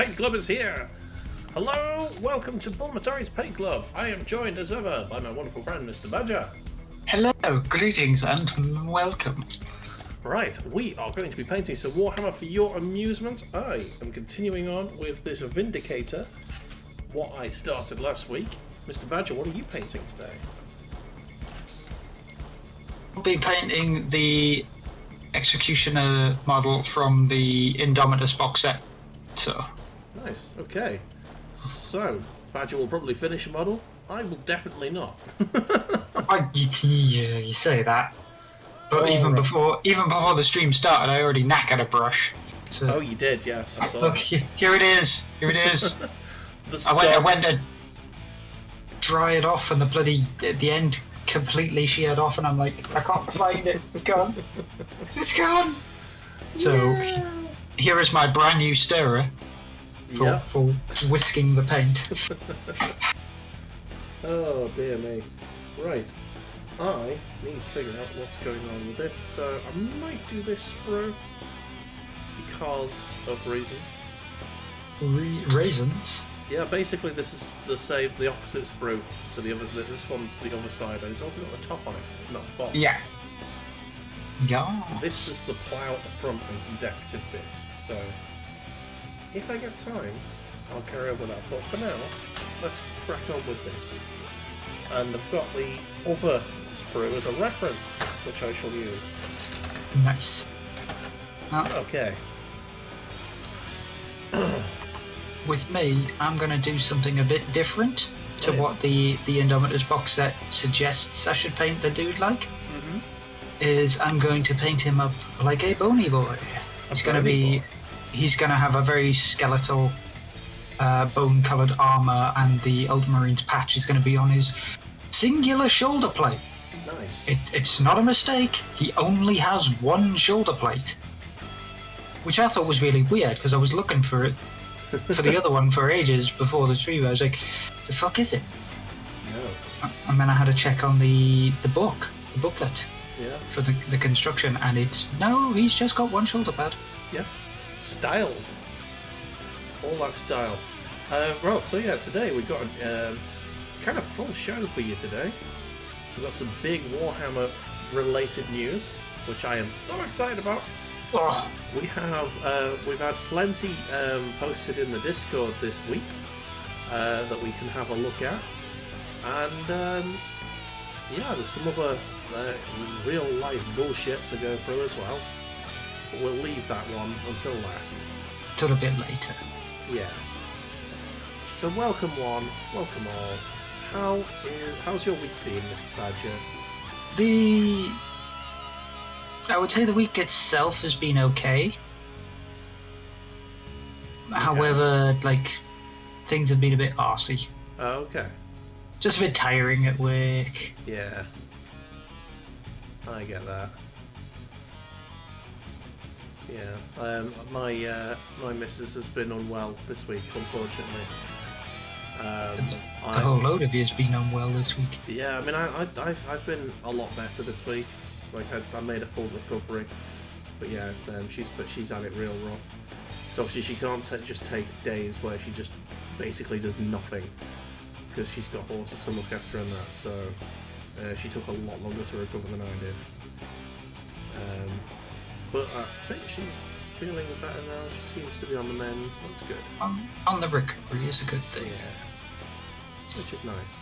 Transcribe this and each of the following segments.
Paint Club is here! Hello, welcome to Bulamatari's Paint Club. I am joined as ever by my wonderful friend, Mr. Badger. Hello, greetings and welcome. Right, we are going to be painting some Warhammer for your amusement. I am continuing on with this Vindicator, what I started last week. Mr. Badger, what are you painting today? I'll be painting the Executioner model from the Indomitus box set. So. Nice, okay. So, Badger will probably finish a model. I will definitely not. You say that. But even before the stream started, I already knackered a brush. So. Oh, you did, yeah. I saw Look, here it is. Here it is. I went to dry it off, and the end completely sheared off, and I'm like, I can't find it. It's gone. It's gone. So here is my brand new stirrer for whisking the paint. Oh dear me. Right. I need to figure out what's going on with this, so I might do this sprue because of reasons. Raisins? Yeah, basically this is the opposite sprue. So this one's the other side, and it's also got the top on it, not the bottom. Yeah. Yeah. This is the plough at the front and some decorative bits. So if I get time, I'll carry on with that. But for now, let's crack on with this. And I've got the other sprue as a reference, which I shall use. Nice. Okay. With me, I'm going to do something a bit different to what the Indomitus box set suggests I should paint the dude like. Mm-hmm. Is I'm going to paint him up like a bony boy. He's going to have a very skeletal bone-coloured armour, and the Ultramarines patch is going to be on his singular shoulder plate. Nice. It's not a mistake. He only has one shoulder plate, which I thought was really weird because I was looking for it for the other one for ages before the stream. I was like, the fuck is it? No. And then I had to check on the booklet for the construction, and he's just got one shoulder pad. Yeah. Style. All that style. Well, so yeah, today we've got a kind of full show for you today. We've got some big Warhammer related news, which I am so excited about. Oh. We've had plenty posted in the Discord this week that we can have a look at, and there's some other real life bullshit to go through as well. But we'll leave that one until last. Till a bit later. Yes. So welcome one, welcome all. How's your week been, Mr. Badger? I would say the week itself has been okay. However, things have been a bit arsey. Oh, okay. Just a bit tiring at work. Yeah. I get that. Yeah. My missus has been unwell this week, unfortunately. The whole load of you has been unwell this week. Yeah, I mean, I've been a lot better this week. Like I made a full recovery, but yeah, she's had it real rough. So obviously she can't just take days where she just basically does nothing because she's got horses to look after and that. So she took a lot longer to recover than I did. But I think she's feeling better now. She seems to be on the mend. That's good. On the recovery is a good thing. Yeah, which is nice.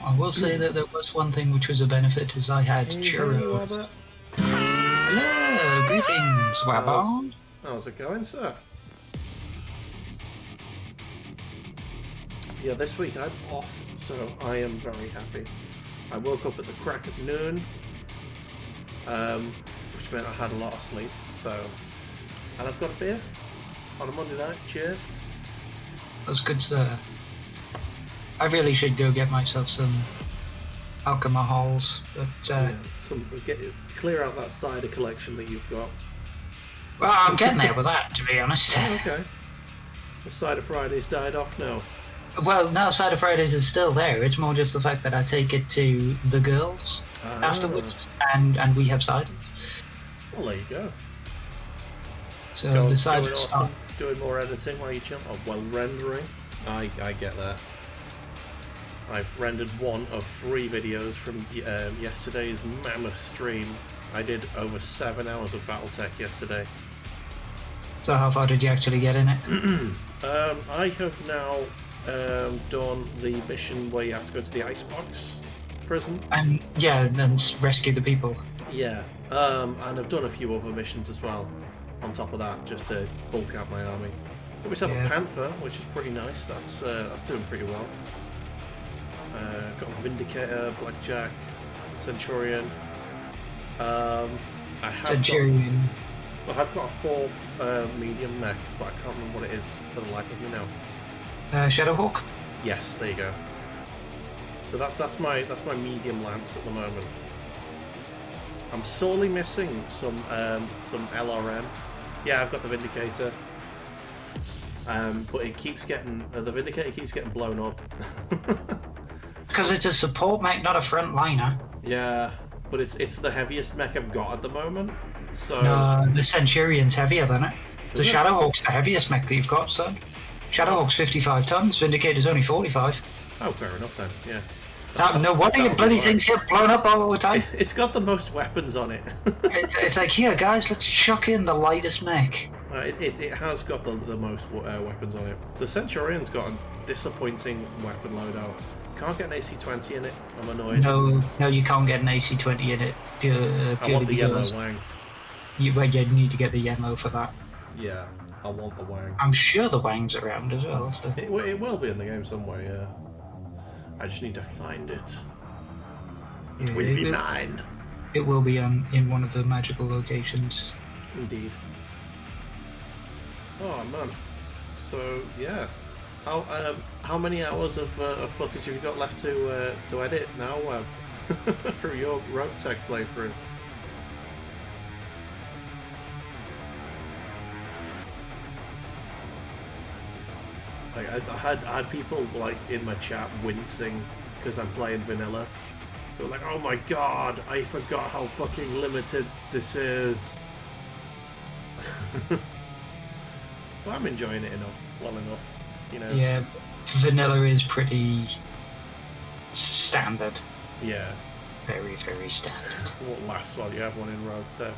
I will say that there was one thing which was a benefit, as I had churros. Hello, greetings, Wabon. How's it going, sir? Yeah, this week I'm off, so I am very happy. I woke up at the crack of noon, which meant I had a lot of sleep, and I've got a beer on a Monday night. Cheers. That's good, sir. I really should go get myself some alcohols, but clear out that cider collection that you've got. Well, I'm getting there with that, to be honest. Oh, okay. The Cider Fridays died off now. Well, no, Cider Fridays is still there. It's more just the fact that I take it to the girls afterwards, and we have ciders. Well, there you go. So the ciders doing more editing while you chill. Oh, well, rendering. I get that. I've rendered one of 3 videos from yesterday's mammoth stream. I did over 7 hours of BattleTech yesterday. So how far did you actually get in it? I have now done the mission where you have to go to the icebox prison. And yeah, and rescue the people. Yeah, and I've done a few other missions as well on top of that, just to bulk out my army. Got myself a Panther, which is pretty nice. That's doing pretty well. Got a Vindicator, Blackjack, Centurion. I've got a 4th medium mech, but I can't remember what it is for the life of me now. Shadowhawk? Yes, there you go. So that's my medium lance at the moment. I'm sorely missing some LRM. Yeah, I've got the Vindicator. But it keeps getting the Vindicator keeps getting blown up. Because it's a support mech, not a frontliner. Yeah, but it's the heaviest mech I've got at the moment. So no, the Centurion's heavier than it. The Shadowhawk's the heaviest mech that you've got, son. Shadowhawk's 55 tons. Vindicator's only 45. Oh, fair enough then. Yeah. No wonder your bloody things get blown up all the time. It's got the most weapons on it. It's like, here guys, let's chuck in the lightest mech. It has got the most weapons on it. The Centurion's got a disappointing weapon loadout. Can't get an AC-20 in it. I'm annoyed. No, you can't get an AC-20 in it. I want the yellow wang. You need to get the yellow for that. Yeah, I want the wang. I'm sure the wang's around as well. So. It will be in the game somewhere, yeah. I just need to find it. It will be mine. It will be in one of the magical locations. Indeed. Oh man. So yeah. How many hours of footage have you got left to edit now through your Rogue Tech playthrough? Like I had people like in my chat wincing because I'm playing vanilla. They were like, "Oh my god, I forgot how fucking limited this is." Well, I'm enjoying it well enough, you know. Yeah, vanilla is pretty standard. Yeah. Very, very standard. What lasts while you have one in Rogue Tech?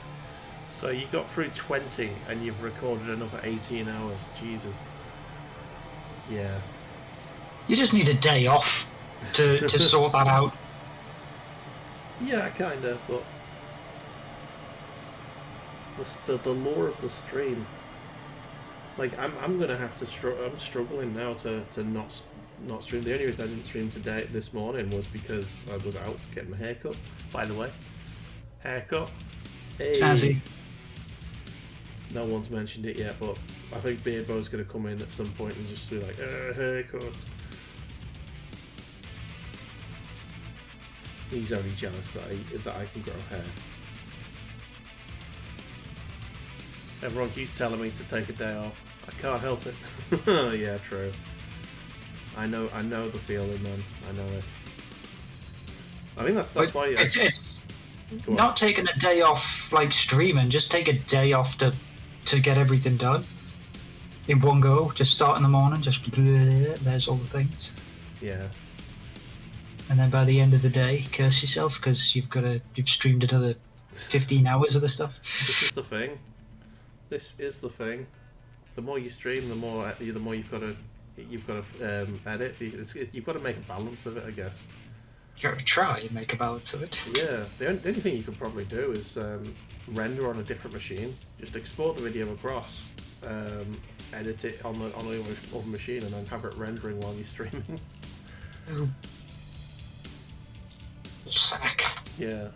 So you got through 20 and you've recorded another 18 hours. Jesus. Yeah. You just need a day off to sort that out. Yeah, kinda, but the lore of the stream. Like I'm gonna have to I'm struggling now to not stream. The only reason I didn't stream today this morning was because I was out getting my hair cut. By the way, haircut. Hey. Snazzy. No one's mentioned it yet, but I think Beardbow's going to come in at some point and just be like, haircut. He's only jealous that I can grow hair. Everyone keeps telling me to take a day off. I can't help it. Yeah, true. I know the feeling, man. I know it. I think that's why. It's not taking a day off like streaming. Just take a day off to get everything done in one go. Just start in the morning. Just there's all the things. Yeah. And then by the end of the day, curse yourself because you've streamed another 15 hours of the stuff. This is the thing. The more you stream, the more you've got to edit. You've got to make a balance of it, I guess. You got to try and make a balance of it. Yeah. The only thing you could probably do is render on a different machine. Just export the video across, edit it on the other machine, and then have it rendering while you're streaming. Oh. Sack. Yeah.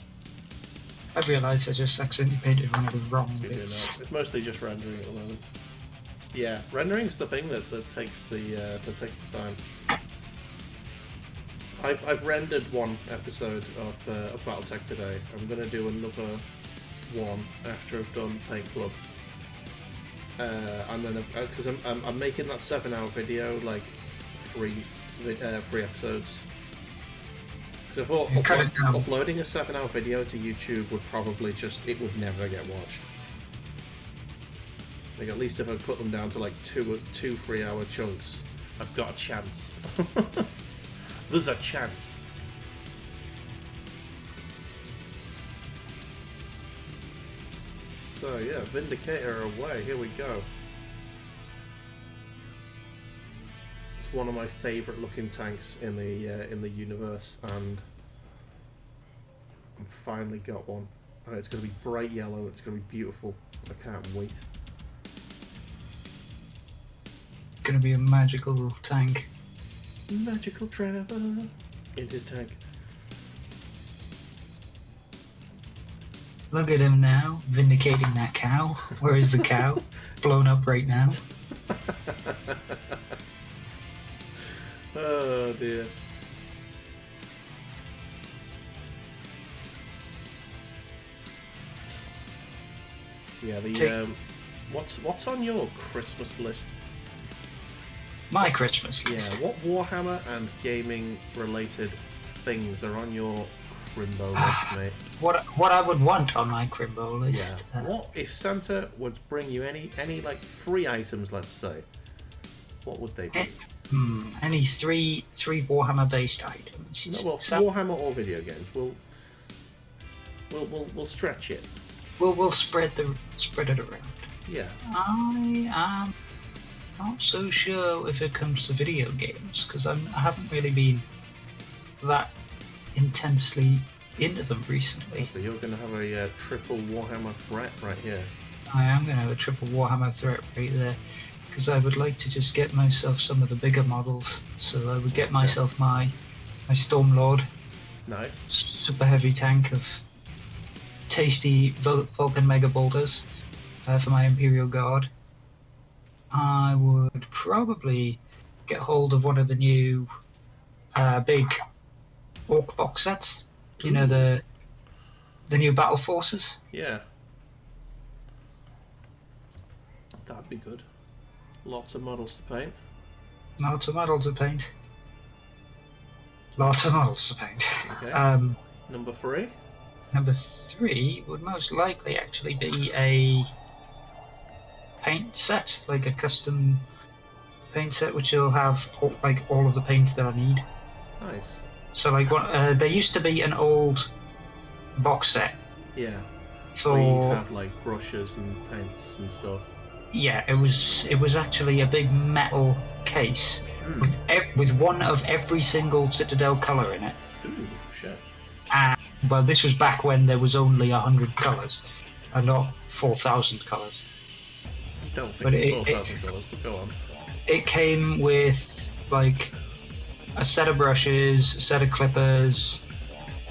I've realised I just accidentally painted one of the wrong bits. It's mostly just rendering at the moment. Yeah, rendering's the thing that takes the time. I've rendered one episode of BattleTech today. I'm gonna do another one after I've done Paint Club. And then because I'm making that 7-hour video like three episodes. Because I thought uploading a 7-hour video to YouTube would probably it would never get watched. Like at least if I put them down to like 3-hour chunks, I've got a chance. There's a chance. So yeah, Vindicator away. Here we go. It's one of my favourite looking tanks in the universe, and I've finally got one. And it's going to be bright yellow. It's going to be beautiful. I can't wait. Gonna be a magical tank. Magical Trevor in his tank. Look at him now, vindicating that cow. Where is the cow? Blown up right now. Oh dear. So yeah, the what's on your Christmas list? My Christmas list. Yeah, what Warhammer and gaming related things are on your Crimbo list, mate? What I would want on my Crimbo list. Yeah. What if Santa would bring you any like free items, let's say? What would they be? Any three Warhammer based items. No, well, Warhammer or video games. We'll stretch it. We'll spread it around. Yeah. I am not so sure if it comes to video games, because I haven't really been that intensely into them recently. So you're going to have a triple Warhammer threat right here. I am going to have a triple Warhammer threat right there, because I would like to just get myself some of the bigger models. So I would get myself my Stormlord. Nice. Super heavy tank of tasty Vulcan Mega Bolters for my Imperial Guard. I would probably get hold of one of the new big Orc box sets. You know, the new Battle Forces. Yeah. That'd be good. Lots of models to paint. Lots of models to paint. Lots of models to paint. Okay. Number 3? Number 3 would most likely actually be a paint set, like a custom paint set, which will have like all of the paints that I need. Nice. So like there used to be an old box set. Yeah. For where you'd have like brushes and paints and stuff. Yeah, it was actually a big metal case with one of every single Citadel colour in it. Ooh, shit. And well, this was back when there was only 100 colours, and not 4,000 colours. I don't think it's 4,000 colours, but go on. It came with like a set of brushes, a set of clippers.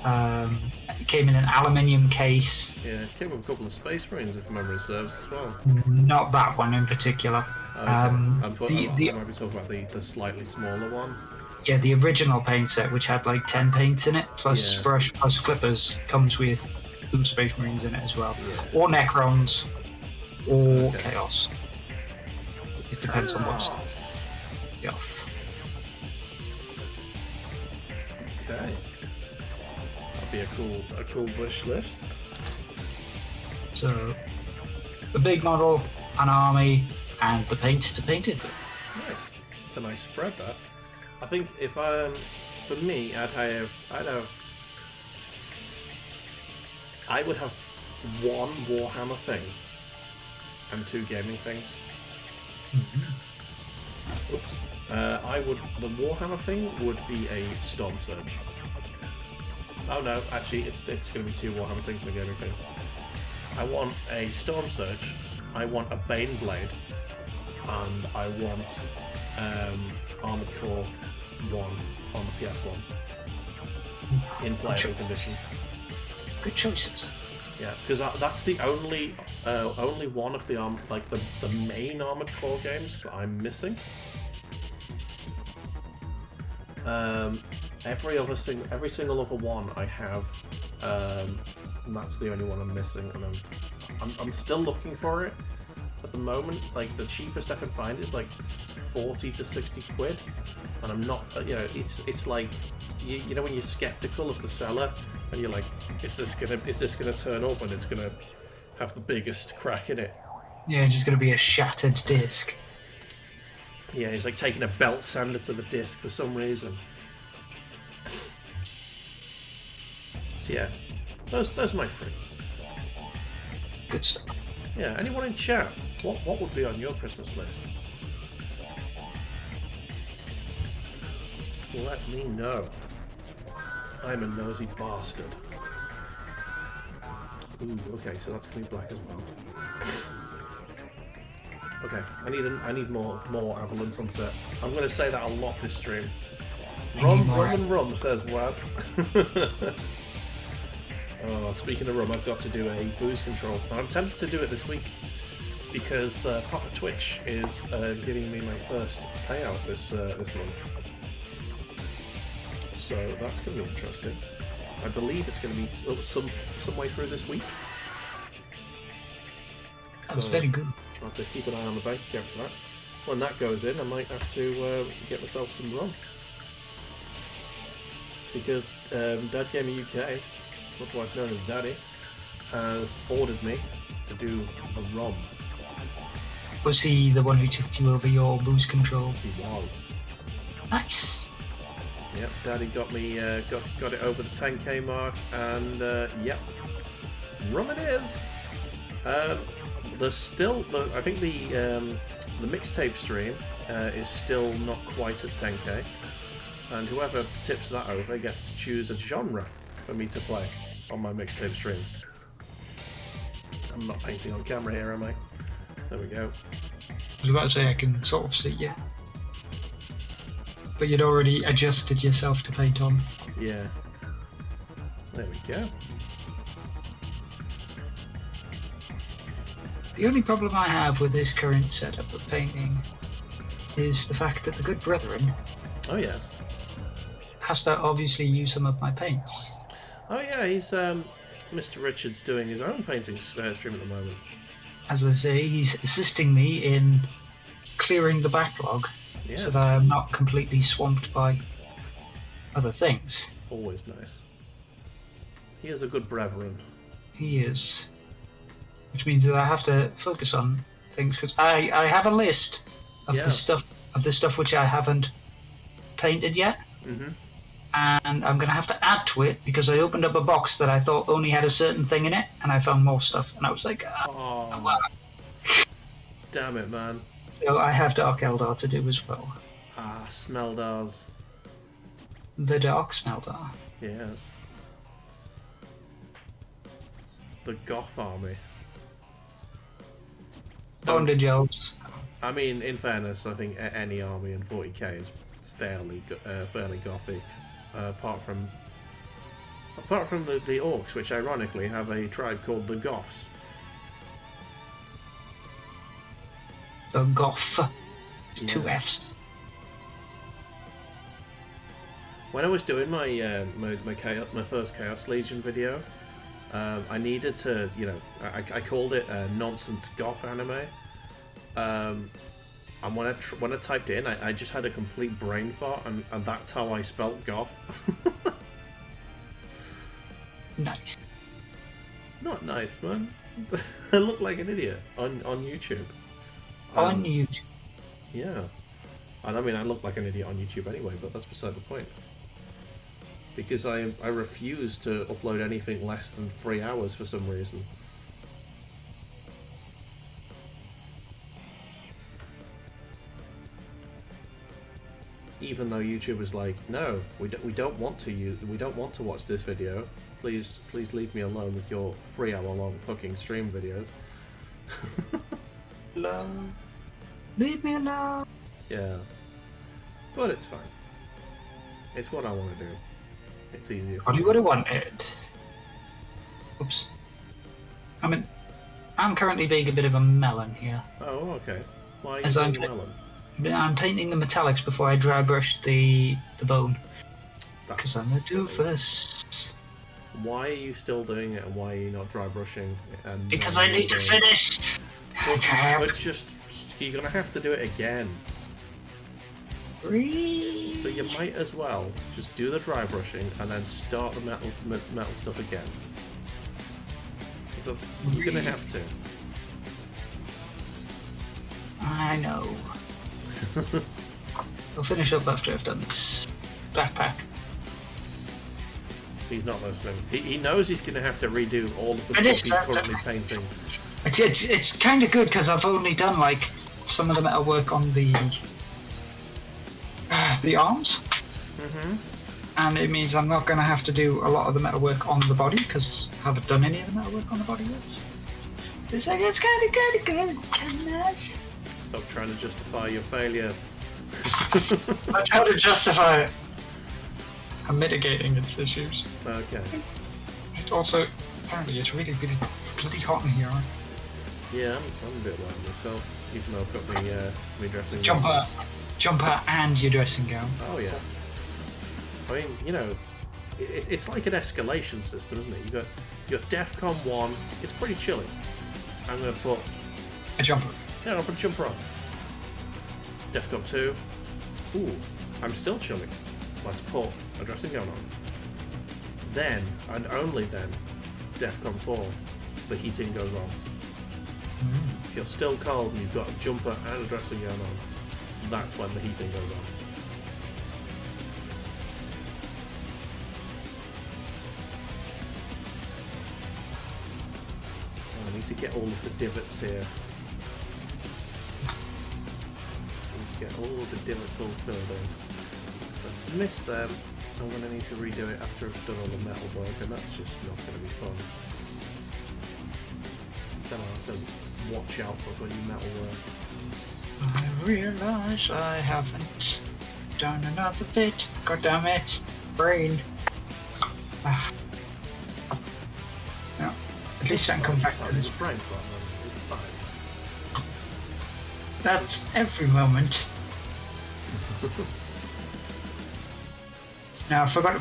It came in an aluminium case. Yeah, it came with a couple of Space Marines, if memory serves, as well. Not that one in particular. Okay. I might be talking about the slightly smaller one. Yeah, the original paint set, which had like 10 paints in it, plus brush, plus clippers, comes with some Space Marines in it as well. Yeah. Or Necrons, or Chaos. It depends on what side. Yes. Okay. That'd be a cool wish list. So, the big model, an army, and the paint to paint it with. Nice. It's a nice spread, that. I think if for me, I would have one Warhammer thing and 2 gaming things. Mm-hmm. Oops. The Warhammer thing would be a Storm Surge. Oh no, actually, it's going to be 2 Warhammer things and a gaming thing. I want a Storm Surge. I want a Bane Blade, and I want Armored Core 1 on the PS1 in playable condition. Good choices. Yeah, because that's the only one of the the main Armored Core games that I'm missing. Every single other one I have, and that's the only one I'm missing, and I'm still looking for it. At the moment, like the cheapest I can find is like 40 to 60 quid, and I'm not, it's like, you know when you're skeptical of the seller, and you're like, is this gonna turn up and it's gonna have the biggest crack in it? Yeah, just gonna be a shattered disc. Yeah, he's like taking a belt sander to the disc for some reason. So yeah, those are my 3. Good stuff. Yeah, anyone in chat? What would be on your Christmas list? Let me know. I'm a nosy bastard. Ooh, okay, so that's gonna be black as well. Okay, I need more Avalon Sunset. I'm gonna say that a lot this stream. Rum says what? Oh, speaking of rum, I've got to do a booze control. I'm tempted to do it this week because Proper Twitch is giving me my first payout this month. So that's going to be interesting. I believe it's going to be some way through this week. That's very good. I'll have to keep an eye on the bank account for that. When that goes in, I might have to get myself some rum. Because Dad Gamer UK, otherwise known as Daddy, has ordered me to do a rum. Was he the one who took you over your booze control? He was. Nice. Yep, Daddy got me got it over the 10k mark, and yep, rum it is. There's still, I think the mixtape stream is still not quite at 10k, and whoever tips that over gets to choose a genre for me to play on my mixtape stream. I'm not painting on camera here, am I? There we go. I was about to say I can sort of see you. But you'd already adjusted yourself to paint on. Yeah. There we go. The only problem I have with this current setup of painting is the fact that the good brethren Oh yes. has to obviously use some of my paints. Oh yeah, he's Mr. Richards doing his own painting stream at the moment. As I say, he's assisting me in clearing the backlog so that I'm not completely swamped by other things. Always nice. He is a good brethren. He is. Which means that I have to focus on things, because I have a list of the stuff which I haven't painted yet. Mm-hmm. And I'm going to have to add to it because I opened up a box that I thought only had a certain thing in it, and I found more stuff, and I was like, oh, damn it, man. So I have Dark Eldar to do as well. Ah, Smeldars. The Dark Smeldar. Yes. The Goth army. Bondage Elves. I mean, in fairness, I think any army in 40k is fairly gothic, apart from the Orcs, which ironically have a tribe called the Goths. The Goth. Yes. 2 Fs. When I was doing my my first Chaos Legion video, I needed to, I called it a nonsense goth anime, and when I typed it in, I just had a complete brain fart, and that's how I spelt goth. Nice. Not nice, man. I look like an idiot on YouTube. On YouTube. Yeah. And I mean, I look like an idiot on YouTube anyway, but that's beside the point. Because I refuse to upload anything less than 3 hours for some reason. Even though YouTube is like, no, we don't want to watch this video. Please leave me alone with your 3 hour long fucking stream videos. Alone. Leave me alone. Yeah. But it's fine. It's what I want to do. It's easier. What do you wanted? Oops. I mean, I'm currently being a bit of a melon here. Oh, okay. Why are you As doing melon? I'm painting the metallics before I dry brush the bone. Because I'm a silly. doofus. Why are you still doing it, and why are you not dry brushing? And Because I need to finish. But just you're gonna have to do it again. So you might as well just do the dry brushing and then start the metal stuff again. So you're gonna have to. I know. I'll finish up after I've done this backpack. He's not listening. He knows he's going to have to redo all of the stuff he's currently painting. It's kind of good because I've only done like some of the metal work on the arms, and it means I'm not going to have to do a lot of the metal work on the body because I haven't done any of the metal work on the body yet. It's like it's kind of good, kind of nice. Stop trying to justify your failure. I try to justify it. I'm mitigating its issues. Okay. It also, apparently, it's really, really bloody hot in here. Yeah, I'm a bit warm myself, even though I've got my dressing gown. Jumper and your dressing gown. Oh yeah. I mean, you know, it's like an escalation system, isn't it? You got DEFCON 1, it's pretty chilly. I'm going to put... a jumper. Yeah, I'll put a jumper on. DEFCON 2, ooh, I'm still chilly. Let's put a dressing gown on. Then, and only then, DEFCON 4, the heating goes on. If you're still cold and you've got a jumper and a dressing gown on, that's when the heating goes on. I need to get all of the divots here. I need to get all of the divots all filled in. I've missed them. I'm going to need to redo it after I've done all the metal work, and that's just not going to be fun. So I'll have to watch out for any metal work. I realise I haven't done another bit. God damn it. Brain. No, at least I can come back to this. Brain problem. It's fine. That's every moment. Now I forgot to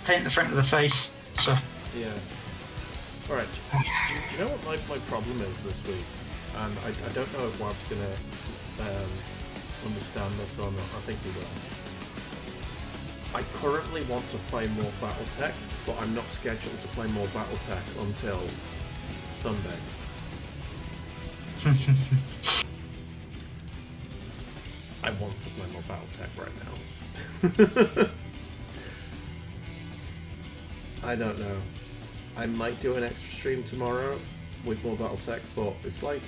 paint the front of the face, so... Yeah. Alright, do you know what my problem is this week? And I don't know if Wab's going to understand this or not. I think he will. I currently want to play more Battletech, but I'm not scheduled to play more Battletech until Sunday. I want to play more Battletech right now. I don't know. I might do an extra stream tomorrow with more Battletech, but it's like,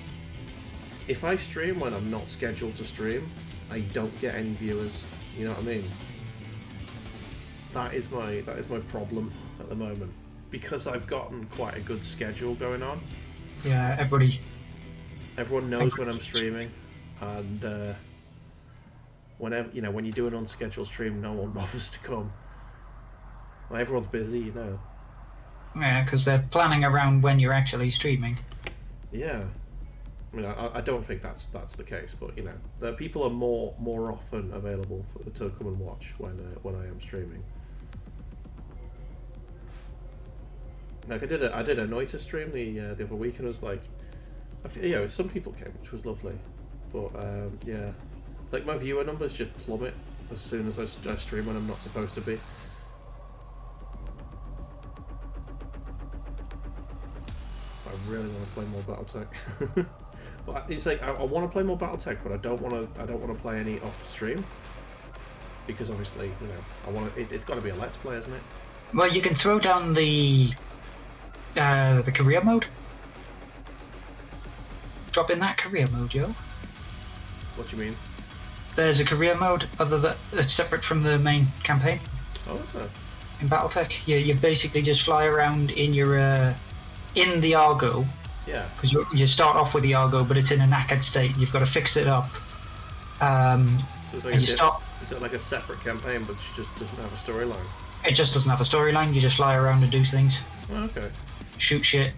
if I stream when I'm not scheduled to stream, I don't get any viewers. You know what I mean? That is my problem at the moment, because I've gotten quite a good schedule going on. Yeah, everyone knows when I'm streaming, and whenever, you know, when you do an unscheduled stream, no one bothers to come. Well, everyone's busy, you know. Yeah, because they're planning around when you're actually streaming. Yeah. I mean, I don't think that's the case, but you know, the people are more often available to come and watch when I am streaming. Like I did a Noita stream the other week, and it was like, you know, some people came, which was lovely, but yeah, like my viewer numbers just plummet as soon as I stream when I'm not supposed to be. I really want to play more Battletech. But it's like I want to play more Battletech, but I don't want to play any off the stream, because obviously, you know, I want to. It's got to be a let's play, isn't it? Well, you can throw down the career mode. Drop in that career mode, Joe. What do you mean? There's a career mode that's separate from the main campaign. Oh, is there? In Battletech, you basically just fly around in your in the Argo. Yeah. Because you start off with the Argo, but it's in a knackered state. You've got to fix it up. So it's like is it like a separate campaign, but it just doesn't have a storyline? It just doesn't have a storyline. You just fly around and do things. Oh, okay. Shoot shit.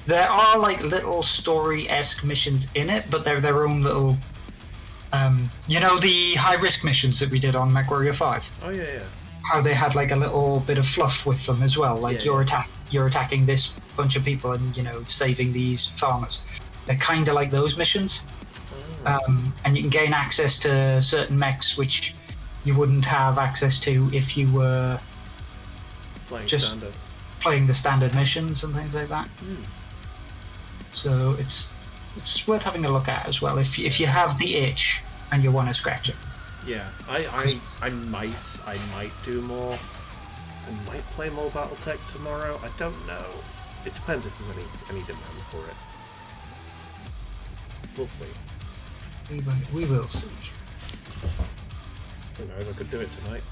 There are like little story-esque missions in it, but they're their own little. You know the high-risk missions that we did on MechWarrior 5? Oh yeah, yeah. How they had like a little bit of fluff with them as well, like yeah, you're attacking this bunch of people and, you know, saving these farmers. They're kind of like those missions. Oh. And you can gain access to certain mechs which you wouldn't have access to if you were playing the standard missions and things like that. So it's it's worth having a look at as well if you have the itch and you want to scratch it. Yeah, I might do more. I might play more BattleTech tomorrow. I don't know. It depends if there's any demand for it. We'll see. We will see. Who knows? I could do it tonight.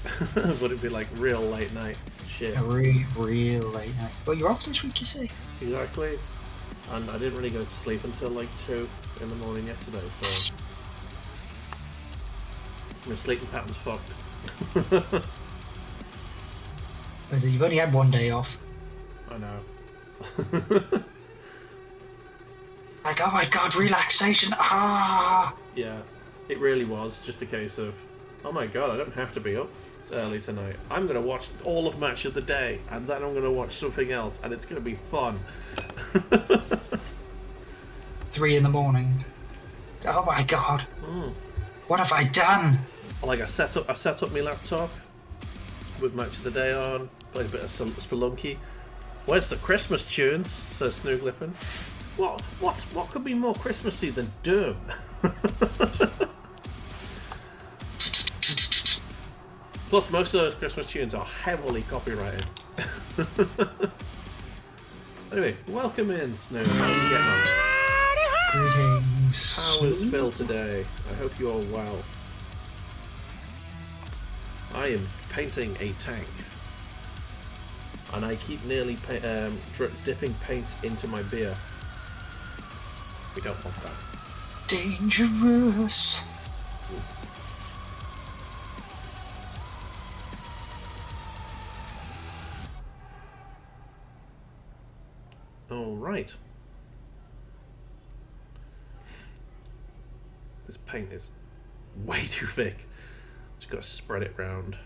Would it be like real late night shit? A real late night. Well, you're off this week, you say? Exactly. And I didn't really go to sleep until like 2 in the morning yesterday, so my sleeping pattern's fucked. But you've only had one day off. I know. Like, oh my god, relaxation! Ah! Yeah, it really was just a case of, oh my god, I don't have to be up early tonight. I'm going to watch all of Match of the Day, and then I'm going to watch something else, and it's going to be fun. 3 in the morning. Oh my god. What have I done? Like I set up my laptop with Match of the Day on, played a bit of some Spelunky. Where's the Christmas tunes? Says Snooglyphin. What could be more Christmassy than Doom? Plus, most of those Christmas tunes are heavily copyrighted. Anyway, welcome in, Snow. How are you getting on? Greetings. How is Phil today? I hope you are well. I am painting a tank, and I keep nearly dipping paint into my beer. We don't want that. Dangerous. All right. This paint is way too thick. Just gotta spread it round.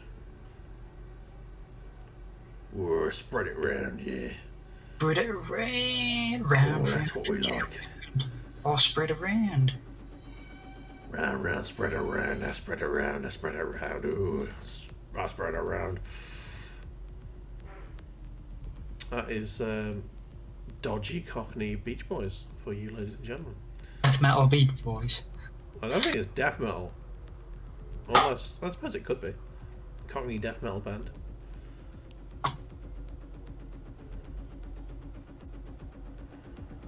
Whoa, spread it round, yeah. Spread it round. That's what we like. Or spread around. Round, spread around, I spread around, I spread around, ooh, I spread around. That is dodgy Cockney Beach Boys for you, ladies and gentlemen. Death metal beat boys. I don't think it's death metal. Well, I suppose it could be. Cockney death metal band.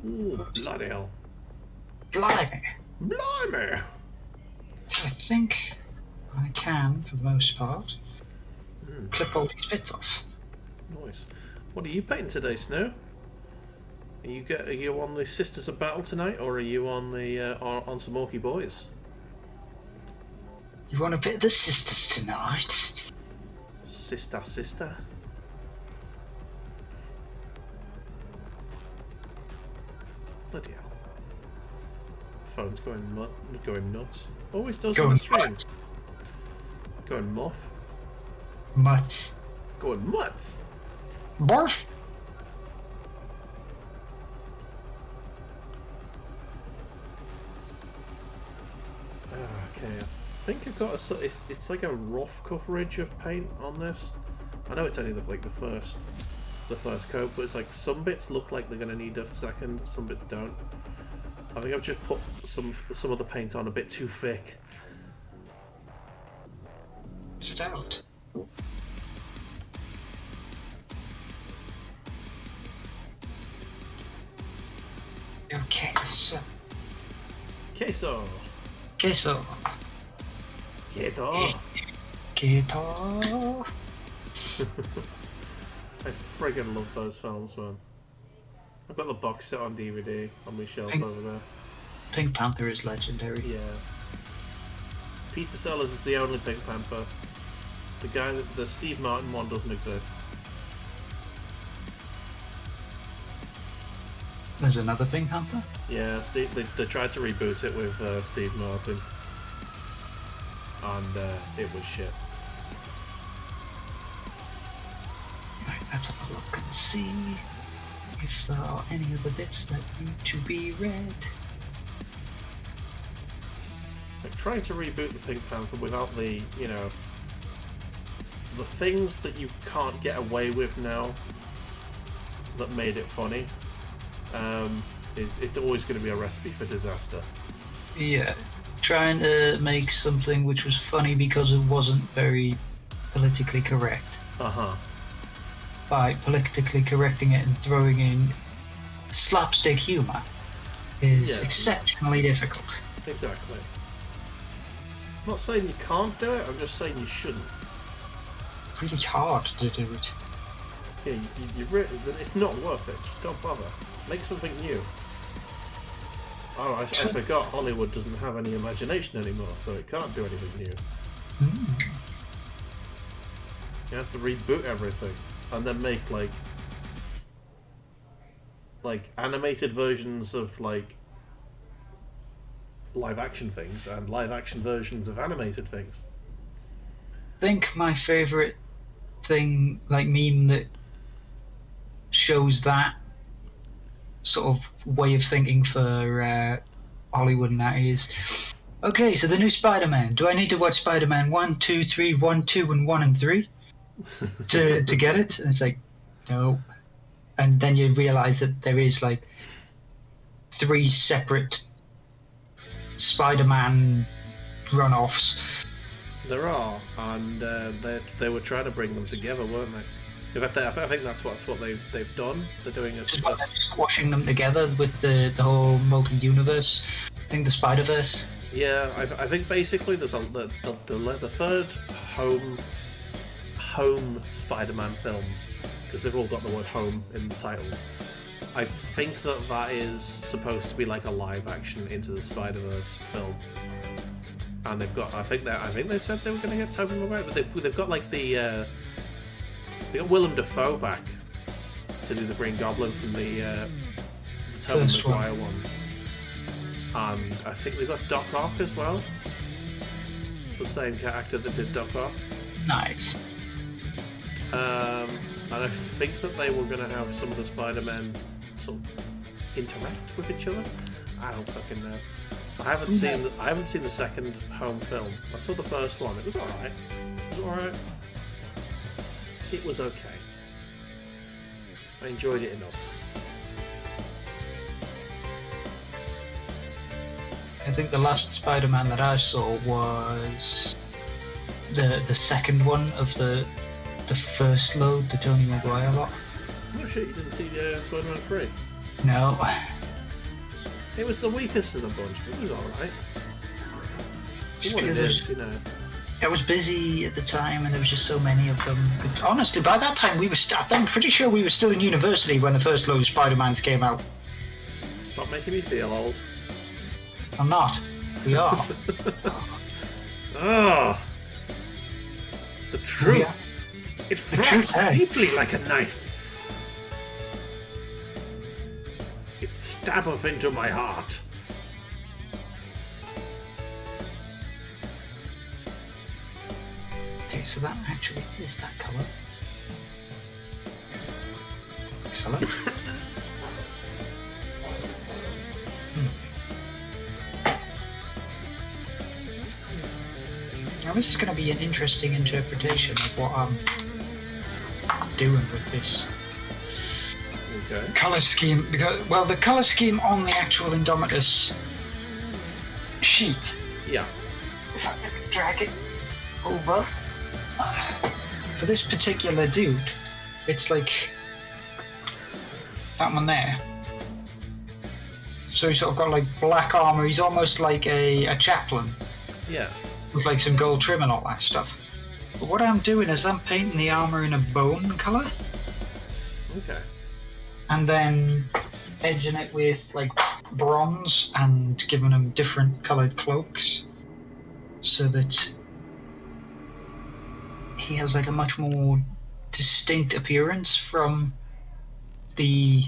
Ooh, bloody hell. Blimey. Blimey! I think I can, for the most part, clip all these bits off. Nice. What are you painting today, Snow? Are you on the Sisters of Battle tonight, or are you on the on some Orky Boys? You want a bit of the sisters tonight? Sister. Bloody hell. Phone's going nuts. Always does on the stream. Going muff. Mutts. Going mutts. Barf. Okay, I think I've got it's like a rough coverage of paint on this. I know it's only like the first coat, but it's like some bits look like they're gonna need a second, some bits don't. I think I've just put some of the paint on a bit too thick. Get it out. Okay, so. Queso. Queso. Queso. Queso. I friggin' love those films, man. I've got the box set on DVD on my shelf over there. Pink Panther is legendary. Yeah. Peter Sellers is the only Pink Panther. The Steve Martin one doesn't exist. There's another Pink Panther? Yeah, they tried to reboot it with Steve Martin. And it was shit. Right, let's have a look and see if there are any other bits that need to be read. Like trying to reboot the Pink Panther without the, the things that you can't get away with now that made it funny. it's always going to be a recipe for disaster. Yeah, trying to make something which was funny because it wasn't very politically correct. By politically correcting it and throwing in slapstick humour is exceptionally difficult. Exactly. I'm not saying you can't do it, I'm just saying you shouldn't. It's really hard to do it. Yeah, it's not worth it. Just don't bother. Make something new. Oh, I forgot Hollywood doesn't have any imagination anymore, so it can't do anything new. You have to reboot everything, and then make like animated versions of like live action things and live action versions of animated things. I think my favourite thing, like meme that shows that sort of way of thinking for Hollywood, and that is, okay, so the new Spider-Man. Do I need to watch Spider-Man 1, 2, 3, 1, 2, and 1 and 3 to get it? And it's like, no. And then you realise that there is like 3 separate Spider-Man run-offs. There are, and they were trying to bring them together, weren't they? In fact, I think that's what they've done. They're doing a squashing them together with the whole multi-universe thing, the Spider-Verse. Yeah, I think basically there's the third home Spider-Man films, because they've all got the word home in the titles. I think that is supposed to be like a live action Into the Spider-Verse film, and they've got I think they said they were going to get Tobey Maguire, but they've got like they got Willem Dafoe back to do the Green Goblin from the Tobey Maguire ones, and I think they've got Doc Ock as well, the same character that did Doc Ock. Nice. And I think that they were going to have some of the Spider-Men sort of interact with each other. I don't fucking know. I haven't seen the second home film. I saw the first one. It was alright. It was okay. I enjoyed it enough. I think the last Spider-Man that I saw was the second one of the first load, the Tobey Maguire lot. Oh shit, you didn't see Spider-Man 3? No. It was the weakest of the bunch, but it was alright. What it is, you know. I was busy at the time, and there was just so many of them. Honestly, by that time I'm pretty sure we were still in university when the first load of Spider-Mans came out. Stop making me feel old. I'm not. We are. Oh, the truth. Yeah. It thrusts deeply like a knife. It stabbeth into my heart. Okay, so that actually is that colour. Excellent. Now this is going to be an interesting interpretation of what I'm doing with this colour scheme, because, well, the colour scheme on the actual Indomitus sheet. Yeah. If I can drag it over. For this particular dude, it's like that one there. So he's sort of got like black armour. He's almost like a chaplain. Yeah. With like some gold trim and all that stuff. But what I'm doing is I'm painting the armour in a bone colour. Okay. And then edging it with like bronze and giving him different coloured cloaks, so that he has like a much more distinct appearance from the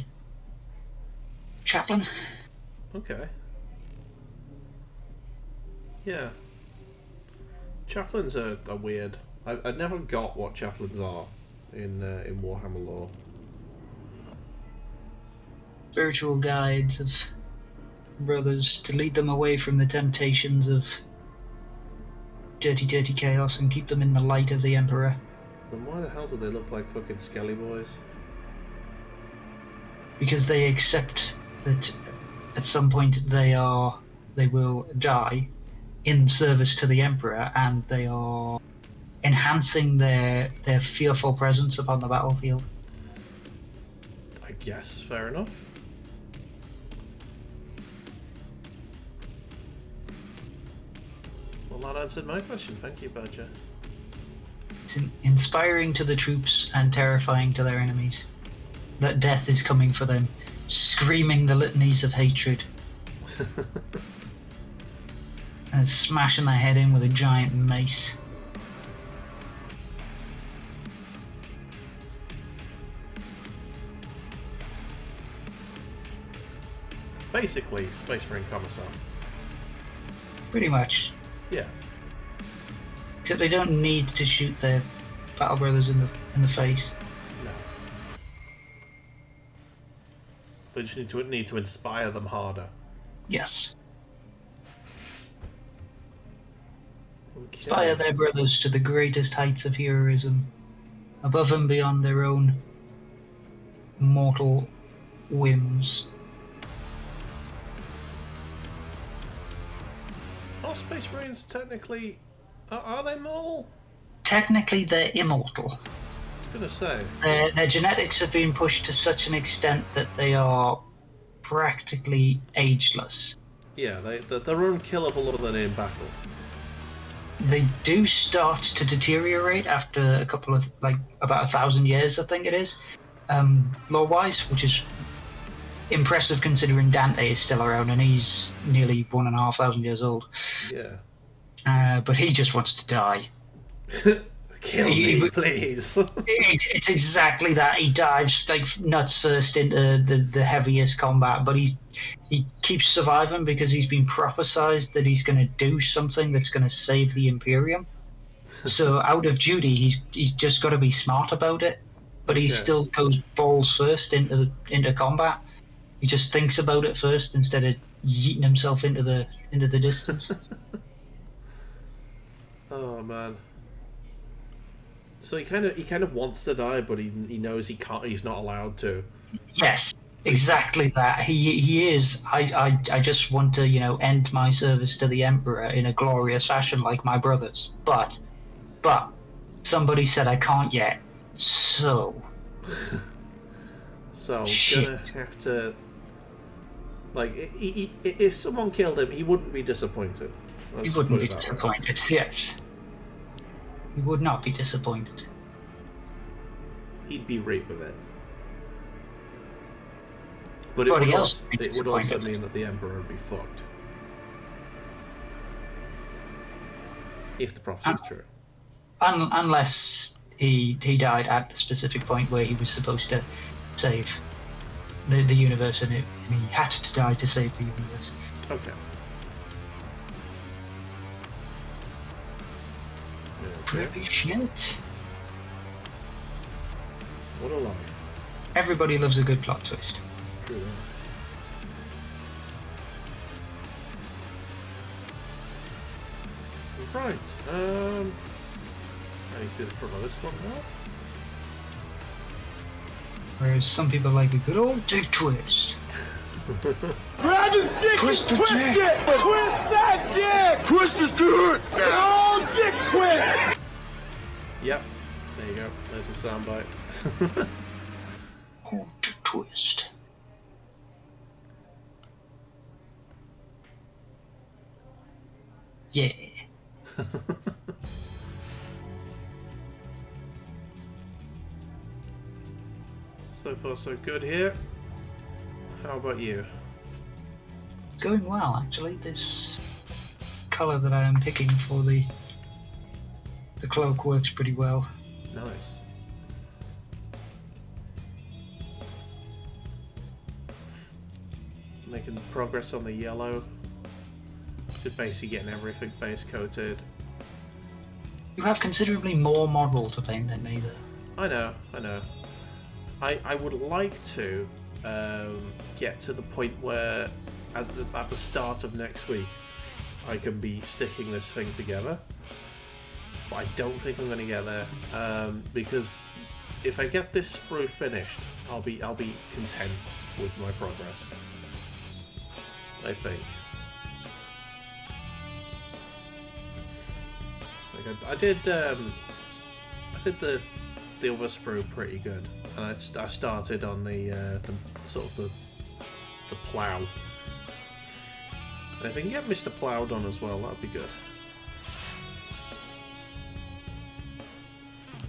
chaplain. Okay. Yeah. Chaplains are weird. I never got what chaplains are in Warhammer lore. Spiritual guides of brothers to lead them away from the temptations of dirty chaos and keep them in the light of the Emperor. Then why the hell do they look like fucking Skelly boys? Because they accept that at some point they will die in service to the Emperor, and they are enhancing their fearful presence upon the battlefield. I guess, fair enough. Well, that answered my question. Thank you, Badger. It's inspiring to the troops and terrifying to their enemies. That death is coming for them, screaming the litanies of hatred. And smashing their head in with a giant mace. It's basically Space Marine Commissar. Pretty much. Yeah. Except they don't need to shoot their battle brothers in the face. No. They just need to inspire them harder. Yes. Okay. Inspire their brothers to the greatest heights of heroism, above and beyond their own mortal whims. Are Space Marines technically... Are they mortal? Technically, they're immortal. I was gonna say. Their genetics have been pushed to such an extent that they are practically ageless. Yeah, they're unkillable other than in battle. They do start to deteriorate after a couple of, about 1,000 years, I think it is, lore-wise, which is impressive considering Dante is still around and he's nearly 1,500 years old. Yeah. But he just wants to die. Kill me, please. It's exactly that. He dives like nuts first into the heaviest combat, but he keeps surviving because he's been prophesized that he's going to do something that's going to save the Imperium. So out of duty, he's just got to be smart about it. But he still goes balls first into combat. He just thinks about it first instead of yeeting himself into the distance. Oh man. So he kind of wants to die, but he knows he can't. He's not allowed to. Yes, exactly that. He is. I just want to end my service to the Emperor in a glorious fashion like my brothers. But somebody said I can't yet. So. So gonna have to. If someone killed him, he wouldn't be disappointed. He wouldn't be disappointed. Yes. He would not be disappointed. He'd be right with it. But it would also mean that the Emperor would be fucked. If the prophecy is true. Unless he died at the specific point where he was supposed to save the universe, and he had to die to save the universe. Okay. Pretty shit. What a lie. Everybody loves a good plot twist. True. Right. I need to do the front of this one now. Whereas some people like a good old dick twist. Grab his dick Twist and the twist dick. it! Twist that dick! Twist his dick! Oh, dick twist! Yep. There you go. There's the soundbite. Oh, dick twist. Yeah. So far so good here. How about you? Going well, actually. This colour that I am picking for the cloak works pretty well. Nice. Making progress on the yellow. Just basically getting everything base coated. You have considerably more model to paint than me, though. I know. I would like to get to the point where at the start of next week I can be sticking this thing together, but I don't think I'm going to get there because if I get this sprue finished, I'll be content with my progress. I think. Like I did the other sprue pretty good, and I started on the sort of the plough. And if I can get Mr. Plough done as well, that'd be good.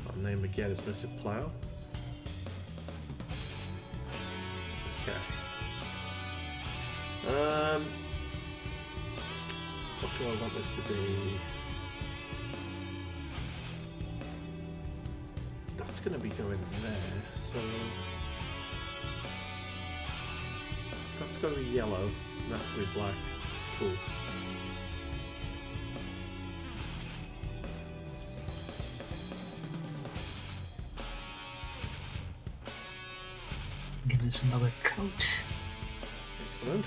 Our name again is Mr. Plough. Okay. What do I want this to be? That's going to be going there, so that's going to be yellow, and that's going to be black. Cool. Give this another coat. Excellent.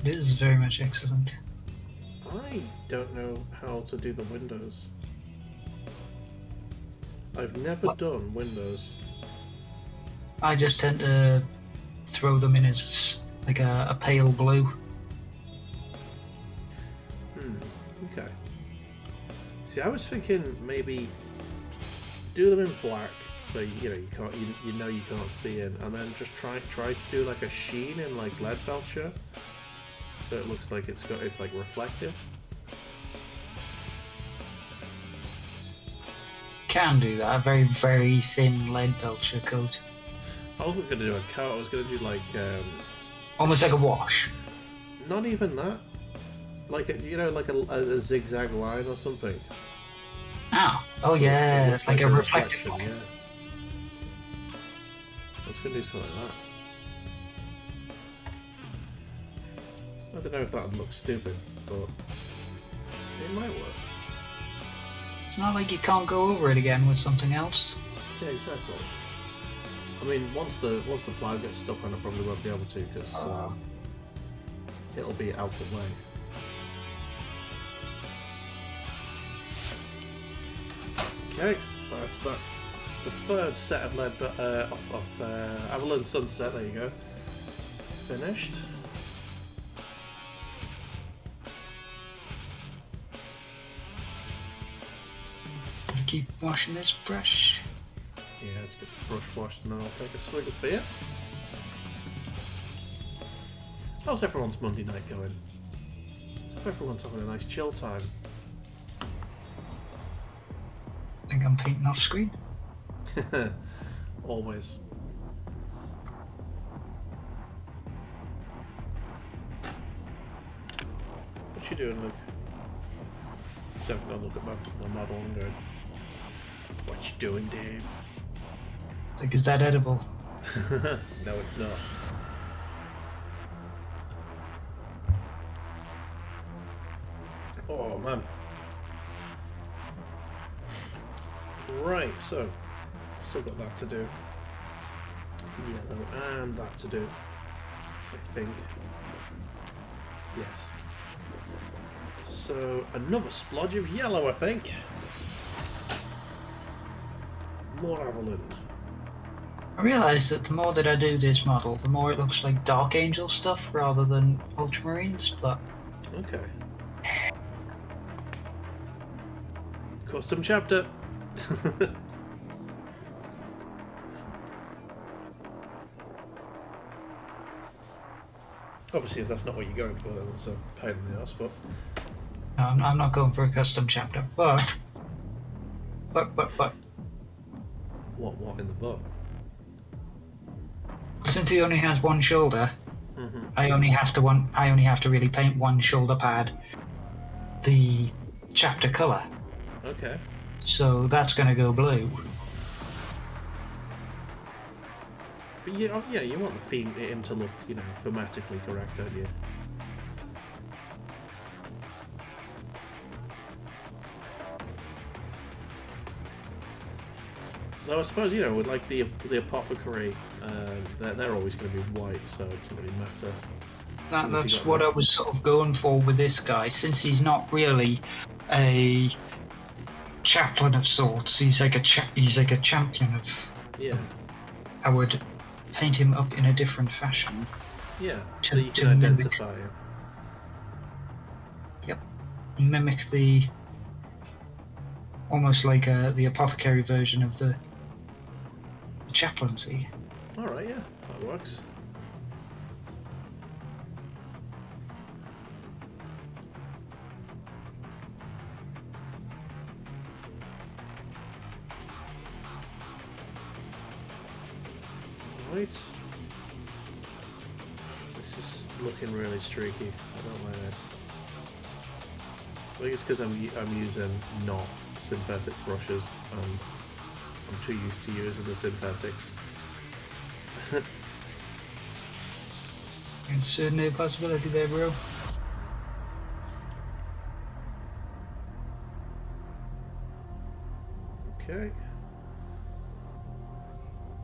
It is very much excellent. I don't know how to do the windows. I've never done windows. I just tend to throw them in as like a pale blue. Okay. See, I was thinking maybe do them in black, so you know you can't see in, and then just try to do like a sheen in like lead belcher, so it looks like it's like reflective. Can do that. A very, very thin lead belcher coat. I wasn't gonna do a coat. I was gonna do like Almost like a wash. not even that, like like a zigzag line or something. Oh So yeah, it looks like a reflective reflection, one. yeah. I was gonna do something like that. I don't know if that would look stupid, but it might work. It's not like you can't go over it again with something else. Yeah, exactly. I mean, once the plough gets stuck on, I probably won't be able to because it'll be out the way. Okay, that's that. The third set of lead of Avalon Sunset. There you go. Finished. Keep washing this brush. Yeah, let's get the brush washed and then I'll take a swig of beer. How's everyone's Monday night going? Everyone's having a nice chill time. I think I'm painting off screen. Always. What you doing, Luke? So I'm gonna look at my model and go, what you doing, Dave? Like, is that edible? No, it's not. Oh man. Right, so still got that to do. Yellow and that to do. I think. Yes. So another splodge of yellow, I think. More Avaland. I realise that the more that I do this model, the more it looks like Dark Angel stuff rather than Ultramarines, but... Okay. Custom chapter. Obviously, if that's not what you're going for, then it's a pain in the ass, but... No, I'm not going for a custom chapter, but... What What in the butt? Since he only has one shoulder, I only have to really paint one shoulder pad the chapter colour. Okay. So that's going to go blue. But yeah, you want the theme him to look, thematically correct, don't you? Though I suppose, with like the apothecary, they're always going to be white, so it doesn't really matter. That's what I was sort of going for with this guy, since he's not really a chaplain of sorts. He's like a champion of. Yeah. I would paint him up in a different fashion. Yeah. So you can identify him. Yep. Mimic the almost like the apothecary version of the chaplaincy. All right. Yeah, that works. Right. This is looking really streaky. I don't like this. I think it's because I'm using not synthetic brushes and I'm too used to using the synthetics. There's certainly a possibility there, bro. Okay.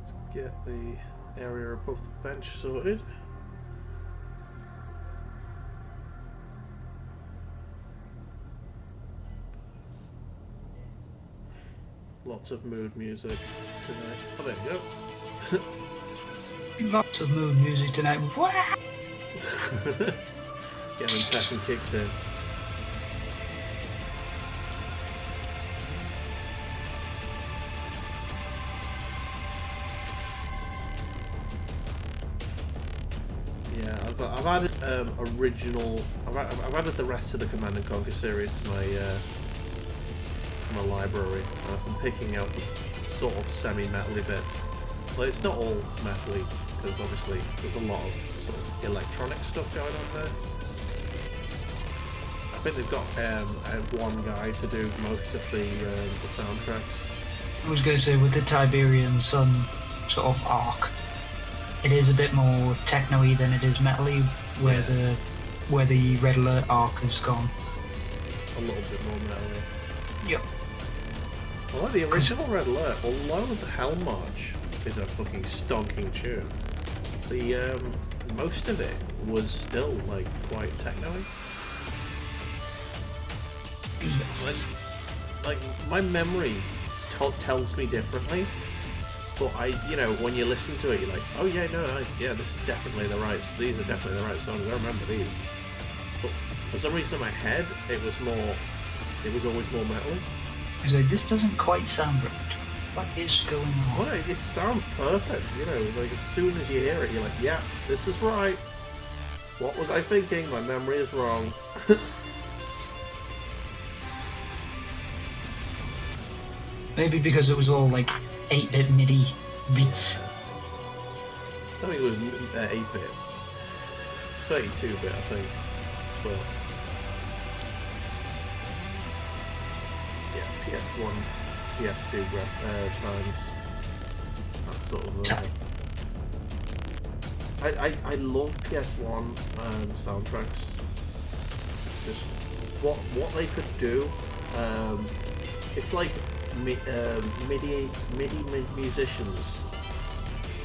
Let's get the area above the bench sorted. Lots of mood music tonight. Oh, there you go. Lots of mood music tonight. What? Yeah, when Tekken kicks in. Yeah, I've added original. I've added the rest of the Command and Conquer series to my library. I've been picking out the sort of semi-metally bits. Well, it's not all metally because obviously there's a lot of sort of electronic stuff going on there. I think they've got one guy to do most of the soundtracks. I was going to say with the Tiberian Sun sort of arc, it is a bit more techno-y than it is metal-y, where the Red Alert arc has gone. A little bit more metal. Yep. Well, like the original Red Alert, although the Helm March is a fucking stonking tune, the most of it was still like quite techno-y. Yes. Like my memory tells me differently, but when you listen to it, you're like, oh yeah, this is definitely these are definitely the right songs. I remember these. But for some reason in my head, it was always more metal-y. I was like, this doesn't quite sound right. What is going on? Well, it sounds perfect, like as soon as you hear it, you're like, yeah, this is right. What was I thinking? My memory is wrong. Maybe because it was all like 8-bit MIDI beats. I think it was 8-bit. 32-bit, I think. But yeah, PS1, PS2 times. That sort of. I love PS1 soundtracks. Just what they could do. It's like MIDI musicians,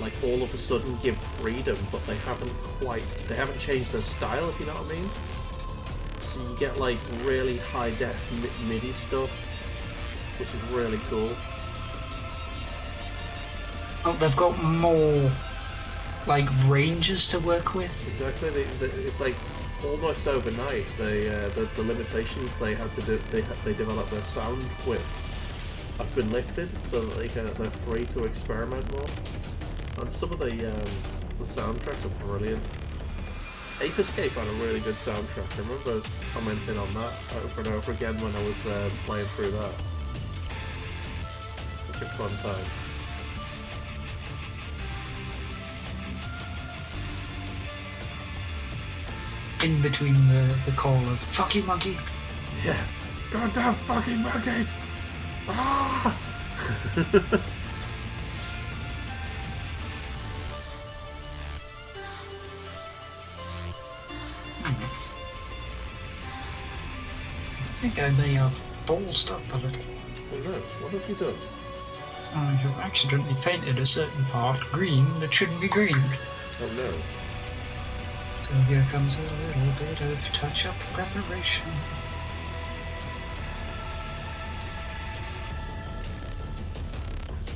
like all of a sudden give freedom, but they haven't changed their style, if you know what I mean. So you get like really high def MIDI stuff, which is really cool. Oh, they've got more like ranges to work with. Exactly. It's like almost overnight. The limitations they had to do. They developed their sound with. Have been lifted, so that they're free to experiment more. And some of the soundtracks are brilliant. Ape Escape had a really good soundtrack. I remember commenting on that over and over again when I was playing through that. Such a fun time. In between the call of "fuck you, monkey." Yeah. Goddamn fucking monkeys! Ah! I think I may have ballsed up a little. Oh no, what have you done? You've accidentally painted a certain part green that shouldn't be green. Oh no. So here comes a little bit of touch-up preparation.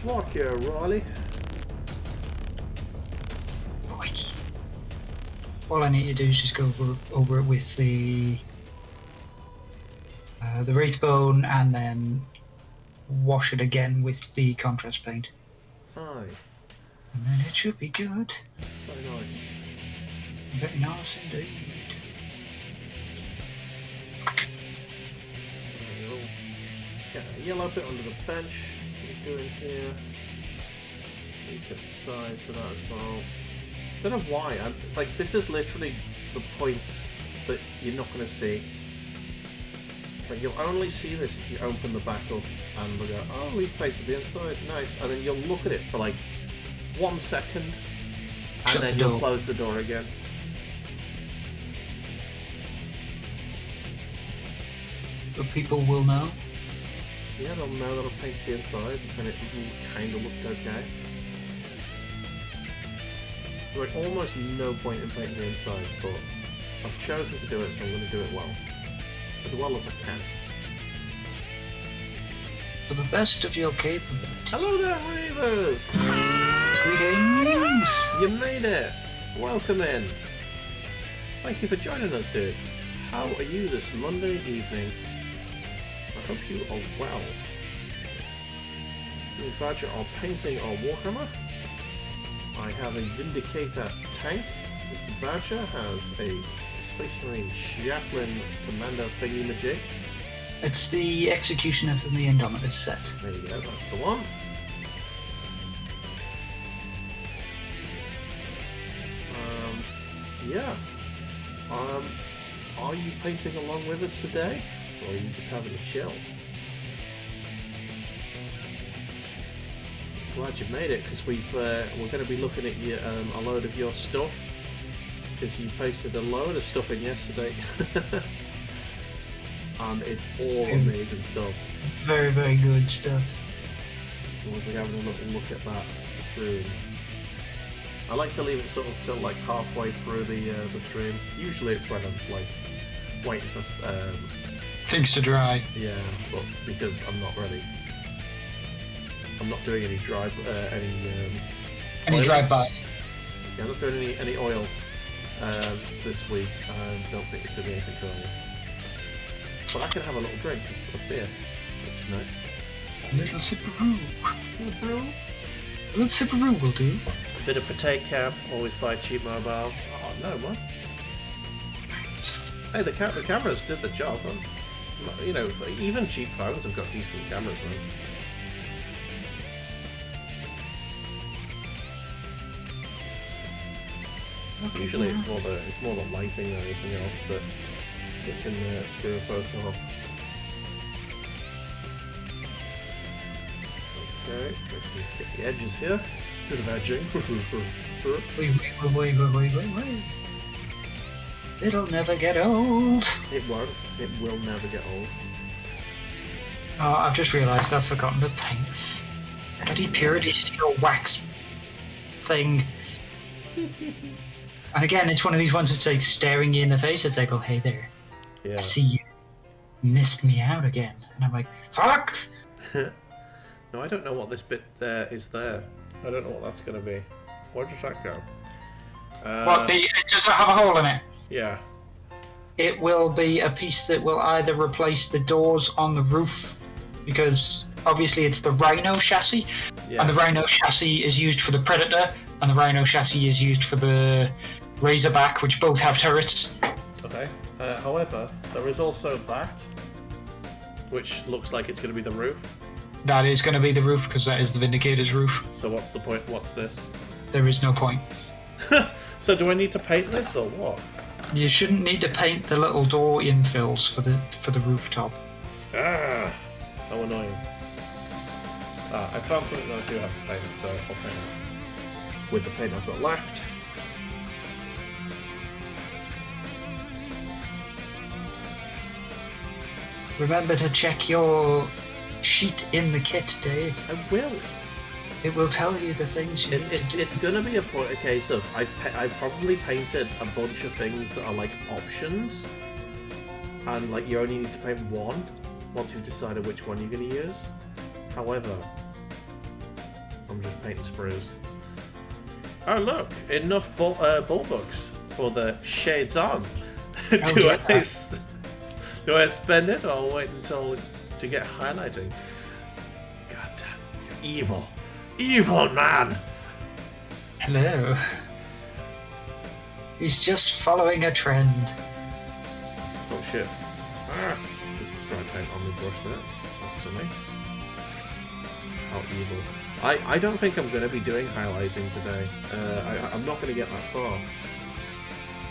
work here, Riley. Right. All I need to do is just go over it with the Wraithbone and then wash it again with the contrast paint. Aye. And then it should be good. Very nice. Very nice indeed. Get a yellow bit under the bench. What are we doing here? Need to get sides to that as well. Don't know why. Like, this is literally the point that you're not going to see. Like, you'll only see this if you open the back up and look at, oh, we've painted the inside, nice. And then you'll look at it for like 1 second, and then you'll close the door again. But people will know. Yeah, they'll know that I've painted the inside, and it kind of looked okay. There's like almost no point in painting the inside, but I've chosen to do it, so I'm going to do it well. As well as I can. To the best of your capability. Hello there, Reavers! Greetings! You made it! Welcome in! Thank you for joining us, dude. How are you this Monday evening? I hope you are well. You Badger are painting our Warhammer. I have a Vindicator Tank. Mr. Badger has a Space Marine Chaplain Commander thingy-majig. It's the Executioner for the Indomitus set. There you go, that's the one. Yeah. Are you painting along with us today? Or are you just having a chill? Glad you made it, because we're going to be looking at your, a load of your stuff. Because you pasted a load of stuff in yesterday. And it's all amazing stuff. Very, very good stuff. We'll be having a look at that soon. I like to leave it sort of till like halfway through the stream. Usually it's when I'm like waiting for things to dry. Yeah, but because I'm not ready. I'm not doing any dry any drive-bys. Yeah, I'm not doing any oil this week. I don't think it's going to be anything going on. But I can have a little drink of beer, which is nice. A little sip of brew. A little brew. A little sip of brew will do. A bit of potato cam, always buy cheap mobiles. Oh no, man. Hey, the cameras did the job. You know, even cheap phones have got decent cameras, man. Okay, usually it's more the lighting than anything else that can screw a photo up. Okay, let's just get the edges here. Bit of edging. Wait. It'll never get old. It won't. It will never get old. Oh, I've just realised I've forgotten to paint bloody Purity Steel wax thing. And again, it's one of these ones that's like staring you in the face. It's like, oh, hey there. Yeah. I see you. Missed me out again. And I'm like, fuck! No, I don't know what this bit there is there. I don't know what that's going to be. Where does that go? Does it have a hole in it? Yeah. It will be a piece that will either replace the doors on the roof, because obviously it's the Rhino chassis, Yeah. and the Rhino chassis is used for the Predator, and the Rhino chassis is used for the Razorback, which both have turrets. Okay. However, there is also that, which looks like it's going to be the roof. That is going to be the roof, because that is the Vindicator's roof. So what's the point? What's this? There is no point. So do I need to paint this or what? You shouldn't need to paint the little door infills for the rooftop. Ah, how annoying. I found something that I do have to paint, so I'll paint it with the paint I've got left. Remember to check your sheet in the kit, Dave. I will. It will tell you the things you need to do. It's going to be a case of I've probably painted a bunch of things that are like options, and like you only need to paint one once you've decided which one you're going to use. However, I'm just painting sprues. Oh look, enough bull bucks for the shades on. do I spend it or wait until to get highlighting? God damn, you're evil man. Hello. He's just following a trend. Oh shit. Just dry paint on the brush there. Absolutely. How evil. I don't think I'm going to be doing highlighting today. I'm not going to get that far.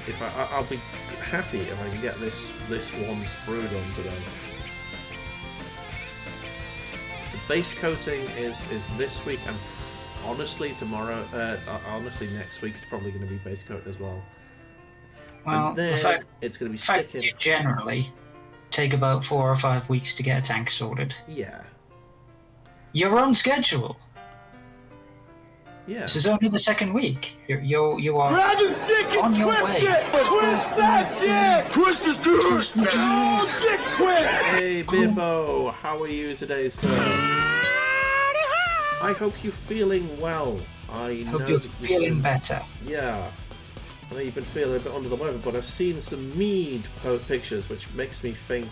If I'll be happy if I can get this one sprue done today. The base coating is this week, and honestly honestly next week it's probably going to be base coat as well. Well, and then it's going to be sticking. You generally take about 4 or 5 weeks to get a tank sorted. Yeah. You're on schedule. Yeah. This is only the second week. You are Grab the stick on and your twist way. it! Twist that dick! Twist is good! Oh, dick twist! Hey Bimbo, how are you today, sir? I hope you're feeling well. I Hope you're feeling better. Yeah. I know you've been feeling a bit under the weather, but I've seen some Mead pictures, which makes me think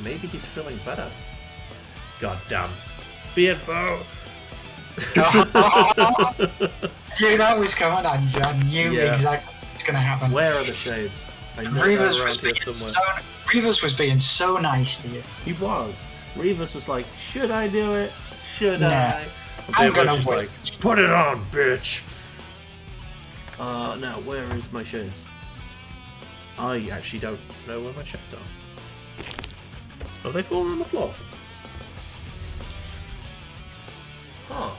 maybe he's feeling better. God damn. Bimbo! You know what's going on, John. Knew exactly what's going to happen. Where are the shades? I know they're around here somewhere. Reavers was being so nice to you. He was. Reavers was like, should I do it? Should I? And I'm Bimbo gonna was just wait. like, put it on, bitch! Now, where is my shades? I actually don't know where my shades are. Are they falling on the floor? Huh.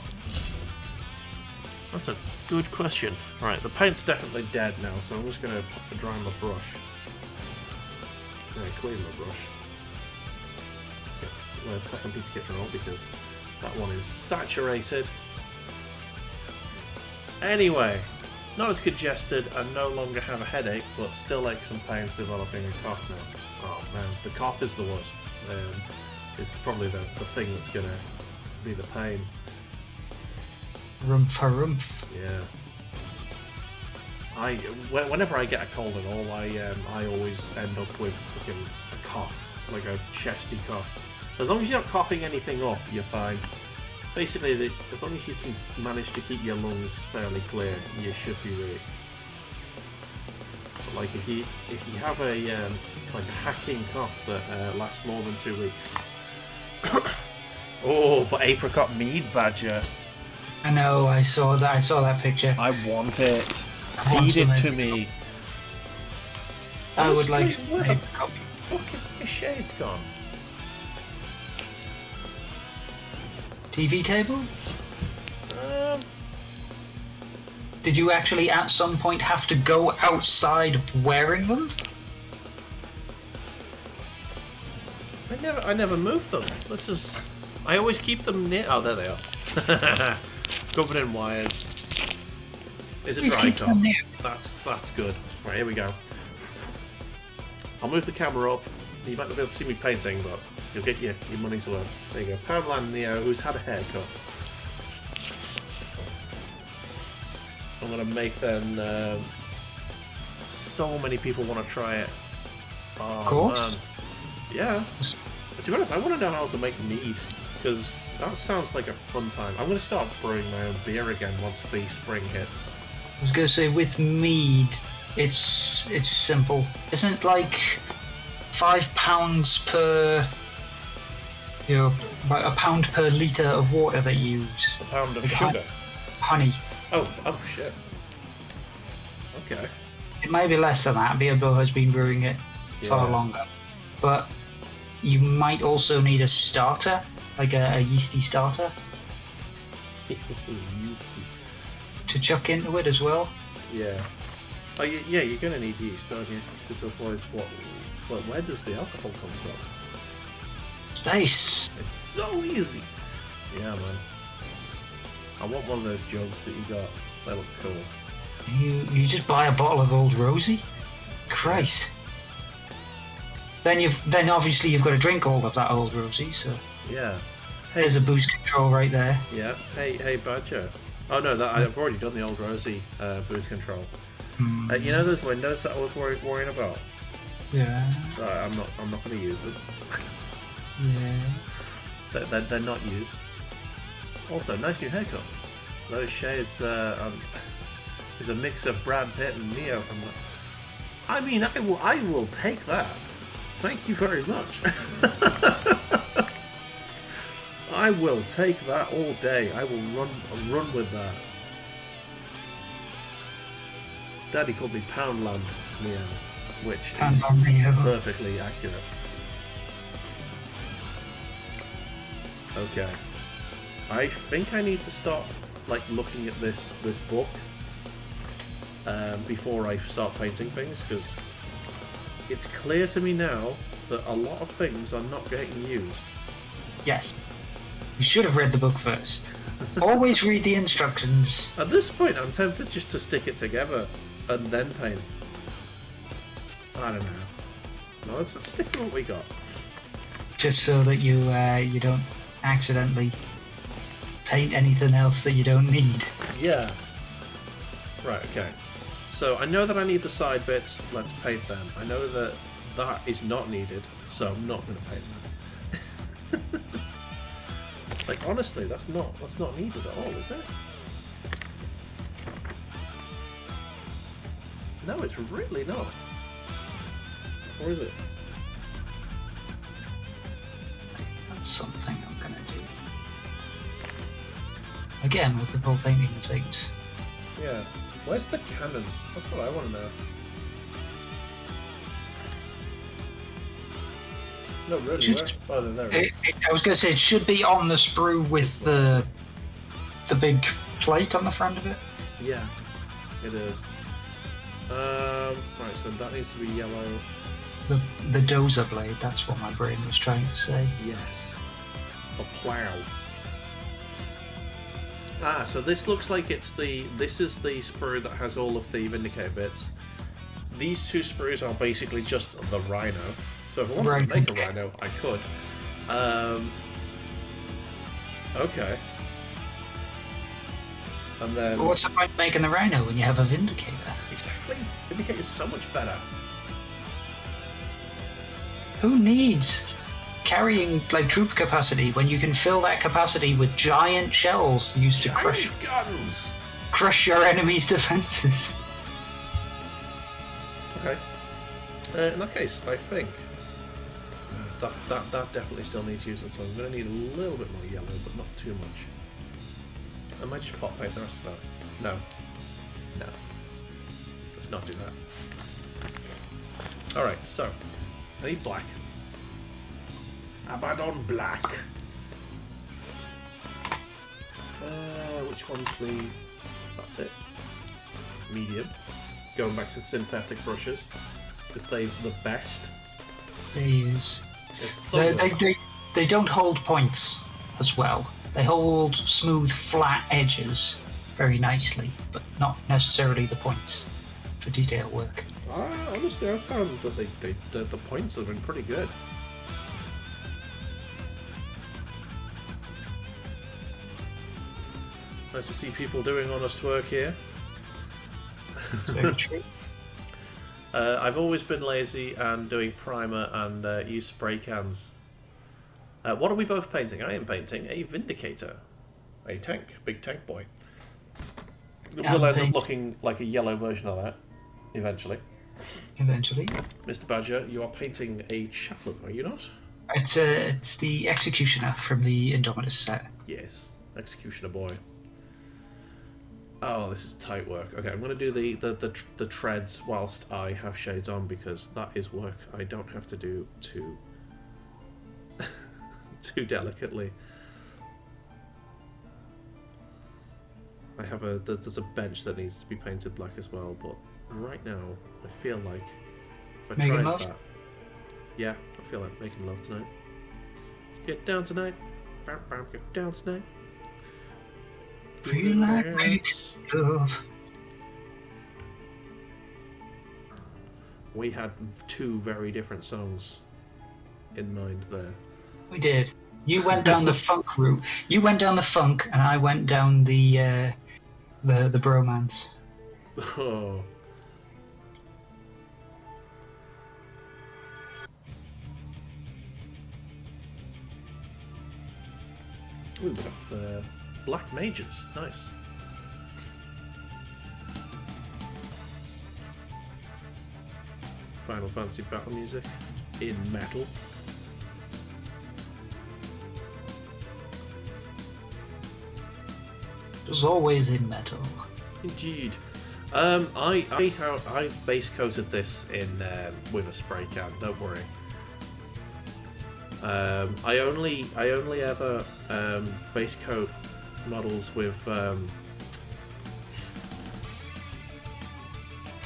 That's a good question. Right, the paint's definitely dead now, so I'm just going to dry my brush. Clean my brush. Let's get a second piece of kitchen roll because that one is saturated. Anyway, not as congested and no longer have a headache, but still aches and pains developing a cough now. Oh man, the cough is the worst. It's probably the thing that's going to be the pain. Rumph for rumph. Yeah. Whenever I get a cold at all, I always end up with fucking a cough, like a chesty cough. As long as you're not coughing anything up, you're fine. Basically, as long as you can manage to keep your lungs fairly clear, you should be right. But like if you have a like a hacking cough that lasts more than 2 weeks. Oh, but apricot mead badger. I know, I saw that picture. I want it. Feed Feed it to me. I would like Where the a fuck is my shades gone? TV table? Did you actually at some point have to go outside wearing them? I never moved them. I always keep them near. Oh, there they are. Covered in wires. Is it Please dry keep cough? them near. That's good. Right, here we go. I'll move the camera up. You might not be able to see me painting, but you'll get your money's worth. There you go. Powerland Neo, who's had a haircut. I'm gonna make them. So many people want to try it. Oh, Of course. man. Yeah. To be honest, I want to know how to make mead, because that sounds like a fun time. I'm going to start brewing my own beer again once the spring hits. I was going to say, with mead, it's simple. Isn't it like £5 per, about £1 per litre of water that you use? A pound of Like sugar? Honey. Oh shit. Okay. It may be less than that. Beerbo has been brewing it far longer. But you might also need a starter, like a yeasty starter, to chuck into it as well. Yeah. Oh, yeah, you're going to need yeast, aren't you? Because otherwise, where does the alcohol come from? Space. It's so easy. Yeah, man. I want one of those jugs that you got. They look cool. You just buy a bottle of Old Rosie? Christ. Then obviously you've got to drink all of that Old Rosie, so... Yeah. There's a boost control right there. Yeah. Hey, Badger. Oh no, I've already done the old Rosie boost control. You know those windows that I was worrying about? Yeah. I'm not going to use them. Yeah. They're not used. Also, nice new haircut. Those shades is a mix of Brad Pitt and Neo. I mean, I will take that. Thank you very much. I will take that all day. I will run with that. Daddy called me Poundland Neo, which is perfectly accurate. Okay. I think I need to start looking at this book before I start painting things, because it's clear to me now that a lot of things are not getting used. Yes. You should have read the book first. Always read the instructions. At this point, I'm tempted just to stick it together and then paint. I don't know. No, let's stick with what we got. Just so that you don't accidentally paint anything else that you don't need. Yeah. Right, okay. So I know that I need the side bits, let's paint them. I know that that is not needed, so I'm not going to paint them. Honestly, that's not needed at all, is it? No, it's really not. Or is it? That's something I'm gonna do. Again, with the full painting mistakes. Yeah. Where's the cannon? That's what I want to know. No, really, where? Oh, there it is. I was gonna say, it should be on the sprue with the big plate on the front of it. Yeah, it is. Right, so that needs to be yellow. The dozer blade, that's what my brain was trying to say. Yes. A plow. Ah, so this looks like this is the sprue that has all of the Vindicator bits. These two sprues are basically just the Rhino. So if I wanted to make a Rhino, I could. Okay. And then... But what's the point of making the Rhino when you have a Vindicator? Exactly. Vindicator's so much better. Who needs carrying troop capacity when you can fill that capacity with giant shells used to crush your enemy's defenses? Okay. In that case, I think that definitely still needs using, so I'm going to need a little bit more yellow, but not too much. I might just pot paint the rest of that. No. Let's not do that. Alright, so I need black. Abaddon black. Which one's the... That's it. Medium. Going back to synthetic brushes, because they's the best. They use. So they don't hold points as well. They hold smooth, flat edges very nicely, but not necessarily the points for detail work. Honestly, I found that the points have been pretty good. Nice to see people doing honest work here. Very true. I've always been lazy and doing primer and use spray cans. What are we both painting? I am painting a Vindicator. A tank. Big tank boy. We'll end up looking like a yellow version of that, eventually. Eventually. Mr. Badger, you are painting a chaplain, are you not? It's the Executioner from the Indominus set. Yes. Executioner boy. Oh, this is tight work. Okay, I'm going to do the treads whilst I have shades on, because that is work I don't have to do too delicately. There's a bench that needs to be painted black as well, but right now I feel like if I tried that, yeah, I feel like making love tonight. Get down tonight. Get down tonight. Feel like making love. We had two very different songs in mind there. We did. You went down the funk route. You went down the funk, and I went down the bromance. Oh. Ooh, we have black mages. Nice. Final Fantasy battle music in metal. It was always in metal. Indeed. I base coated this in with a spray can. Don't worry. I only ever base coat models with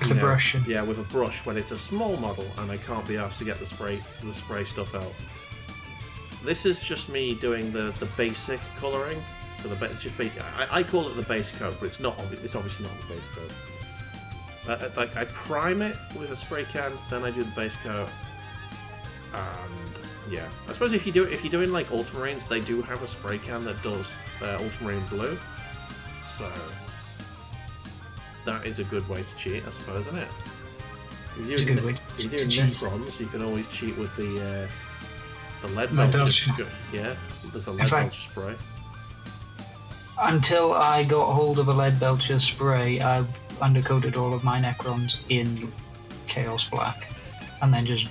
The brush. Yeah, with a brush when it's a small model and I can't be asked to get the spray stuff out. This is just me doing the basic colouring. So I call it the base coat, but it's not. It's obviously not the base coat. Like I prime it with a spray can, then I do the base coat, and yeah. I suppose if you're doing like ultramarines, they do have a spray can that does ultramarine blue. So that is a good way to cheat, I suppose, isn't it? If you're doing Necrons, you can always cheat with the lead belcher. Yeah, there's a lead belcher spray. Until I got hold of a lead belcher spray, I've undercoated all of my Necrons in Chaos Black, and then just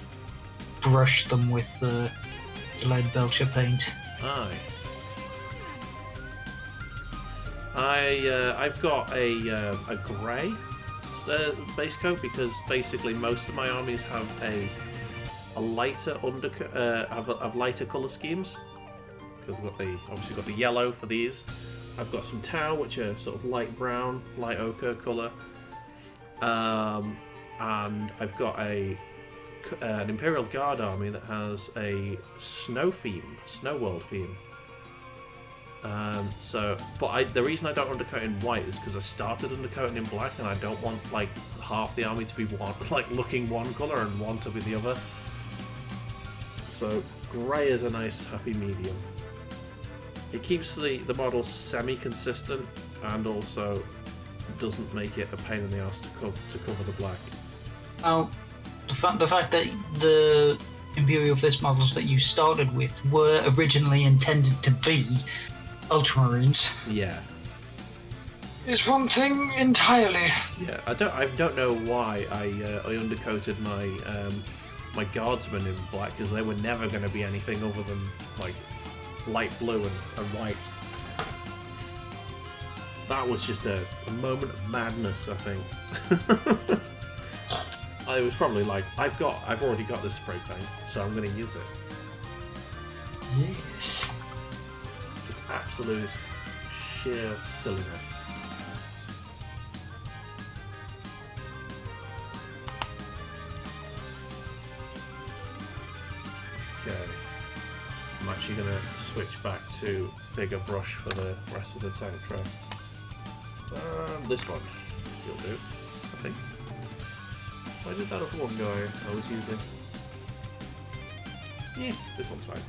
brushed them with the lead belcher paint. Aye. I've got a grey base coat because basically most of my armies have a lighter have lighter colour schemes. Because I've obviously got the yellow for these. I've got some Tau, which are sort of light brown, light ochre colour, and I've got an Imperial Guard army that has a snow world theme. The reason I don't undercoat in white is because I started undercoating in black, and I don't want like half the army to be looking one colour and one to be the other. So grey is a nice happy medium. It keeps the model semi-consistent and also doesn't make it a pain in the arse to cover the black. Well, the fact that the Imperial Fist models that you started with were originally intended to be Ultramarines. Yeah. Is one thing entirely. Yeah, I don't know why I undercoated my guardsmen in black, because they were never going to be anything other than like light blue and white. That was just a moment of madness, I think. I was probably like, I've already got this spray paint, so I'm going to use it. Yes. Just absolute sheer silliness. Okay. I'm actually going to switch back to bigger brush for the rest of the tank tray. This one will do, I think. Why did that other one go I was using? Yeah, this one's fine.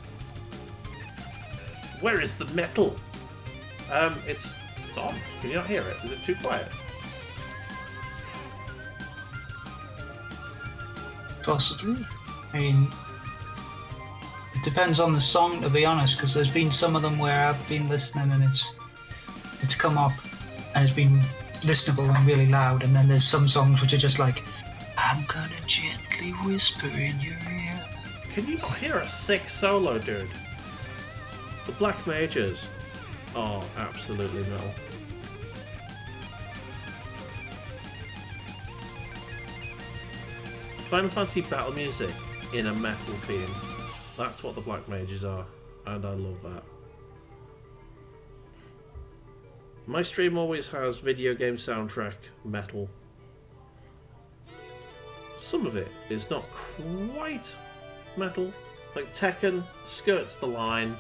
Where is the metal? It's on. Can you not hear it? Is it too quiet? Possibly. I mean, it depends on the song, to be honest, because there's been some of them where I've been listening and it's come up and it's been listenable and really loud, and then there's some songs which are just like, I'm gonna gently whisper in your ear. Can you not hear a sick solo, dude? The Black Mages are absolutely metal. Final Fantasy battle music in a metal theme. That's what the Black Mages are, and I love that. My stream always has video game soundtrack metal. Some of it is not quite metal. Like Tekken skirts the line.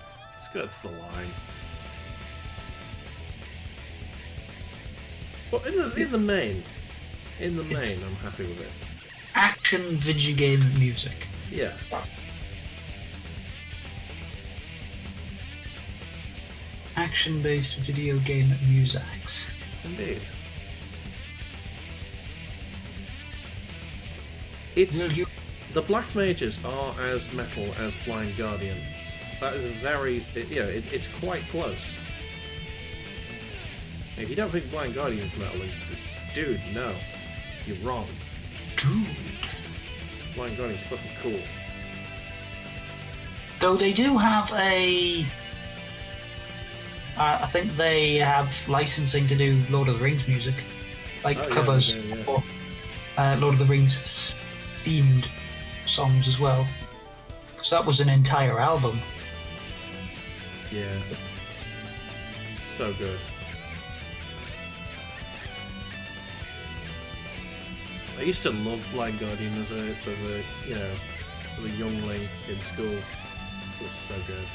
But in the main, I'm happy with it. Action video game music. Yeah. action-based video game musics. Indeed. It's the Black Mages are as metal as Blind Guardian. That is a very, it's quite close. If you don't think Blind Guardian's metal, dude, no, you're wrong. Dude. Blind Guardian's fucking cool. Though they do have I think they have licensing to do Lord of the Rings music, like covers for Lord of the Rings themed songs as well, because that was an entire album. Yeah, so good. I used to love Blind Guardian as a youngling in school. It was so good.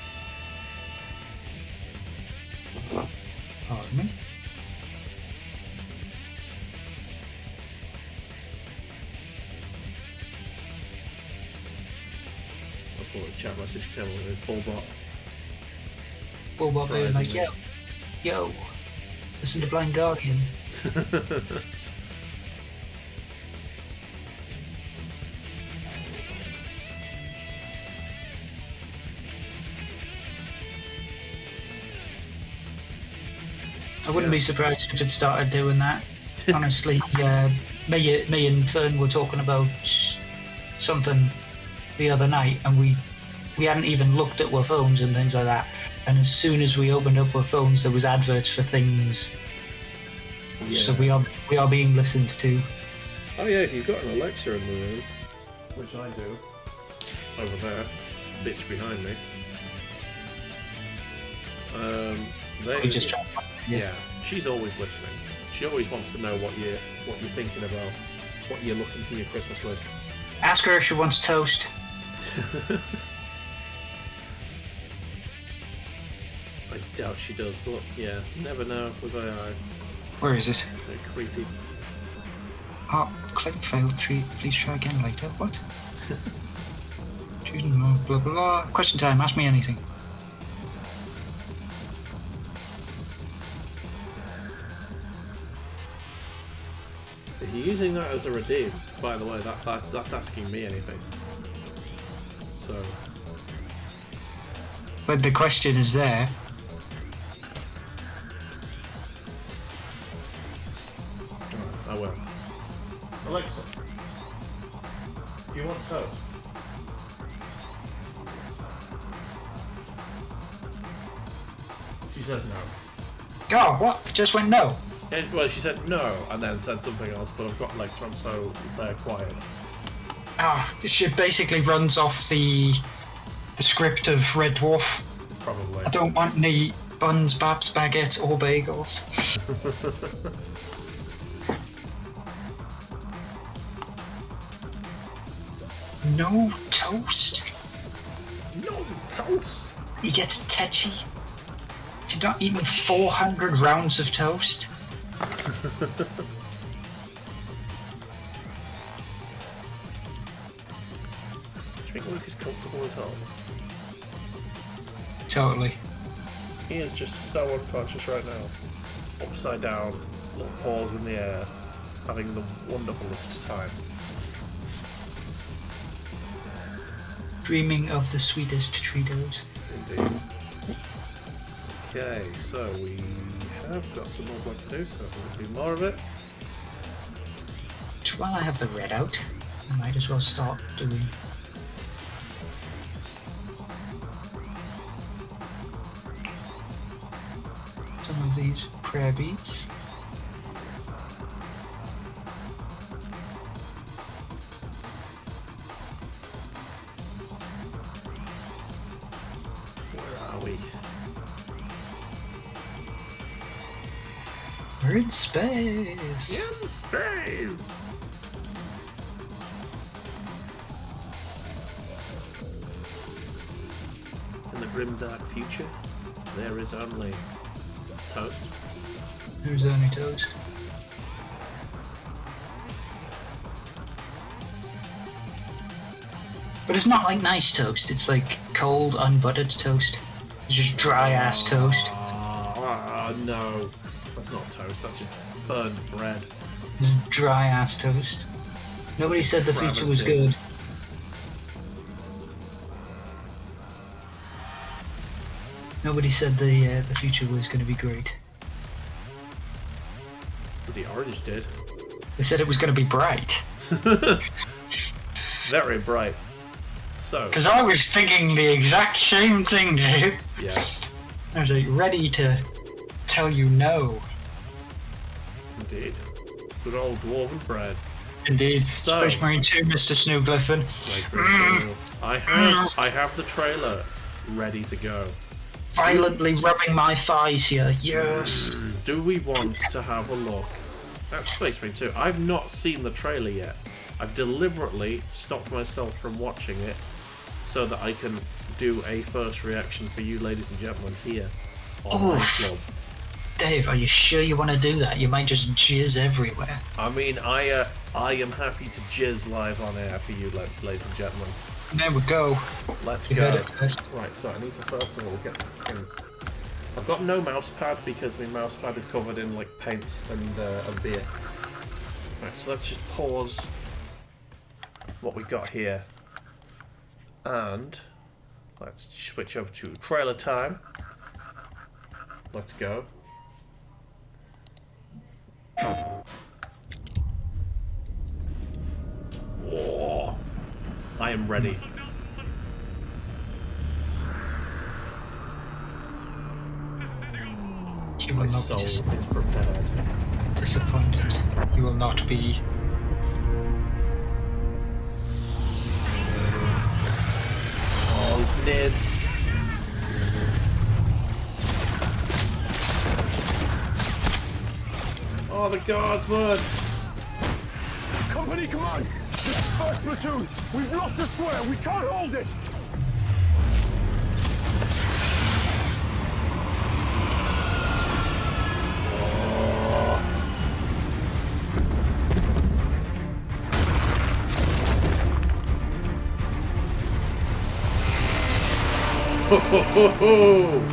Pardon me. I thought the chat message came on with Bullbot. Bullbot being like, yo, listen to Blind Guardian. I wouldn't be surprised if it started doing that. Honestly, me and Fern were talking about something the other night, and we hadn't even looked at our phones and things like that. And as soon as we opened up our phones, there was adverts for things. Yeah. So we are being listened to. Oh yeah, you've got an Alexa in the room, which I do. Over there, bitch behind me. We just tried. Yeah, she's always listening. She always wants to know what you're thinking about, what you're looking for your Christmas list. Ask her if she wants toast. I doubt she does, but yeah, never know with AI. Where is it? They're creepy. Oh, click failed. Please try again later. What? Choosing blah blah blah. Question time. Ask me anything. If you're using that as a redeem, by the way, that's asking me anything. So. But the question is there. I will. Alexa, do you want toast? She says no. Oh, what? Just went no. Well, she said no, and then said something else, but I've got legs from, so they're quiet. She basically runs off the script of Red Dwarf. Probably. I don't want any buns, babs, baguettes, or bagels. No toast? No toast? He gets tetchy. You're not eating 400 rounds of toast. Do you think Luke is comfortable as hell? Totally. He is just so unconscious right now. Upside down, little paws in the air, having the wonderfulest time. Dreaming of the sweetest Cheetos. Indeed. Okay, so we have got some more work to do, so we'll do more of it. While I have the red out, I might as well start doing some of these prayer beads. Where are we? We're in space! In space! In the grim dark future, there is only toast. There's only toast. But it's not like nice toast, it's like cold, unbuttered toast. It's just dry ass toast. Oh no, that's not toast. That's just burned bread. It's dry ass toast. Nobody said the future was good. Nobody said the future was going to be great. But the orange did. They said it was going to be bright. Very bright. So. Because I was thinking the exact same thing, dude. Yeah. I was like ready to tell you no. Indeed. Good old dwarven bread. Indeed. So, Space Marine 2, Mr. Snooglyphin. I have the trailer ready to go. Violently rubbing my thighs here. Yes. Do we want to have a look at Space Marine 2? I've not seen the trailer yet. I've deliberately stopped myself from watching it so that I can do a first reaction for you, ladies and gentlemen, here on my club. Dave, are you sure you want to do that? You might just jizz everywhere. I mean, I am happy to jizz live on air for you, ladies and gentlemen. There we go. Let's You go. heard it first. Right, so I need to first of all get the fucking... I've got no mouse pad because my mouse pad is covered in like paints and beer. Right, so let's just pause what we got here. And let's switch over to trailer time. Let's go. Whoa. I am ready. You will My not soul be is prepared. disappointed. You will not be. Oh, these nids. Oh, the guardsman! Company command! This is first platoon! We've lost the square! We can't hold it! Ho ho ho ho!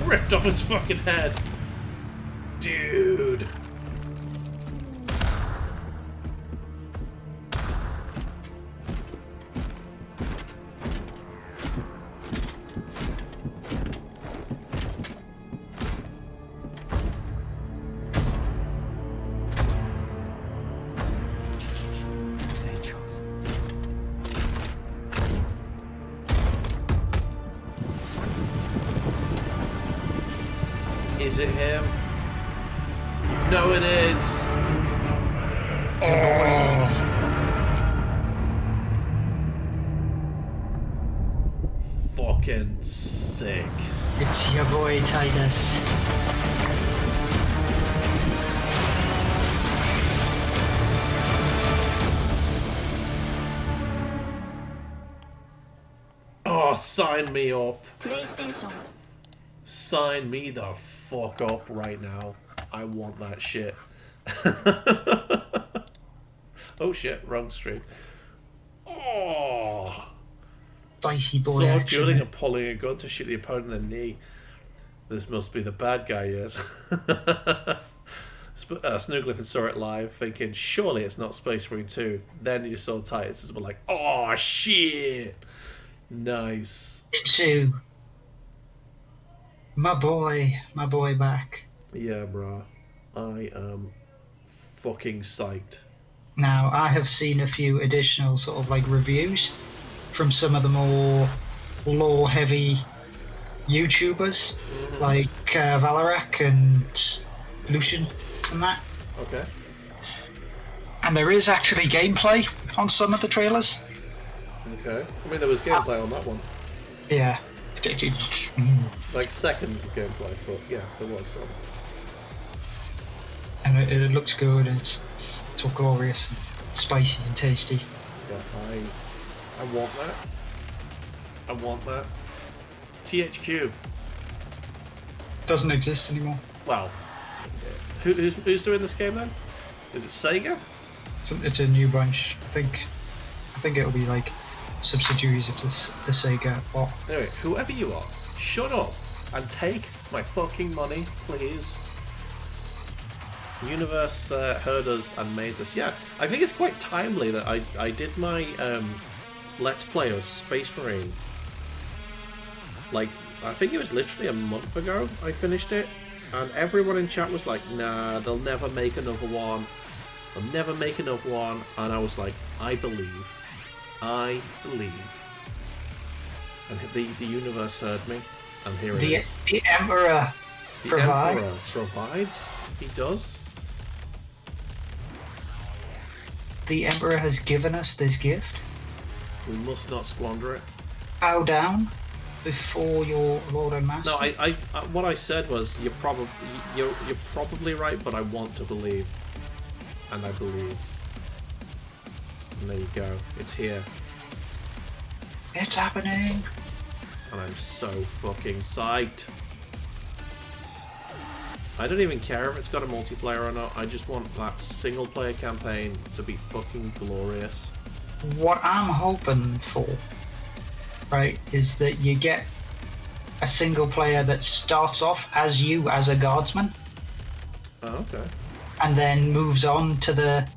Ripped off his fucking head. Dude. Is it him? No, it is. Oh. Fucking sick. It's your boy Titus. Oh, sign me up. PlayStation. Sign me the fuck up right now. I want that shit. Oh shit, wrong stream. Oh. Spicy boy Sword action. dueling and pulling a gun to shoot the opponent in the knee. This must be the bad guy, yes. Snooglyphin saw it live, thinking, surely it's not Space Marine 2. Then you saw Titus and were like, oh shit. Nice. Itsu. My boy back. Yeah, bruh. I am fucking psyched. Now, I have seen a few additional sort of like reviews from some of the more lore-heavy YouTubers, like Valorek and Lucian and that. Okay. And there is actually gameplay on some of the trailers. Okay. I mean, there was gameplay on that one. Yeah. Like seconds of gameplay, but yeah, there was some. And it looks good, and it's all glorious, and spicy and tasty. Yeah, I want that. I want that. THQ. Doesn't exist anymore. Well, who's doing this game then? Is it Sega? It's a new bunch. I think it'll be like subsidiaries of the Sega. Or Anyway, whoever you are, shut up and take my fucking money, please. Universe heard us and made this. Yeah, I think it's quite timely that I did my Let's Play of Space Marine. Like, I think it was literally a month ago I finished it, and everyone in chat was like, nah, they'll never make another one. They'll never make another one. And I was like, I believe. I believe. And the universe heard me, and here it is. The Emperor provides. Emperor provides. He does. The Emperor has given us this gift. We must not squander it. Bow down before your Lord and Master. No, I what I said was you're probably right, but I want to believe, and I believe. And there you go. It's here, It's happening. and I'm so fucking psyched. I don't even care if it's got a multiplayer or not. I just want that single-player campaign to be fucking glorious. What I'm hoping for, right, is that you get a single player that starts off as you as a guardsman, Oh, okay. and then moves on to the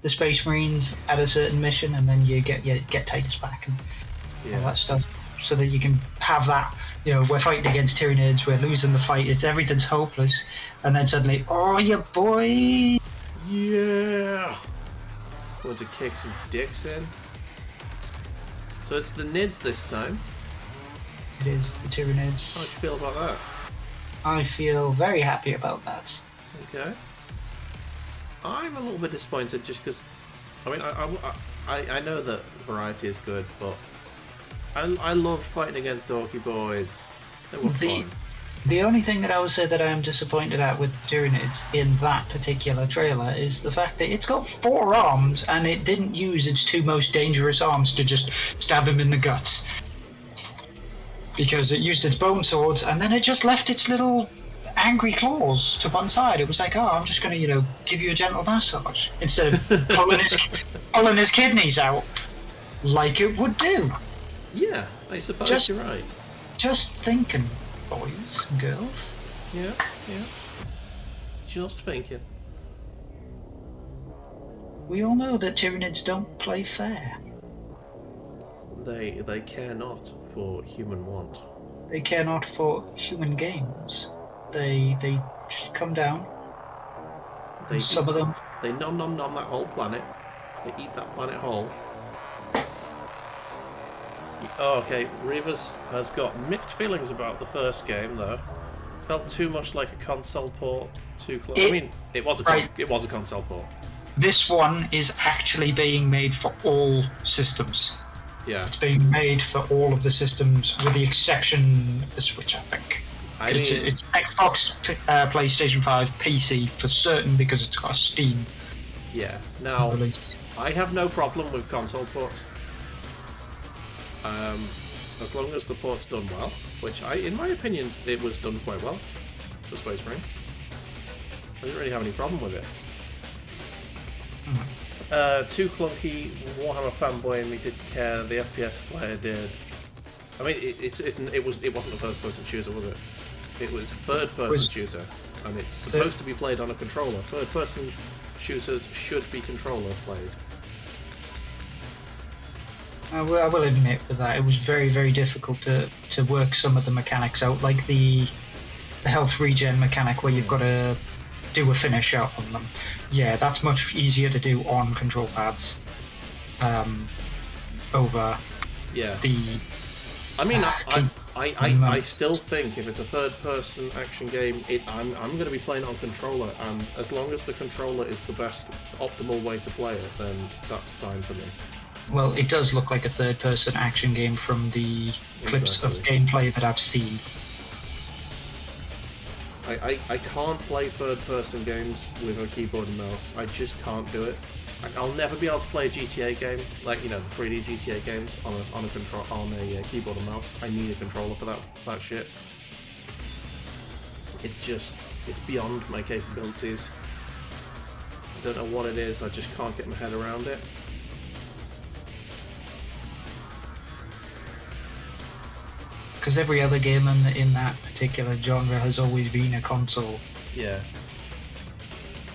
Space Marines at a certain mission, and then you get Titus back and all that stuff, so that you can have that. You know, we're fighting against Tyranids, we're losing the fight, everything's hopeless, and then suddenly, oh, you boy! Yeah. Want to kick some dicks in. So it's the Nids this time. It is the Tyranids. How do you feel about that? I feel very happy about that. Okay. I'm a little bit disappointed just because, I mean, I know that variety is good, but I love fighting against dorky boys. They were fun. The only thing that I would say that I am disappointed at with Tyranids in that particular trailer is the fact that it's got 4 arms and it didn't use its 2 most dangerous arms to just stab him in the guts. Because it used its bone swords and then it just left its little angry claws to one side. It was like, oh, I'm just going to, give you a gentle massage instead of pulling his kidneys out like it would do. Yeah, I suppose you're right. Just thinking, boys and girls. Yeah. Just thinking. We all know that Tyranids don't play fair. They care not for human want. They care not for human games. They just come down. Some of them. They nom that whole planet. They eat that planet whole. Oh, okay. Rivas has got mixed feelings about the first game, though. Felt too much like a console port. Too close. I mean, it was a console port. This one is actually being made for all systems. Yeah. It's being made for all of the systems, with the exception of the Switch, I think. It's Xbox, PlayStation 5, PC for certain because it's got Steam. Yeah. Now, release. I have no problem with console ports. As long as the port's done well, which in my opinion, it was done quite well for Space Marine. I didn't really have any problem with it. Too clunky. Warhammer fanboy and me didn't care. The FPS player did. I mean, it wasn't a first-person shooter, was it? It was a third-person shooter, and it's supposed to be played on a controller. Third-person shooters should be controller played. I will admit with that, it was very, very difficult to work some of the mechanics out, like the health regen mechanic where you've got to do a finish out on them. Yeah, that's much easier to do on control pads over the... I mean, I still think if it's a third-person action game, I'm going to be playing it on controller, and as long as the controller is the best optimal way to play it, then that's fine for me. Well, it does look like a third-person action game from the clips of gameplay that I've seen. I can't play third-person games with a keyboard and mouse. I just can't do it. I'll never be able to play a GTA game, like, you know, the 3D GTA games on a keyboard and mouse. I need a controller for that shit. It's beyond my capabilities. I don't know what it is. I just can't get my head around it. Because every other game in that particular genre has always been a console. Yeah.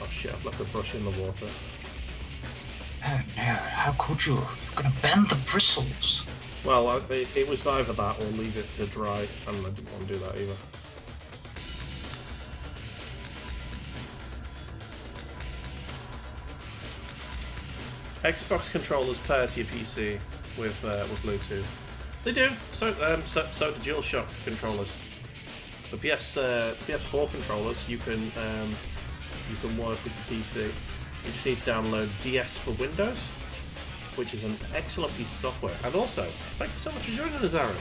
Oh shit! I've left the brush in the water. Oh no, how could you? You're gonna bend the bristles. Well, it was either that or leave it to dry, and I didn't want to do that either. Xbox controllers pair to your PC with Bluetooth. They do. So do DualShock controllers. The PS4 controllers, you can work with the PC. You just need to download DS for Windows, which is an excellent piece of software. And also, thank you so much for joining us, Aaron.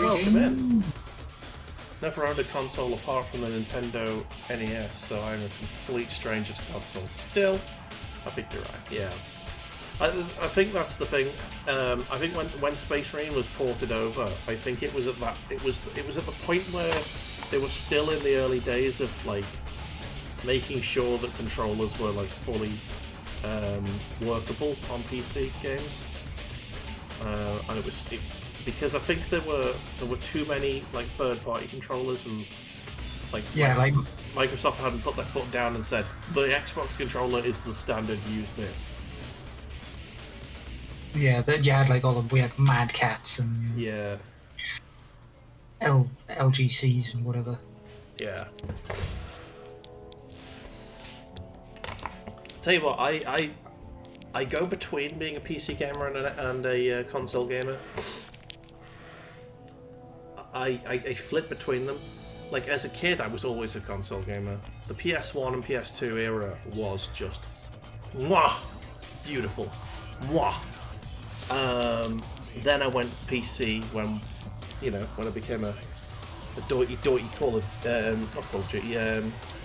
Welcome in. Never owned a console apart from the Nintendo NES, so I'm a complete stranger to consoles. Still, I think you're right. Yeah. I think that's the thing. I think when Space Marine was ported over, I think it was at the point where they were still in the early days of like making sure that controllers were like fully workable on PC games, and because I think there were too many like third-party controllers, and like Microsoft hadn't put their foot down and said the Xbox controller is the standard. Use this. Yeah, you had like we had Mad Cats and LGCs and whatever. Yeah. Tell you what, I go between being a PC gamer and a console gamer. I flip between them. Like as a kid, I was always a console gamer. The PS1 and PS2 era was just beautiful. Then I went PC when I became a doity Call of Duty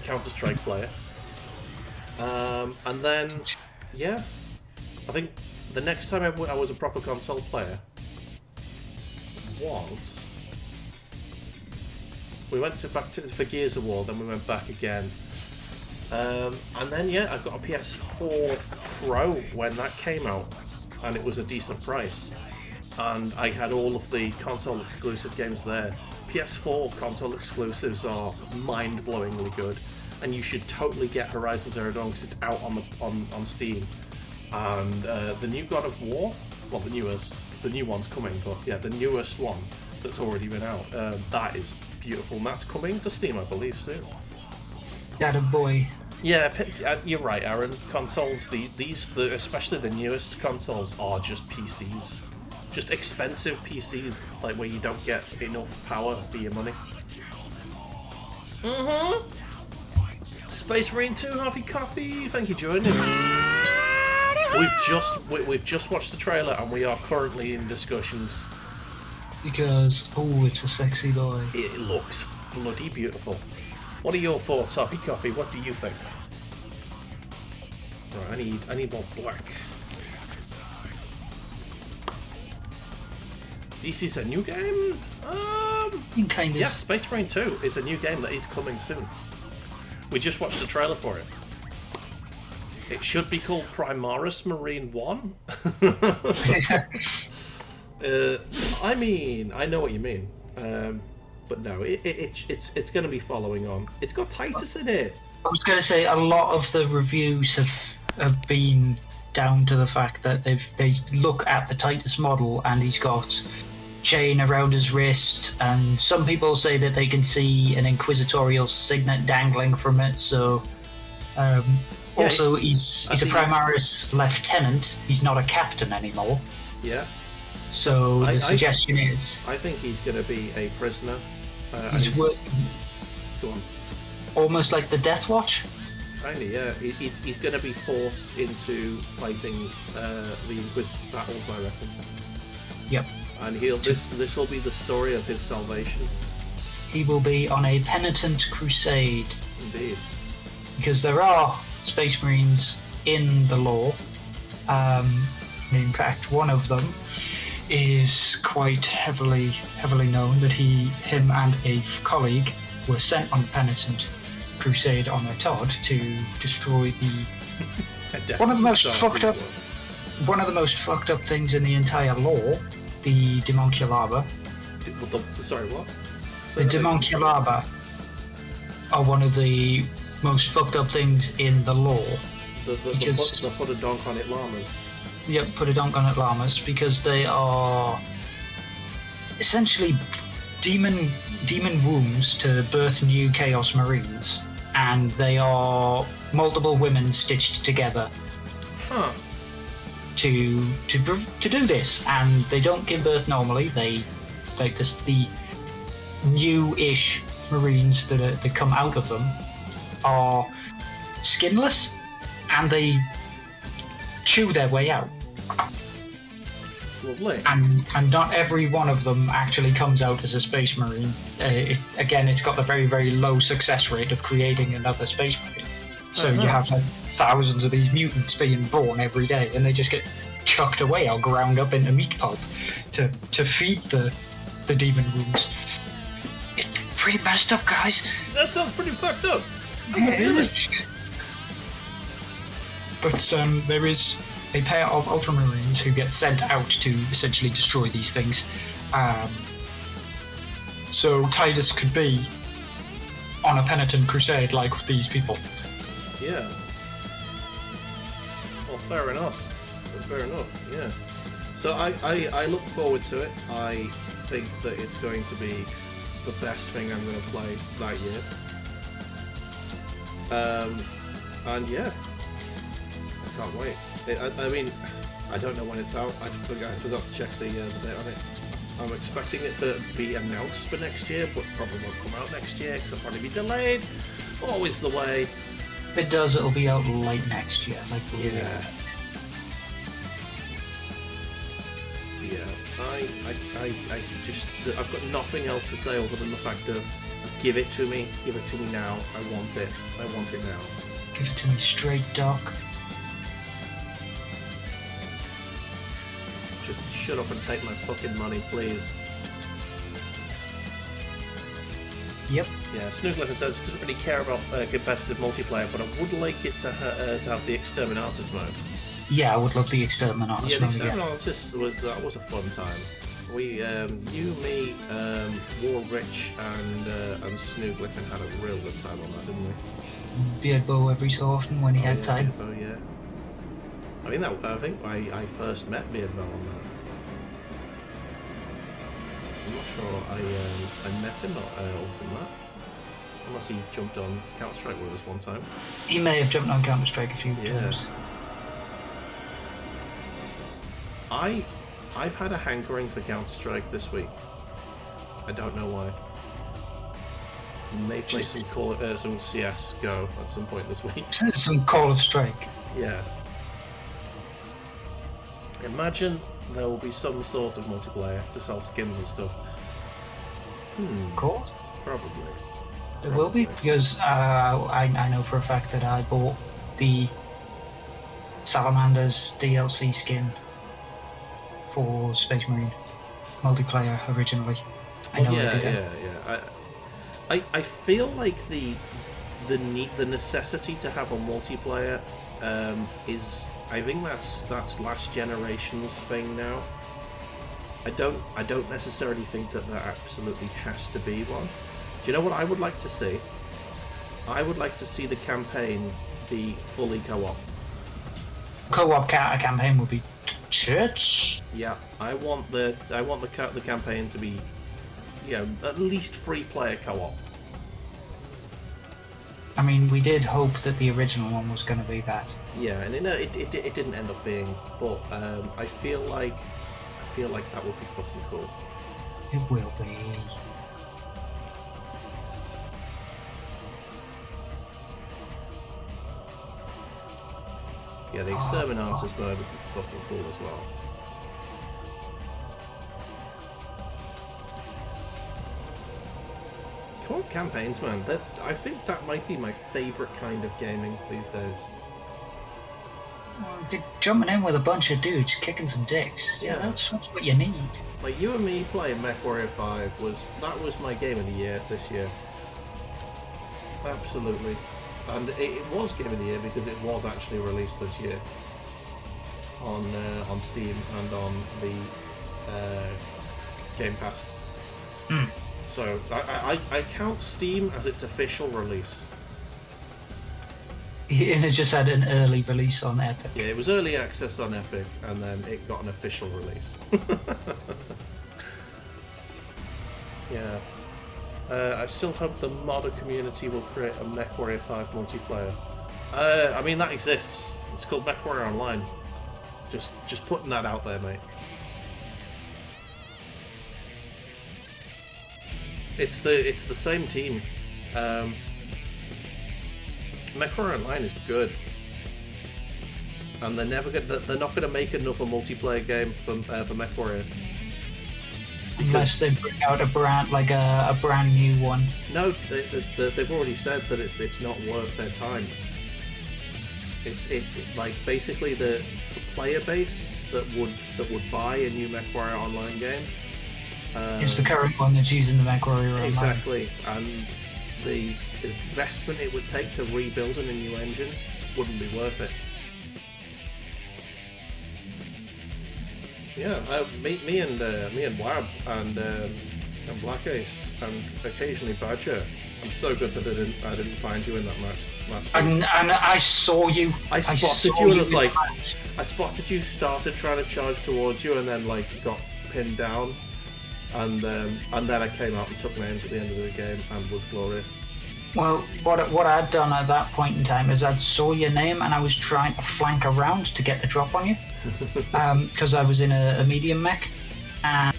Counter-Strike player. And then I think the next time I was a proper console player was we went for Gears of War, then we went back again. And then I got a PS4 Pro when that came out, and it was a decent price, and I had all of the console exclusive games there. PS4 console exclusives are mind-blowingly good, and you should totally get Horizon Zero Dawn because it's out on Steam. And the new God of War, well, the new one's coming, but yeah, the newest one that's already been out, that is beautiful, and that's coming to Steam, I believe, soon. Data boy. Yeah, you're right, Aaron. Consoles, especially the newest consoles, are just PCs. Just expensive PCs, like where you don't get enough power for your money. Space Marine 2, happy coffee. Thank you, Jordan. We've just watched the trailer and we are currently in discussions. Because it's a sexy boy. It looks bloody beautiful. What are your thoughts, Happy Coffee? What do you think? Right, I need more black. This is a new game? Kind of. Yeah, Space Marine 2 is a new game that is coming soon. We just watched the trailer for it. It should be called Primaris Marine 1. I mean, I know what you mean. But no, it's going to be following on. It's got Titus in it. I was going to say a lot of the reviews have been down to the fact that they look at the Titus model and he's got chain around his wrist, and some people say that they can see an inquisitorial signet dangling from it. So also he's a Primaris lieutenant. He's not a captain anymore. Yeah. So the suggestion is I think he's going to be a prisoner. Go on. Almost like the Death Watch. Kinda, yeah. He's going to be forced into fighting the Inquisitor's battles, I reckon. Yep. And this will be the story of his salvation. He will be on a penitent crusade. Indeed. Because there are Space Marines in the lore. In fact, one of them is quite heavily known that him and a colleague were sent on a penitent crusade on a Todd to destroy one of the most fucked up things in the entire lore, the Demonculaba. Sorry, what? The Demonculaba are one of the most fucked up things in the lore. The put a donk on it llamas. Yep, put a donk on it llamas, because they are essentially demon wombs to birth new Chaos Marines, and they are multiple women stitched together to do this, and they don't give birth normally. They like this, the new-ish Marines that come out of them are skinless, and they chew their way out. Lovely. And not every one of them actually comes out as a Space Marine. It's got a very, very low success rate of creating another Space Marine. So you have like thousands of these mutants being born every day, and they just get chucked away or ground up into meat pulp to feed the demon wounds. It's pretty messed up, guys. That sounds pretty fucked up. Yeah, it is. But there is a pair of Ultramarines who get sent out to essentially destroy these things. So Titus could be on a penitent crusade like these people. Yeah. Well, fair enough. Yeah. So I look forward to it. I think that it's going to be the best thing I'm going to play that year. And yeah. Can't wait. I mean, I don't know when it's out. I forgot to check the date on it. I'm expecting it to be announced for next year, but probably won't come out next year because it'll probably be delayed. Always the way. If it does, it'll be out late next year. Yeah. I've got nothing else to say other than the fact of give it to me now. I want it now. Give it to me straight, Doc. Just shut up and take my fucking money, please. Yep. Yeah, Snoogleton says doesn't really care about competitive multiplayer, but I would like it to have the Exterminatus mode. Yeah, I would love the Exterminatus mode. Yeah, the Exterminatus was a fun time. We, you, me, Warrich, and Snoogleton had a real good time on that, didn't we? Beardbow every so often when he had time. Beardbow, yeah. I think I first met Beardbow on that. I'm not sure I met him other than that. Unless he jumped on Counter-Strike with us one time. He may have jumped on Counter-Strike a few times. I've had a hankering for Counter-Strike this week. I don't know why. May play some CS:GO at some point this week. Some Call of Strike. Yeah. Imagine there will be some sort of multiplayer to sell skins and stuff. Cool. Probably. There will be, because I know for a fact that I bought the Salamander's DLC skin for Space Marine multiplayer originally. I feel like the necessity to have a multiplayer is, I think that's last generation's thing now. I don't necessarily think that there absolutely has to be one. Do you know what I would like to see? I would like to see the campaign be fully co-op. Co-op campaign would be shit. Yeah, I want the campaign to be, at least 3-player co-op. I mean, we did hope that the original one was going to be that. Yeah, and it didn't end up being, but I feel like that would be fucking cool. It will be. Yeah, the Exterminator's mode is fucking cool as well. Co-op campaigns, man. I think that might be my favourite kind of gaming these days. Well, jumping in with a bunch of dudes kicking some dicks. Yeah, that's what you need. Like you and me playing MechWarrior 5 was my game of the year this year. Absolutely. And it was game of the year because it was actually released this year on Steam and on the Game Pass. So I count Steam as its official release. And it just had an early release on Epic. Yeah, it was early access on Epic, and then it got an official release. Yeah. I still hope the modder community will create a MechWarrior 5 multiplayer. I mean, that exists. It's called MechWarrior Online. Just putting that out there, mate. It's the same team. MechWarrior Online is good, and they're not going to make another multiplayer game for MechWarrior. Unless they bring out a brand new one. No, they've already said that it's not worth their time. Like basically the player base that would buy a new MechWarrior Online game. It's the current one that's using the MechWarrior Online. Exactly, and the investment it would take to rebuild a new engine wouldn't be worth it. Yeah, me and Wab and Black Ace and occasionally Badger. I'm so good that I didn't find you in that match last week. And I saw you. I spotted you and was like, I spotted you, started trying to charge towards you, and then like got pinned down, and then I came out and took names at the end of the game and was glorious. Well, what I'd done at that point in time is I'd saw your name and I was trying to flank around to get the drop on you, because I was in a medium mech, and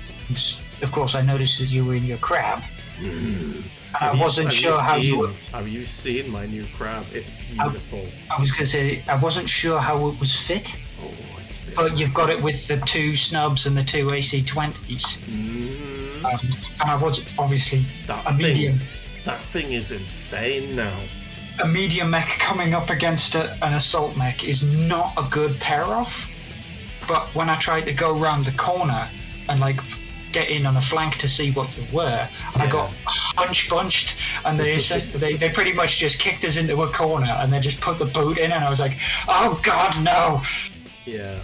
of course I noticed that you were in your crab. And I wasn't sure how you were. Have you seen my new crab? It's beautiful. I was going to say I wasn't sure how it was fit. Oh, it's fit. But you've got it with the 2 snubs and the 2 AC-20s. And I was obviously a medium. That thing is insane now. A medium mech coming up against an assault mech is not a good pair-off. But when I tried to go around the corner and like get in on a flank to see what you were, I got bunched, and they pretty much just kicked us into a corner and they just put the boot in, and I was like, oh god, no! Yeah.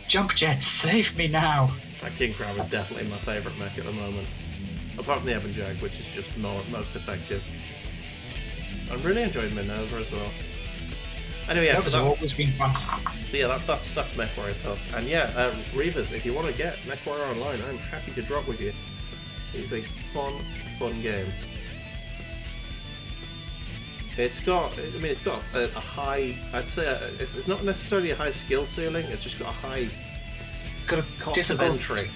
Jump jets, save me now. That King Crab is definitely my favourite mech at the moment. Apart from the Ebon Jag, which is just most effective. I'm really enjoying Minerva as well. Anyway, yeah, so always been fun. So yeah, that's MechWarrior talk. And yeah, Reavers, if you want to get MechWarrior Online, I'm happy to drop with you. It's a fun game. It's got a high, I'd say, it's not necessarily a high skill ceiling. It's just got a high cost of entry.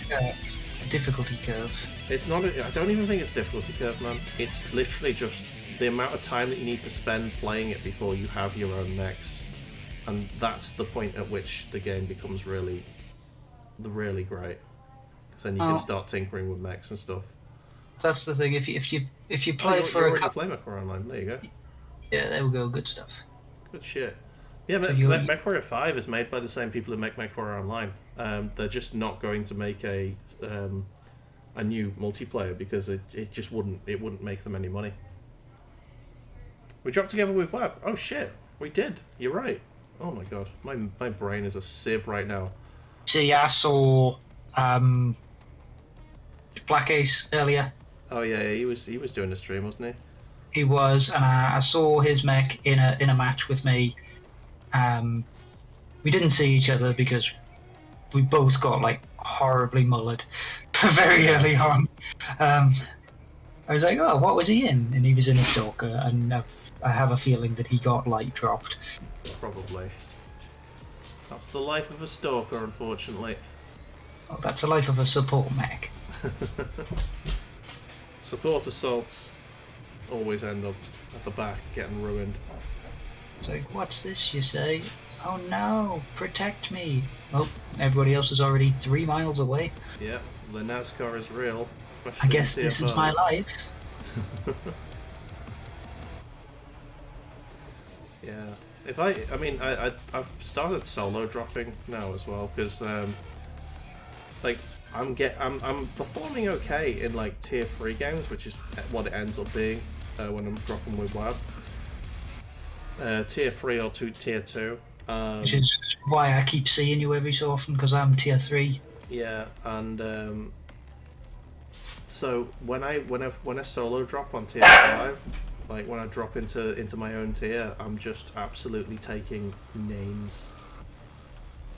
Difficulty curve. It's not. I don't even think it's difficulty curve, man. It's literally just the amount of time that you need to spend playing it before you have your own mechs, and that's the point at which the game becomes really great. Because then you can start tinkering with mechs and stuff. That's the thing. If you play for a couple, play MechWarrior Online. There you go. Yeah, there we go. Good stuff. Good shit. Yeah, so MechWarrior 5 is made by the same people who make MechWarrior Online. They're just not going to make a new multiplayer because it just wouldn't make them any money. We dropped together with Web. Oh shit, we did. You're right. Oh my god, my brain is a sieve right now. See, I saw Black Ace earlier. Oh yeah, he was doing a stream, wasn't he? He was, and I saw his mech in a match with me. We didn't see each other because we both got like horribly mullered very early on. I was like, oh, what was he in? And he was in a Stalker, and I have a feeling that he got light dropped. Probably. That's the life of a Stalker, unfortunately. Well, that's the life of a support mech. Support assaults always end up at the back getting ruined. It's like, what's this, you say? Oh no! Protect me! Oh, everybody else is already 3 miles away. Yeah, the NASCAR is real. I guess this is my life. Yeah. I've started solo dropping now as well because like I'm performing okay in like tier 3 games, which is what it ends up being when I'm dropping with WoW. Tier 3 or tier 2. Which is why I keep seeing you every so often, because I'm tier 3. Yeah, and so when I solo drop on tier 5, like when I drop into my own tier, I'm just absolutely taking names.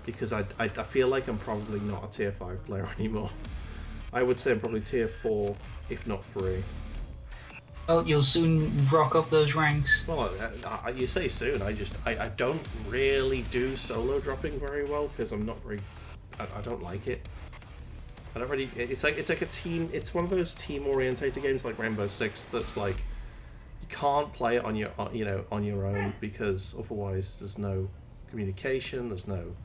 Because I feel like I'm probably not a tier 5 player anymore. I would say I'm probably tier 4, if not 3. Well, you'll soon rock up those ranks. Well, you say soon. I don't really do solo dropping very well because I'm not very. I don't like it. I don't really. It's like a team. It's one of those team orientated games like Rainbow Six that's like you can't play it on your on your own because otherwise there's no communication, there's no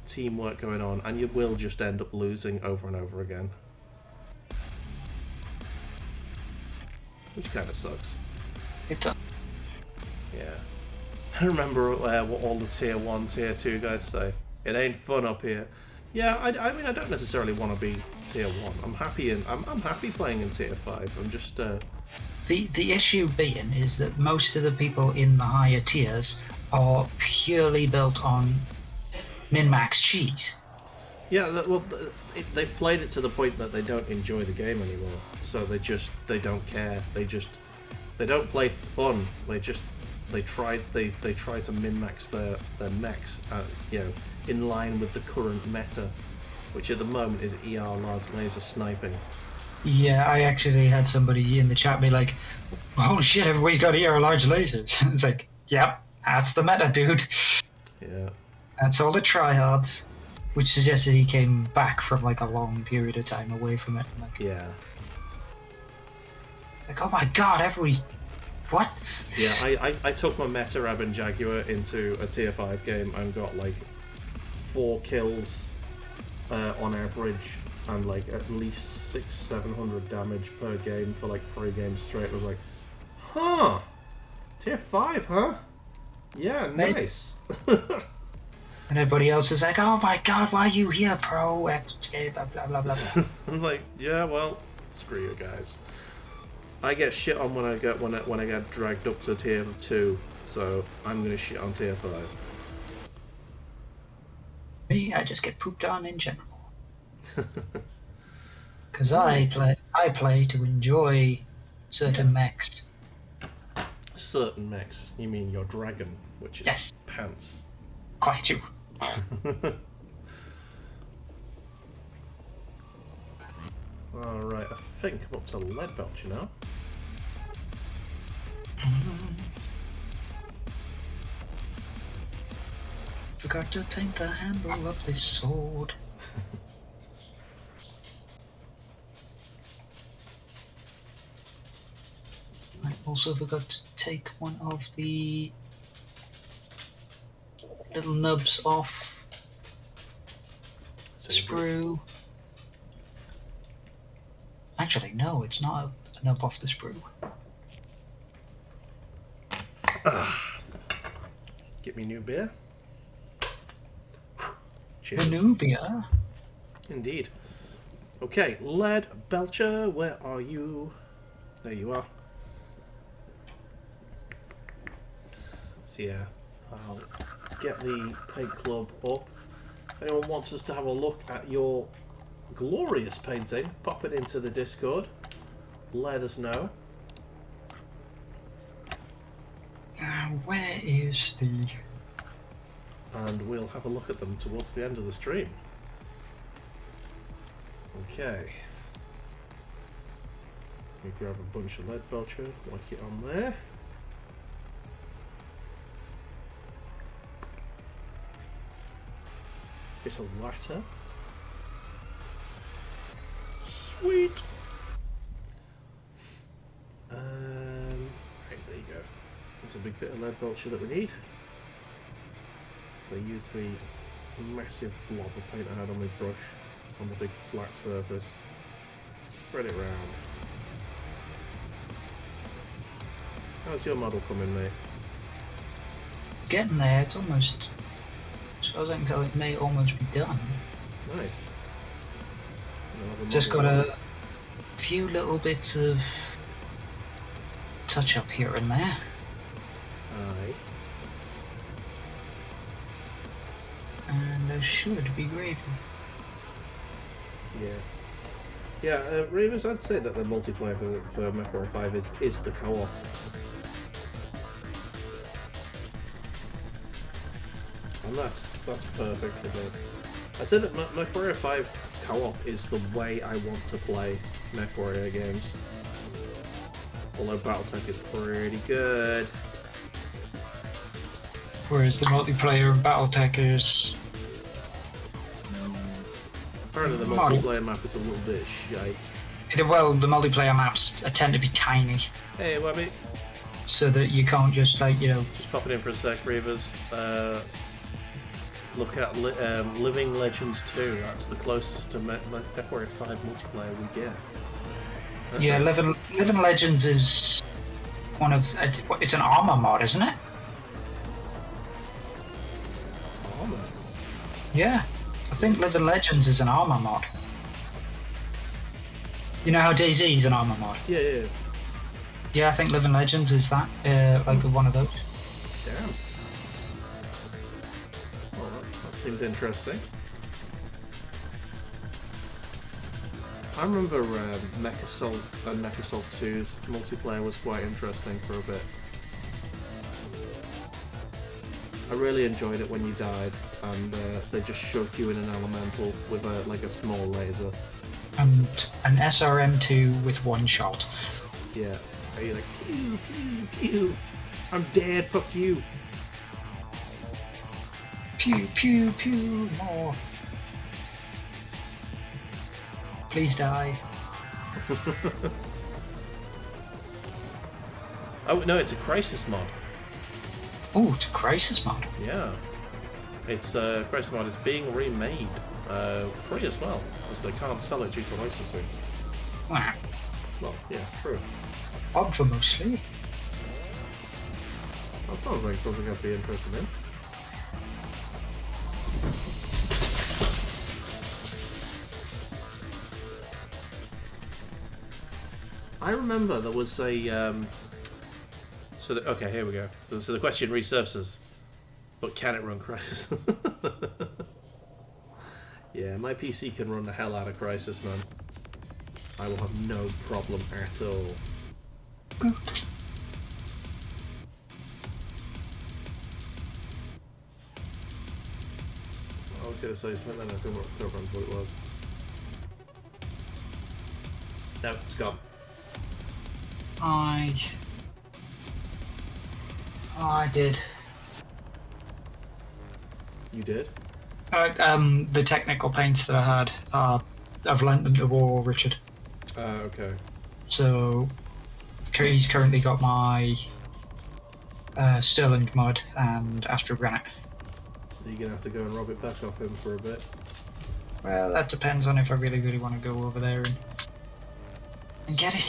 teamwork going on, and you will just end up losing over and over again. Which kind of sucks. It does. Yeah. I remember what all the tier 1, tier 2 guys say. It ain't fun up here. Yeah, I mean, I don't necessarily want to be tier 1. I'm happy I'm happy playing in tier 5. I'm just The issue being is that most of the people in the higher tiers are purely built on min-max cheese. Yeah, well, they've played it to the point that they don't enjoy the game anymore. So they don't care. They don't play for fun. They try to min-max their mechs, in line with the current meta, which at the moment is ER large laser sniping. Yeah, I actually had somebody in the chat be like, "Holy shit, everybody's got ER large lasers." It's like, yep, that's the meta, dude. Yeah. That's all the tryhards. Which suggested he came back from like a long period of time away from it. Like, Yeah. Like, oh my god, everybody's... What? Yeah, I took my Meta Raben Jaguar into a tier 5 game and got like 4 kills on average and like at least 600-700 damage per game for like 3 games straight. I was like, huh, tier 5, huh? Yeah, nice. And everybody else is like, oh my god, why are you here, pro? XJ, blah blah blah blah blah. I'm like, yeah, well, screw you guys. I get shit on when I get dragged up to tier 2, so I'm gonna shit on tier 5. Me, I just get pooped on in general. Because I play to enjoy certain mechs. Certain mechs? You mean your dragon, which is yes. pants? Quite true. Alright, I think I'm up to lead belt, you know? Forgot to paint the handle of this sword. I also forgot to take one of the little nubs off the sprue. Actually, no, it's not a nub off the sprue. Get me new beer. Cheers. The new beer? Indeed. Okay, Lead Belcher, where are you? There you are. So yeah, I'll get the paint club up. If anyone wants us to have a look at your glorious painting, pop it into the Discord. Let us know. Where is the... And we'll have a look at them towards the end of the stream. Okay. Let me grab a bunch of lead belcher, whack it on there. Bit of water. Sweet! Right, there you go. That's a big bit of lead belcher that we need. So I use the massive blob of paint I had on my brush on the big flat surface. Spread it round. How's your model coming, mate? Getting there, it's almost, as far as I can tell, it may almost be done. Nice. Just got a few little bits of touch up here and there. Aye. And I should be gravy. Yeah. Yeah, Remus, I'd say that the multiplayer for MechWarrior 5 is the co-op. And that's perfect for me. I'd say that MechWarrior 5 co-op is the way I want to play MechWarrior games. Although Battletech is pretty good. Whereas the multiplayer in Battletech is... Apparently the multiplayer map is a little bit shite. Well, the multiplayer maps tend to be tiny. Hey, Webby. So that you can't just, like, you know... Just popping in for a sec, Reavers. Look at Living Legends 2. That's the closest to MechWarrior 5 multiplayer we get. Yeah, Living Legends is one of... It's an armor mod, isn't it? Armor? Yeah. I think Living Legends is an armor mod. You know how DayZ is an armor mod? Yeah. Yeah, I think Living Legends is that, like one of those. Damn. Well, that seems interesting. I remember Mech Assault and Mech Assault 2's multiplayer was quite interesting for a bit. I really enjoyed it when you died and they just shoved you in an elemental with a small laser. And an SRM2 with one shot. Yeah. Are you like, pew, pew, pew, I'm dead, fuck you. Pew, pew, pew, more. Please die. Oh, no, it's a Crisis mod. Oh, it's a Crisis mod. Yeah. It's a Crisis mod. It's being remade. Free as well, because they can't sell it due to licensing. Wow. Well, yeah, true. Obviously. That sounds like something I'd be interested in. I remember there was a... okay, here we go. So the question resurfaces. But can it run Crisis? Yeah, my PC can run the hell out of Crisis, man. I will have no problem at all. Good. I was going to say something, then I couldn't remember what it was. No, it's gone. I did. You did? The technical paints that I had, I've lent them to War Richard. Okay. So, he's currently got my Sterling Mud and Astro Granite. You're going to have to go and rob it back off him for a bit. Well, that depends on if I really, really want to go over there and get it.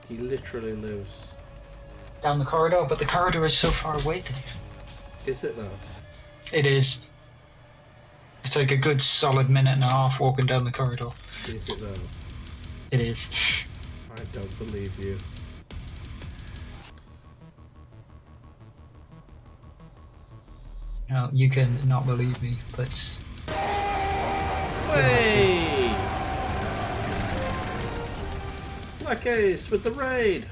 He literally lives... Down the corridor, but the corridor is so far away. Is it though? It is. It's like a good solid minute and a half walking down the corridor. Is it though? It is. I don't believe you. No, you can not believe me, but... Hey! Black Ace with the raid!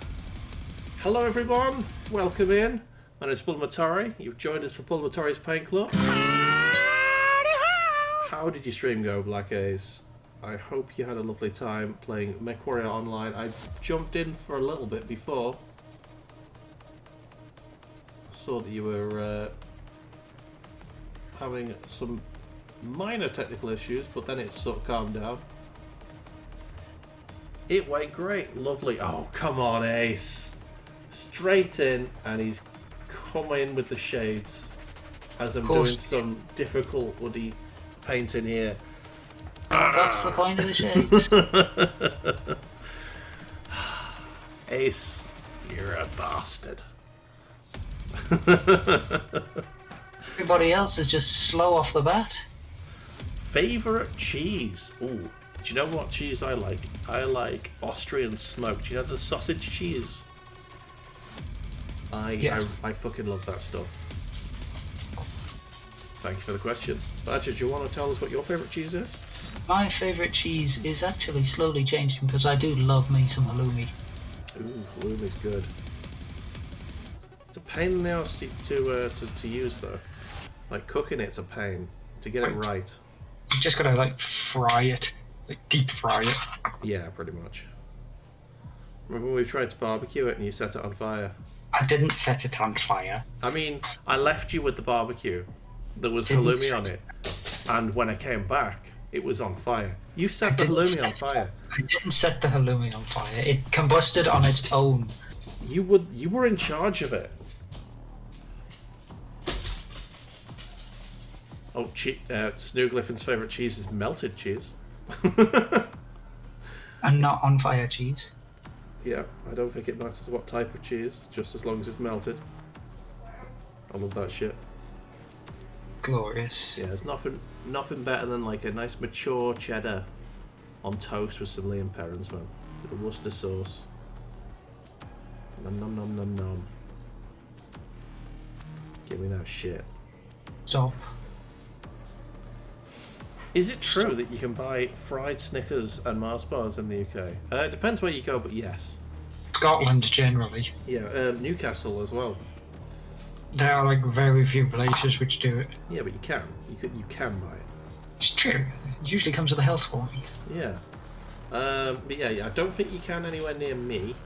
Hello everyone, welcome in. My name is Bulamatari. You've joined us for Bulamatari's Paint Club. How did your stream go, Black Ace? I hope you had a lovely time playing MechWarrior Online. I jumped in for a little bit before. I saw that you were having some minor technical issues, but then it sort of calmed down. It went great, lovely. Oh, come on, Ace. Straight in, and he's come in with the shades as I'm doing some difficult woody painting here. That's the point of the shades. Ace, you're a bastard. Everybody else is just slow off the bat. Favorite cheese? Ooh, do you know what cheese I like? I like Austrian smoked. Do you know the sausage cheese? Yes. I fucking love that stuff. Thank you for the question. Badger, do you want to tell us what your favourite cheese is? My favourite cheese is actually slowly changing because I do love me some halloumi. Ooh, halloumi's good. It's a pain in the ass to use though. Like cooking it's a pain. To get it right. You just gotta like fry it. Like deep fry it. Yeah, pretty much. Remember when we tried to barbecue it and you set it on fire? I didn't set it on fire. I mean, I left you with the barbecue. There was halloumi on it. And when I came back, it was on fire. You set the halloumi on fire. I didn't set the halloumi on fire. It combusted on its own. You were in charge of it. Oh, Snoogliffin's favourite cheese is melted cheese. And not on fire cheese. Yeah, I don't think it matters what type of cheese, just as long as it's melted. I love that shit. Glorious. Yeah, there's nothing better than like a nice mature cheddar on toast with some Liam Perrins, man. With a Worcester sauce. Nom nom nom nom nom. Give me that shit. Stop. Is it true that you can buy fried Snickers and Mars bars in the UK? It depends where you go, but yes. Scotland generally. Yeah, Newcastle as well. There are like very few places which do it. Yeah, but you can. You can buy it. It's true. It usually comes with a health warning. Yeah. But yeah, I don't think you can anywhere near me.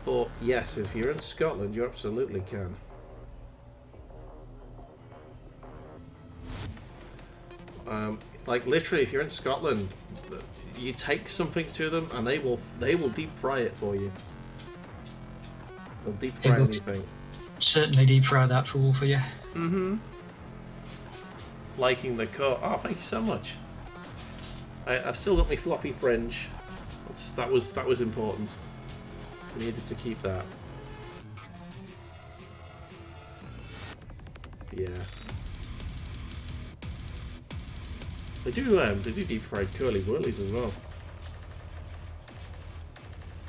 But yes, if you're in Scotland, you absolutely can. Like literally, if you're in Scotland, you take something to them and they will deep fry it for you. They'll deep fry anything. Certainly deep fry that fool for you. Mm-hmm. Liking the cut. Oh, thank you so much. I've still got my floppy fringe. That was important. I needed to keep that. Yeah. They do deep fried curly whirlies as well.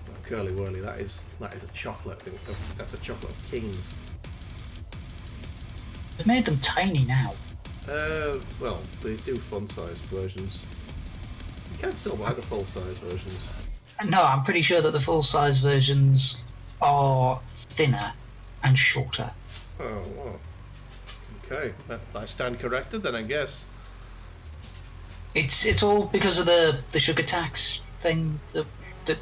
Oh, curly whirly, that is a chocolate thing. That's a chocolate of kings. They've made them tiny now. Well, they do fun-sized versions. You can still buy the full-size versions. No, I'm pretty sure that the full-size versions are thinner and shorter. Oh, well. Okay, I stand corrected then, I guess. It's all because of the sugar tax thing that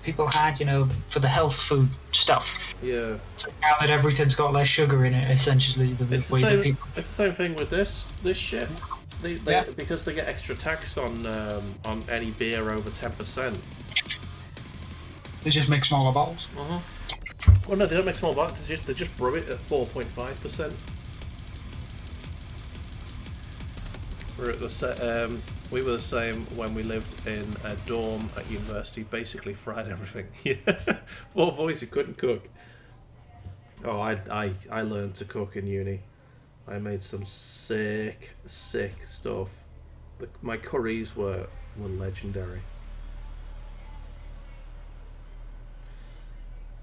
people had, you know, for the health food stuff. Yeah. So now that everything's got less sugar in it, essentially, It's the same thing with this shit. They because they get extra tax on any beer over 10%. They just make smaller bottles. Well, no, they don't make small bottles. They just brew it at 4.5%. We were the same when we lived in a dorm at university. Basically, fried everything. Yeah, 4 boys who couldn't cook. Oh, I learned to cook in uni. I made some sick stuff. My curries were legendary.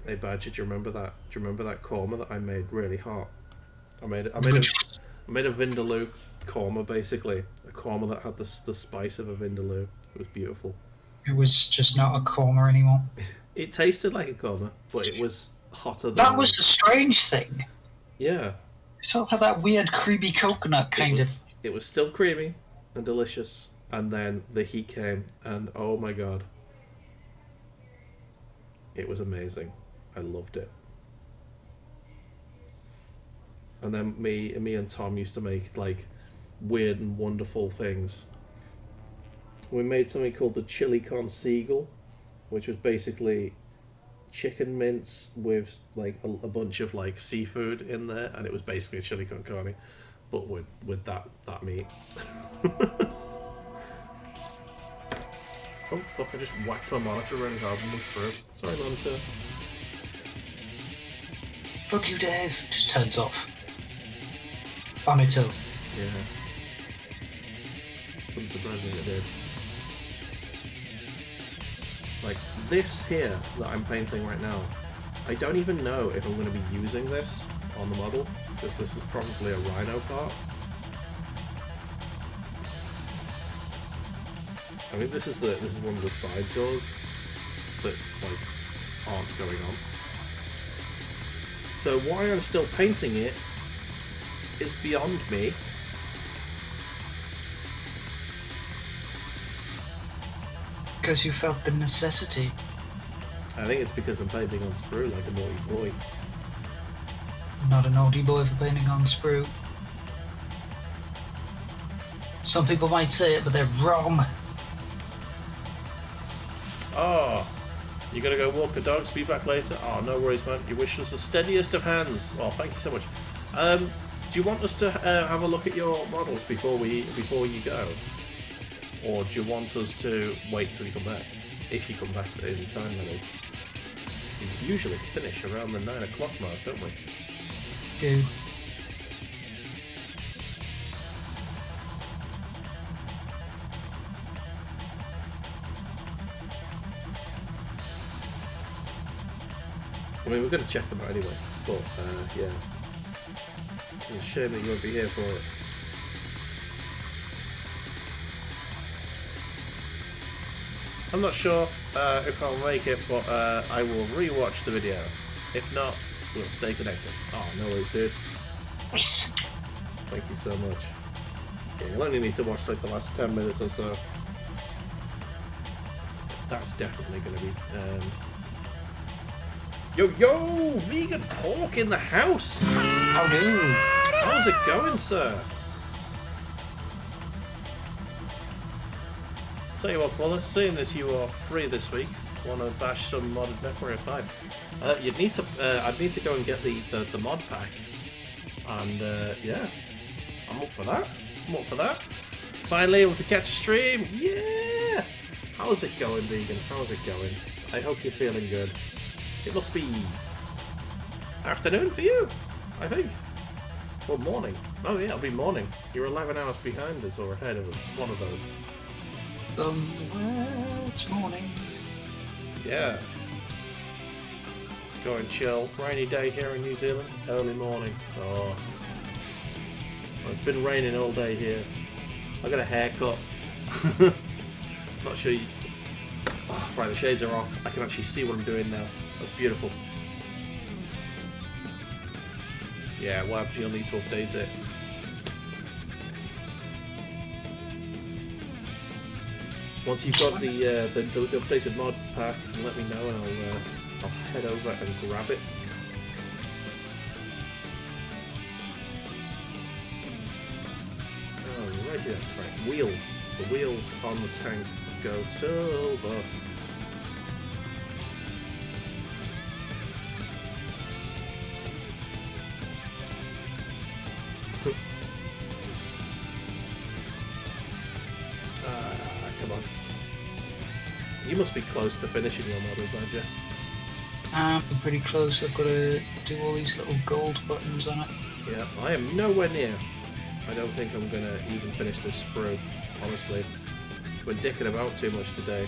Hey Badger, do you remember that? Do you remember that korma that I made really hot? I made a vindaloo korma, basically a korma that had the spice of a vindaloo. It was beautiful. It was just not a korma anymore. It tasted like a korma, but it was hotter than... That was the strange thing. Yeah. It sort of had that weird creamy coconut kind of... It was still creamy and delicious, and then the heat came, and oh my god. It was amazing. I loved it. And then me and Tom used to make like weird and wonderful things. We made something called the chili con seagull, which was basically chicken mince with like a bunch of like seafood in there, and it was basically a chili con carne, but with that meat. Oh fuck! I just whacked my monitor really hard and missed through. Sorry, monitor. Fuck you, Dave. Just turns off. On its own. Yeah. Wouldn't surprise me if it did. Like this here that I'm painting right now, I don't even know if I'm going to be using this on the model, because this is probably a rhino part. I mean, this is one of the side doors that like aren't going on. So why I'm still painting it is beyond me. Because you felt the necessity. I think it's because I'm painting on sprue like a naughty boy. Not a naughty boy for painting on sprue. Some people might say it, but they're wrong. Oh, you gotta go walk the dogs, be back later? Oh, no worries, man. You wish us the steadiest of hands. Oh, thank you so much. Do you want us to have a look at your models before you go? Or do you want us to wait till you come back? If you come back at any time, that is. We usually finish around the 9 o'clock mark, don't we? Do. I mean, we're going to check them out anyway, but yeah. It's a shame that you won't be here for it. I'm not sure if I'll make it, but I will re-watch the video. If not, we'll stay connected. Oh, no worries, dude. Yes. Thank you so much. Yeah, you'll only need to watch like the last 10 minutes or so. That's definitely going to be... Yo, vegan pork in the house! How do? How's it going, sir? Tell you what, Paula, seeing as you are free this week, want to bash some modded MechWarrior 5, I'd need to go and get the mod pack, and yeah, I'm up for that. Finally able to catch a stream, yeah! How's it going, vegan? How's it going? I hope you're feeling good. It must be afternoon for you, I think. Or morning. Oh yeah, it'll be morning. You're 11 hours behind us or ahead of us. One of those. Somewhere it's morning. Yeah. Go and chill. Rainy day here in New Zealand. Early morning. Oh. Well, it's been raining all day here. I got a haircut. Not sure you... Oh, right, the shades are off. I can actually see what I'm doing now. That's beautiful. Yeah, well, you'll need to update it. Once you've got the updated mod pack, let me know and I'll head over and grab it. Oh, righty then. Right, wheels. The wheels on the tank go silver. Come on. You must be close to finishing your models, aren't you? I'm pretty close. I've got to do all these little gold buttons on it. Yeah, I am nowhere near. I don't think I'm going to even finish this sprue, honestly. We're dicking about too much today.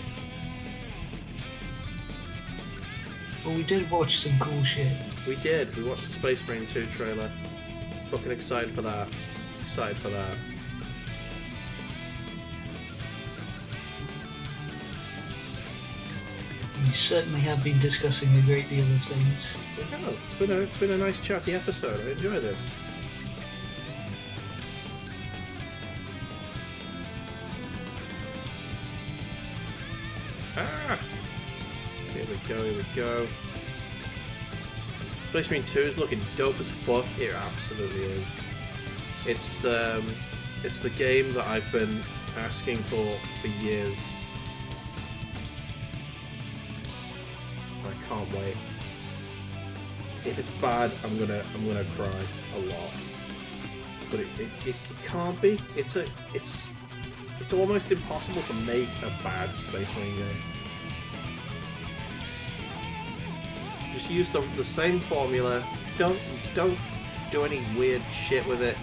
Well, we did watch some cool shit. We did. We watched the Space Marine 2 trailer. Fucking excited for that. Excited for that. We certainly have been discussing a great deal of things. Yeah, it's been a nice chatty episode. I enjoy this. Ah! Here we go. Space Marine 2 is looking dope as fuck. It absolutely is. It's the game that I've been asking for years. I can't can't wait. If it's bad, I'm gonna cry a lot. But it can't be. It's almost impossible to make a bad Space Marine game. Just use the same formula. Don't do any weird shit with it.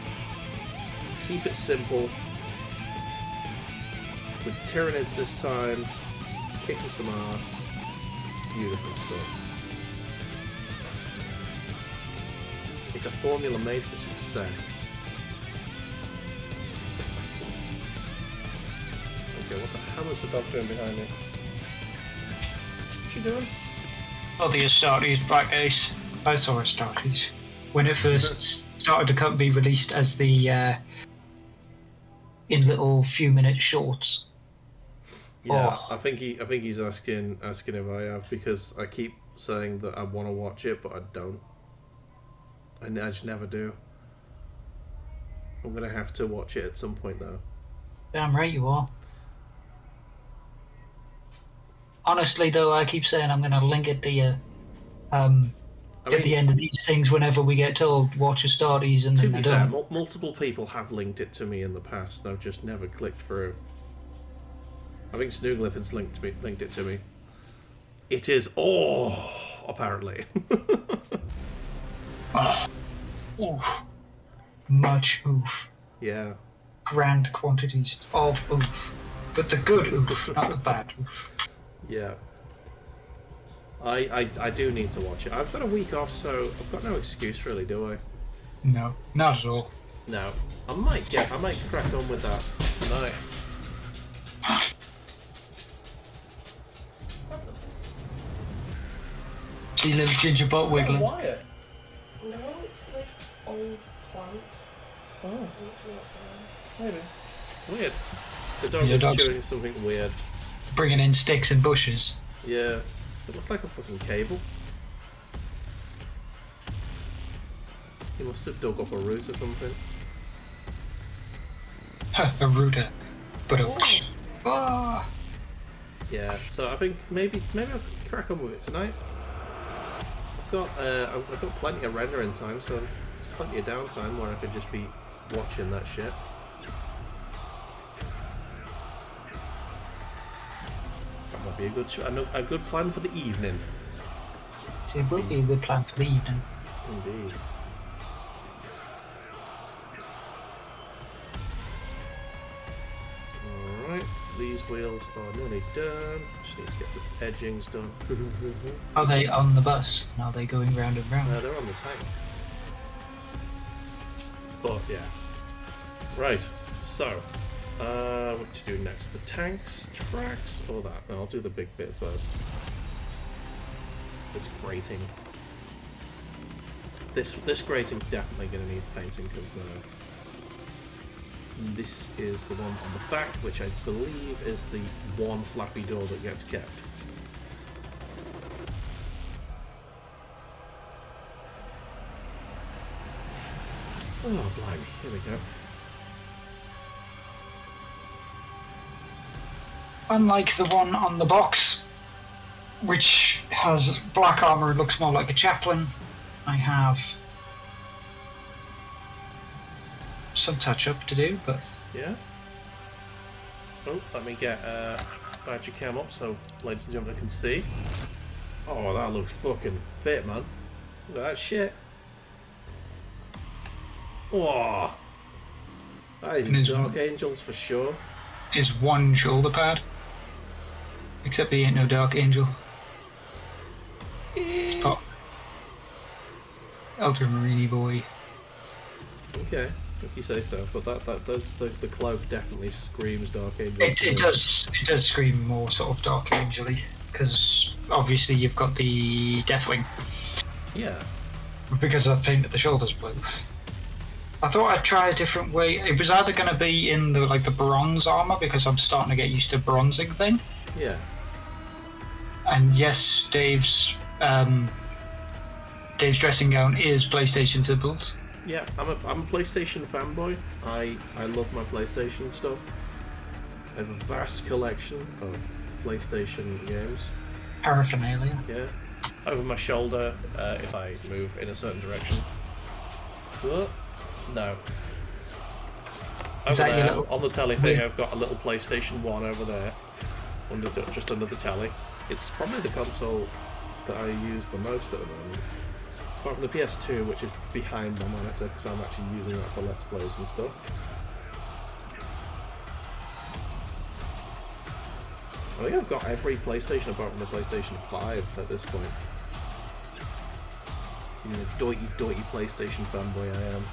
Keep it simple. With Tyranids this time, kicking some ass. Beautiful stuff. It's a formula made for success. Okay, what the hell is the dog doing behind me? What's she doing? Oh, the Astartes Black Ace. I saw Astartes. When it first started to be released as the in little few minute shorts. Yeah, Oh. I think he's asking if I have, because I keep saying that I want to watch it, but I don't. I just never do. I'm gonna have to watch it at some point though. Damn right you are. Honestly though, I keep saying I'm gonna link it to you at the end of these things whenever we get told watch Astartes, and to then be I fair, don't. multiple people have linked it to me in the past, and I've just never clicked through. I think Snooglyphin's linked it to me. It is apparently. Oof. Much oof. Yeah. Grand quantities of oof. But the good oof, not the bad oof. Yeah. I do need to watch it. I've got a week off, so I've got no excuse really, do I? No, not at all. No. I might crack on with that tonight. See little ginger butt wiggling. Wire. No, it's like old plant. Oh, Maybe. weird. The dog Your is dog's- chewing something weird. Bringing in sticks and bushes. Yeah. It looks like a fucking cable. He must have dug up a root or something. A rooter. But oh. Yeah, so I think maybe I'll crack on with it tonight. I've got plenty of rendering time, so there's plenty of downtime where I could just be watching that shit. That might be a good plan for the evening. So it will be a good plan for the evening. Indeed. Alright, these wheels are nearly done. Just need to get the edgings done. Are they on the bus? And are they going round and round? They're on the tank. But yeah. Right, so what to do next? The tanks, tracks, or that? No, I'll do the big bit first. This grating. This grating's definitely going to need painting, because this is the one on the back, which I believe is the one flappy door that gets kept. Oh, blimey, here we go. Unlike the one on the box, which has black armor and looks more like a chaplain, I have some touch-up to do, but... Yeah? Oh, let me get badger cam up so ladies and gentlemen can see. Oh, that looks fucking fit, man. Look at that shit. Whoa. That is Dark Angels for sure. Is one shoulder pad. Except he ain't no Dark Angel. It's pop. Ultramarine boy. Okay, if you say so. But that does, the cloak definitely screams Dark Angels. It does scream more sort of Dark Angel-y, because obviously you've got the Deathwing. Yeah. Because I've painted the shoulders blue. I thought I'd try a different way. It was either going to be in the bronze armor, because I'm starting to get used to bronzing thing. Yeah. And yes, Dave's dressing gown is PlayStation symbols. Yeah, I'm a PlayStation fanboy. I love my PlayStation stuff. I have a vast collection of PlayStation games. Paraphernalia. Yeah. over my shoulder if I move in a certain direction. Oh, no. Is Over that your there, little on the telly thing, weird- I've got a little PlayStation 1 over there, just under the telly. It's probably the console that I use the most at the moment. Apart from the PS2, which is behind my monitor, because I'm actually using that for Let's Plays and stuff. I think I've got every PlayStation apart from the PlayStation 5 at this point. You know, doity PlayStation fanboy I am.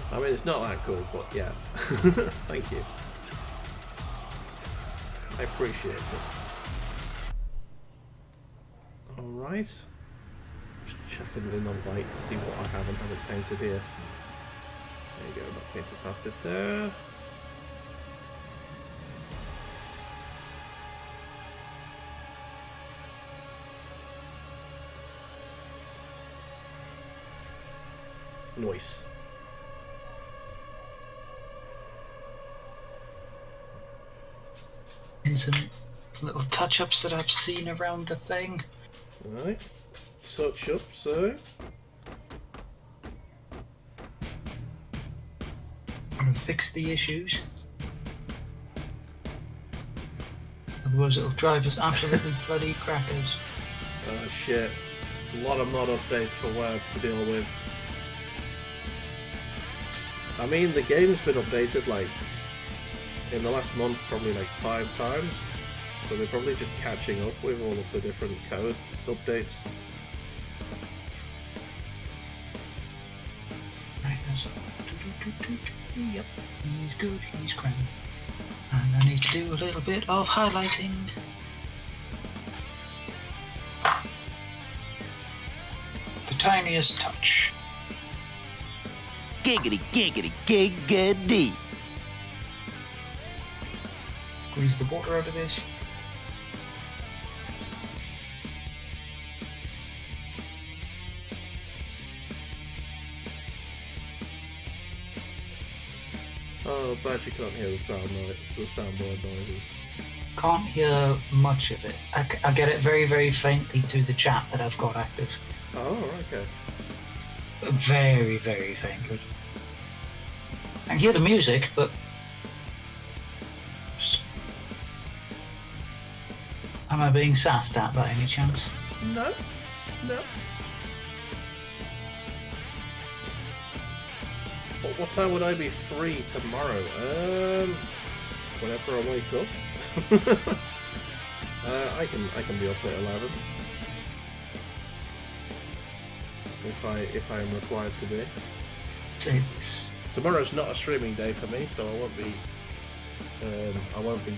I mean, it's not that cool, but yeah. Thank you. I appreciate it. Alright. Just checking in the light to see what I haven't painted here. There you go, not painted that bit there. Nice. And some little touch-ups that I've seen around the thing. Right. Touch up, so. I'm gonna fix the issues. Otherwise it'll drive us absolutely bloody crackers. Oh shit. A lot of mod updates for web to deal with. I mean, the game's been updated like in the last month probably like 5 times, so they're probably just catching up with all of the different code updates. Right, that's... Yep, he's good, he's grand. And I need to do a little bit of highlighting. The tiniest touch. Giggity, giggity, giggity. Squeeze the water out of this. Oh, but you can't hear the soundboard noises. Can't hear much of it. I get it very, very faintly through the chat that I've got active. Oh, okay. Very, very faintly. I can hear the music, but... Am I being sassed at by any chance? No, no. What time would I be free tomorrow? Whenever I wake up. I can be up at 11. If I am required to be. Say this. Tomorrow's not a streaming day for me, so I won't be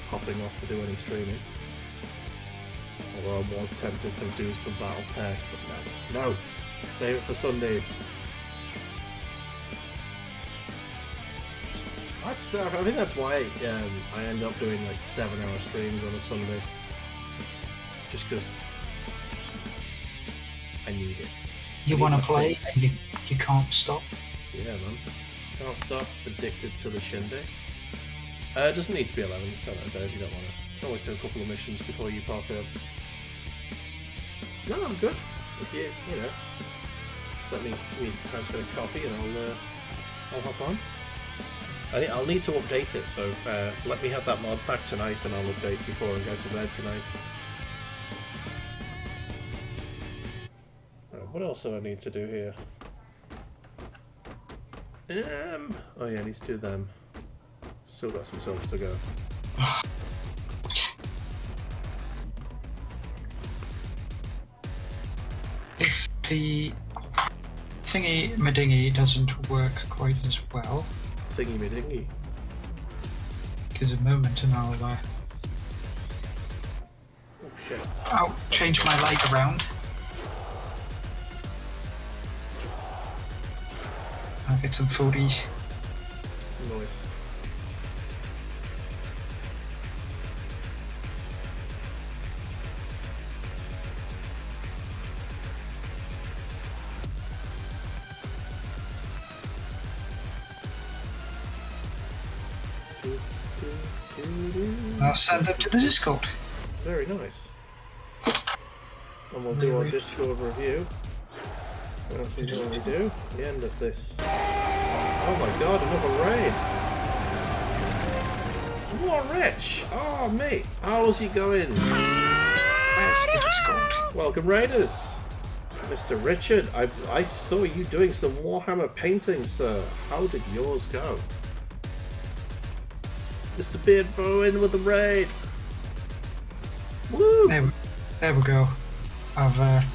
hopping off to do any streaming. Although I was tempted to do some BattleTech, but no. Save it for Sundays. I think that's why I end up doing like 7-hour streams on a Sunday. Just because I need it. You want to play and you can't stop? Yeah, man. Can't stop. Addicted to the shindig. It doesn't need to be 11. Don't know, Dave, you don't want to. You can always do a couple of missions before you pop up. No, I'm good. If you know, just let me time to get a coffee and I'll hop on. I'll need to update it, so let me have that mod pack tonight and I'll update before I go to bed tonight. What else do I need to do here? Oh yeah, I need to do them. Still got some silver to go. If the thingy-madingy doesn't work quite as well, Thingy-me-dingy. gives a moment and I'll Oh shit. I'll change my light around. I'll get some foodies. Nice. I'll send them to the Discord. Very nice. And we'll do our Discord review. As we normally do. At the end of this. Oh my god, another raid! What rich! Oh mate, how's you going? Where's the Discord? Welcome raiders! Mr. Richard, I saw you doing some Warhammer painting, sir. How did yours go? Mr. Beardbow in with the raid! Woo! There we go. I've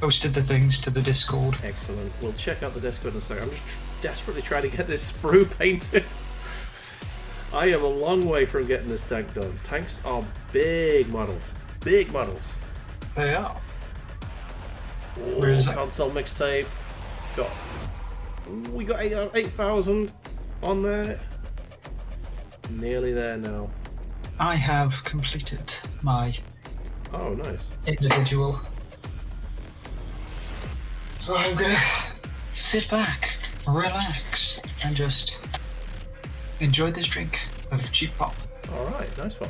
posted the things to the Discord. Excellent. We'll check out the Discord in a second. I'm just desperately trying to get this sprue painted. I am a long way from getting this tank done. Tanks are big models. Big models. They are. Oh, Where is it? console mixtape. We got 8,000 on there. Nearly there now. I have completed my Oh, nice. individual. So I'm gonna sit back, relax, and just enjoy this drink of cheap pop. Alright, nice one.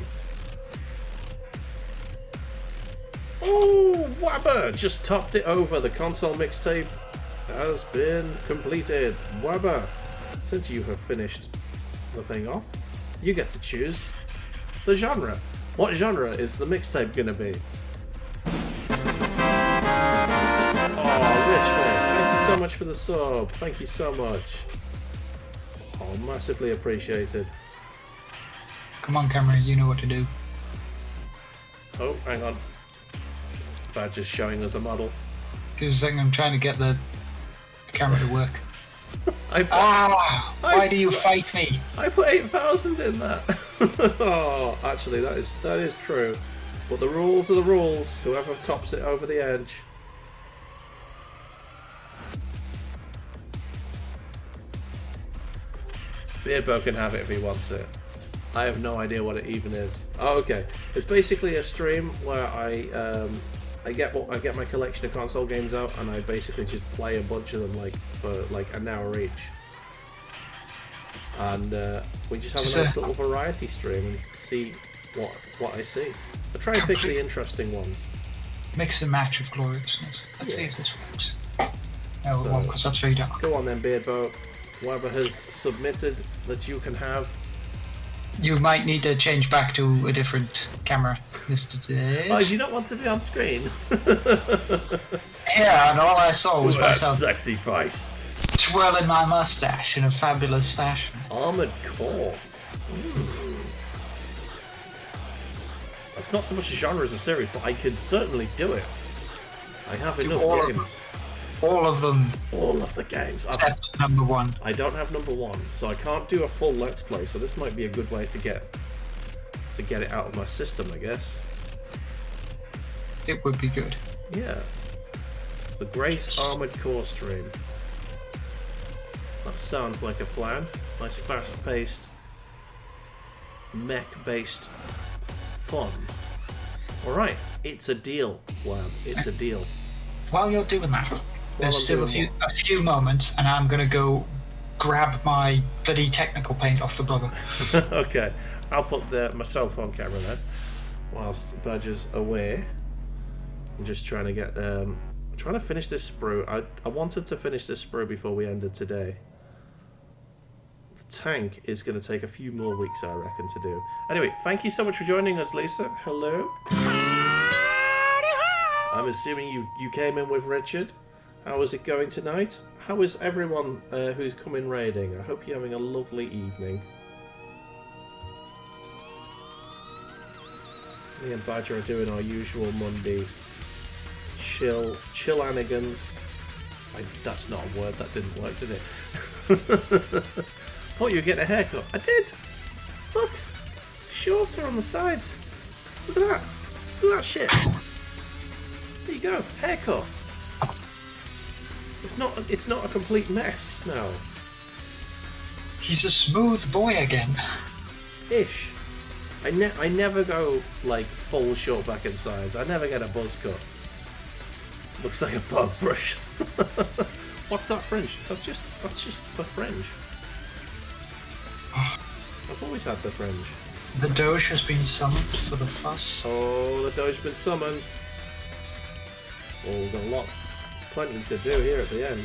Oh, Wabba just topped it over. The console mixtape has been completed. Wabba, since you have finished the thing off, you get to choose the genre. What genre is the mixtape gonna be? Oh, Richmond, thank you so much for the sub. Thank you so much. Oh, massively appreciated. Come on, camera, you know what to do. Oh, hang on. Badger's showing us a model. Because I'm trying to get the camera to work. I Why do you fight me? put 8,000 in that. Oh, actually, that is true. But the rules are the rules. Whoever tops it over the edge. Beardbow can have it if he wants it. I have no idea what it even is. Oh, okay. It's basically a stream where I get my collection of console games out and I basically just play a bunch of them for an hour each. And we just have a nice little variety stream and see what I see. I try and pick the interesting ones. Mix and match of gloriousness. Let's see if this works. No, So- it won't, because that's very dark. Go on then, Beardbow. Whoever has submitted that you can have. You might need to change back to a different camera, Mr. Dave. Oh, do you not want to be on screen? Yeah, and all I saw was Ooh, that myself sexy face. twirling my mustache in a fabulous fashion. Armored Core. That's not so much a genre as a series, but I can certainly do it. I have enough all of games. All of them, All of the games. except number one. I don't have number one, so I can't do a full Let's Play, so this might be a good way to get it out of my system, I guess. It would be good. Yeah. The Great Armored Core stream. That sounds like a plan. Nice fast-paced, mech-based fun. Alright, it's a deal, Wab. It's a deal. While you're doing that, While there's I'm still doing a few moments, and I'm gonna go grab my bloody technical paint off the brother. Okay, I'll put my cell phone camera there whilst Badger's away. I'm just trying to get trying to finish this sprue. I wanted to finish this sprue before we ended today. The tank is going to take a few more weeks, I reckon, to do. Anyway, thank you so much for joining us, Lisa. Hello. I'm assuming you came in with Richard. How is it going tonight? How is everyone who's come in raiding? I hope you're having a lovely evening. Me and Badger are doing our usual Monday chillanigans. That's not a word, that didn't work, did it? Thought you were getting a haircut. I did! Look! It's shorter on the sides. Look at that. Look at that shit. There you go. Haircut. It's not a complete mess now. He's a smooth boy again. Ish. I never go like full short back and sides. I never get a buzz cut. Looks like a bug brush. What's that fringe? That's just the fringe. I've always had the fringe. The Doge has been summoned for the fuss. Oh, the Doge's been summoned. Oh, we've got a lot, plenty to do here at the end.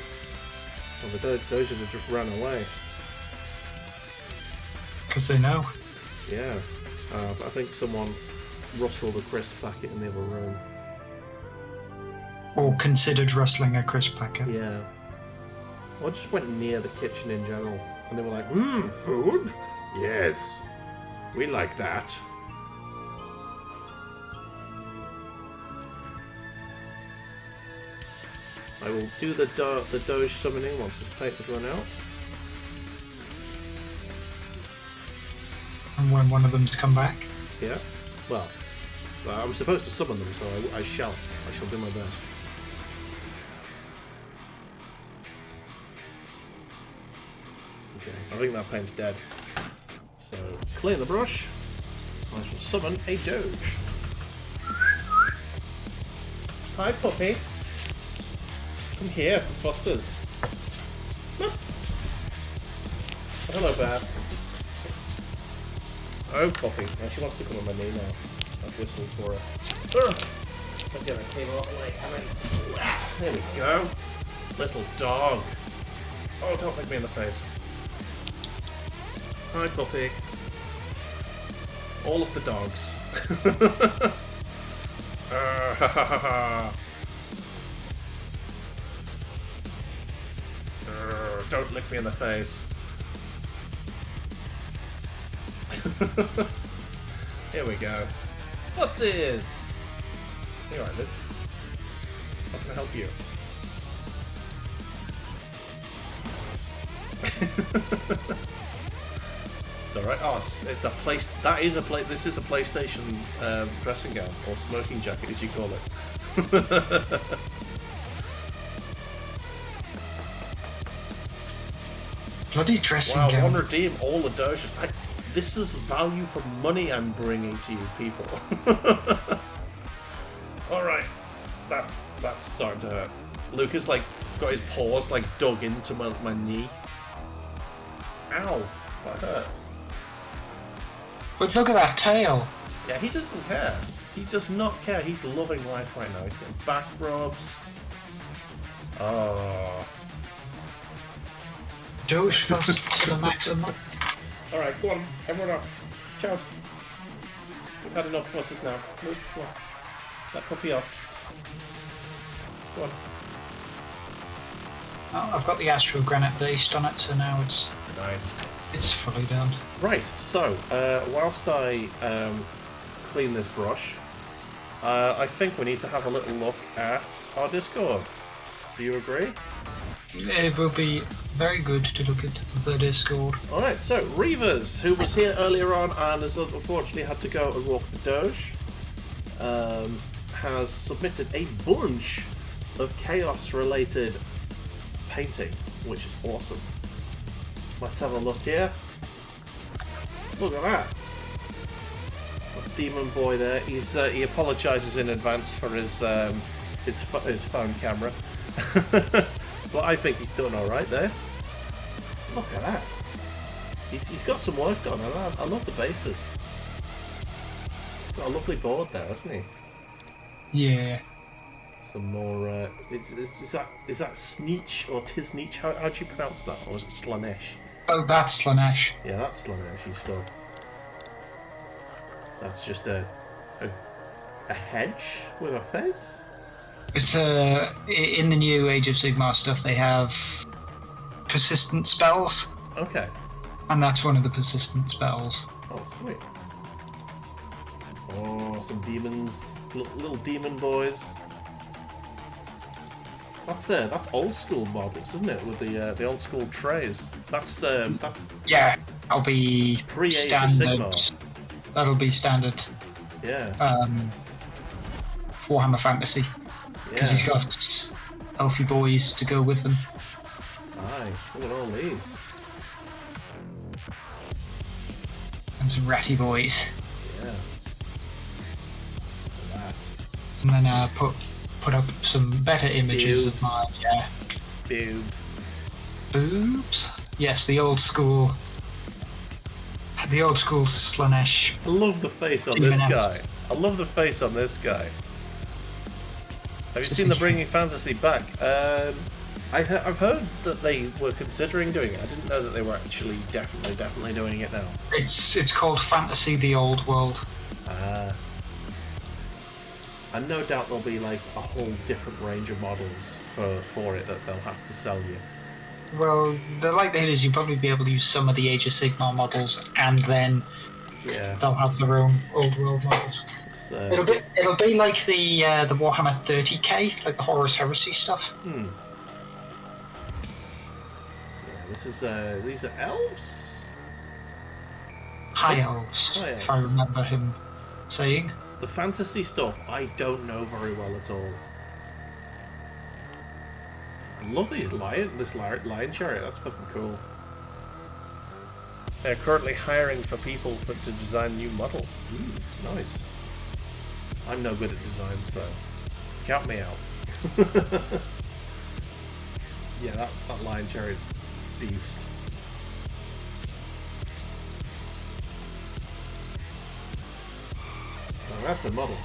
Oh, the Doge have just ran away. Because they know. Yeah. But I think someone rustled a crisp packet in the other room. Or considered rustling a crisp packet. Yeah. Or just went near the kitchen in general. And they were like, food? Yes. We like that. I will do the Doge summoning once this paper's run out. And when one of them's come back. Yeah. Well, I'm supposed to summon them, so I shall do my best. Okay, I think that paint's dead. So, clear the brush. I shall summon a Doge. Hi, puppy. Come here, busters. Oh, hello, bear. Oh, puppy. Now she wants to come on my knee now. I've whistled for her. Again, I came up late. There we go. Little dog. Oh, don't lick me in the face. Hi, puppy. All of the dogs. Don't lick me in the face. Here we go. Footsies! Here I live. How can I help you? It's alright. Oh, this is a PlayStation dressing gown, or smoking jacket as you call it. Bloody dressing wow, gown. one redeem all the Doges. This is value for money I'm bringing to you people. Alright. That's starting to hurt. Luke has like got his paws like dug into my knee. Ow. That hurts. But look at that tail. Yeah, he doesn't care. He does not care. He's loving life right now. He's getting back rubs. Oh. Doge fuss to the maximum. Alright, go on. Everyone up. Ciao. We've had enough fusses now. Luke, come on. That puppy off. Go on. Oh, I've got the Astro Granite based on it, so now it's Nice. fully done. Right, so, whilst I clean this brush, I think we need to have a little look at our Discord. Do you agree? It will be very good to look at the Discord. Alright, so Reavers, who was here earlier on and has unfortunately had to go and walk the Doge, has submitted a bunch of chaos-related painting, which is awesome. Let's have a look here. Look at that. A demon boy there. He apologises in advance for his phone camera. But I think he's done alright there. Look at that. He's got some work done. I love the bases. He's got a lovely board there, hasn't he? Yeah. Some more. Is that Sneech or Tisneech? How do you pronounce that? Or is it Slanesh? Oh, that's Slanesh. Yeah, that's Slaneshy stuff. That's just a hedge with a face? It's in the new Age of Sigmar stuff they have persistent spells, Okay. and that's one of the persistent spells. Oh, sweet. Oh, some demons. Little demon boys. That's old school models, isn't it? With the old school trays. That's Yeah, that'll be pre-Age of standard. Sigmar. That'll be standard. Yeah. Warhammer Fantasy, because he's got elfy boys to go with them. Aye, look at all these. And some ratty boys. Yeah. Look at that. And then put up some better images of my Boobs. boobs. Yes, the old school The old school Slanesh. I love the face on this guy. I love the face on this guy. Have you seen the Bringing Fantasy back? I've heard that they were considering doing it. I didn't know that they were actually definitely doing it now. It's called Fantasy: The Old World. And no doubt there'll be like a whole different range of models for it that they'll have to sell you. Well, the likelihood is you'll probably be able to use some of the Age of Sigmar models, and then they'll have their own old world models. It'll be like the Warhammer 30k, like the Horus Heresy stuff. Yeah, this is these are elves. High elves, if I remember him saying. The fantasy stuff I don't know very well at all. I love this lion chariot. That's fucking cool. They're currently hiring for people to design new models. Nice. I'm no good at design, so count me out. Yeah, that lion chariot beast. Oh, that's a model.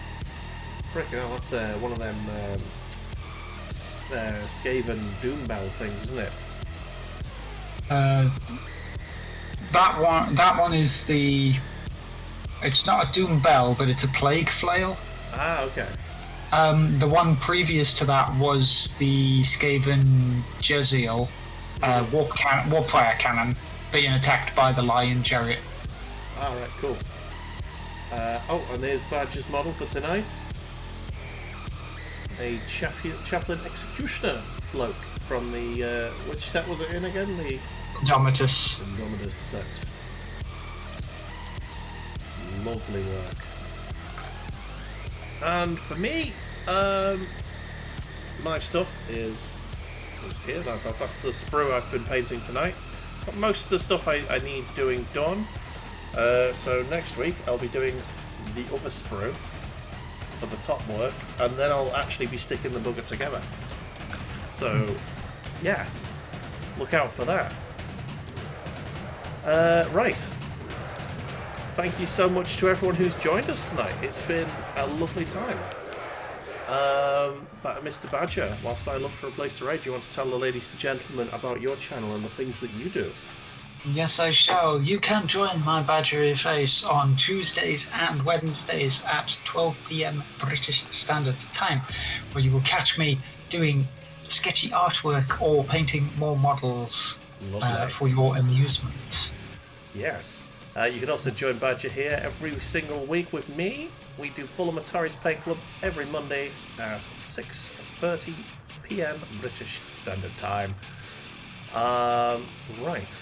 Frickin' hell, that's one of them Skaven Doombell things, isn't it? That one is the. It's not a Doom Bell, but it's a Plague Flail. Ah, okay. The one previous to that was the Skaven Jeziel, warp fire cannon, being attacked by the lion chariot. Alright, cool. Oh, and there's Badger's model for tonight. A chaplain executioner bloke from the which set was it in again? The Indomitus set. Lovely work. And for me, my stuff is here. That's the sprue I've been painting tonight. Got most of the stuff I need doing done. So next week I'll be doing the other sprue for the top work, and then I'll actually be sticking the bugger together. So yeah, look out for that. Right. Thank you so much to everyone who's joined us tonight. It's been a lovely time. But Mr. Badger, whilst I look for a place to raid, do you want to tell the ladies and gentlemen about your channel and the things that you do? Yes, I shall. You can join my Badgery face on Tuesdays and Wednesdays at 12 PM British Standard Time, where you will catch me doing sketchy artwork or painting more models for your amusement. Yes. You can also join Badger here every single week with me. We do Bulamatari's Paint Club every Monday at 6:30 PM British Standard Time. Right.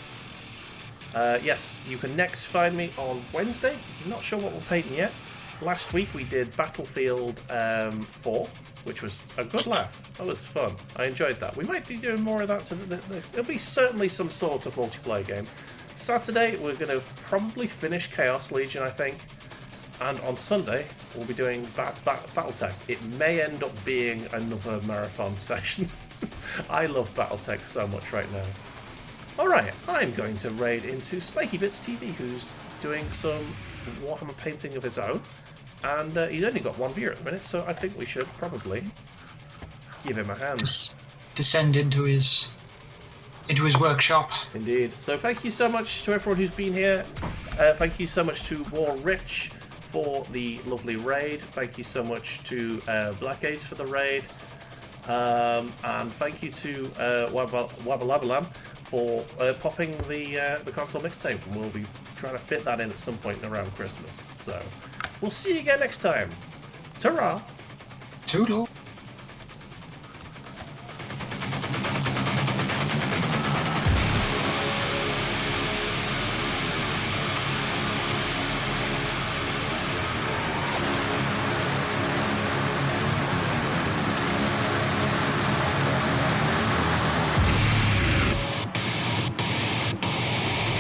Yes, you can next find me on Wednesday. I'm not sure what we're painting yet. Last week we did Battlefield 4, which was a good laugh. That was fun. I enjoyed that. We might be doing more of that. It'll be certainly some sort of multiplayer game. Saturday we're going to probably finish Chaos Legion, I think. And on Sunday we'll be doing Battletech. It may end up being another marathon session. I love Battletech so much right now. Alright, I'm going to raid into Spiky Bits TV, who's doing some Warhammer painting of his own, and he's only got one viewer at the minute, so I think we should probably give him a hand. Descend into his workshop. Indeed. So thank you so much to everyone who's been here. Thank you so much to War Rich for the lovely raid. Thank you so much to Black Ace for the raid. And thank you to Wabbalabalam for popping the console mixtape. And we'll be trying to fit that in at some point around Christmas. So we'll see you again next time. Ta-ra! Toodle!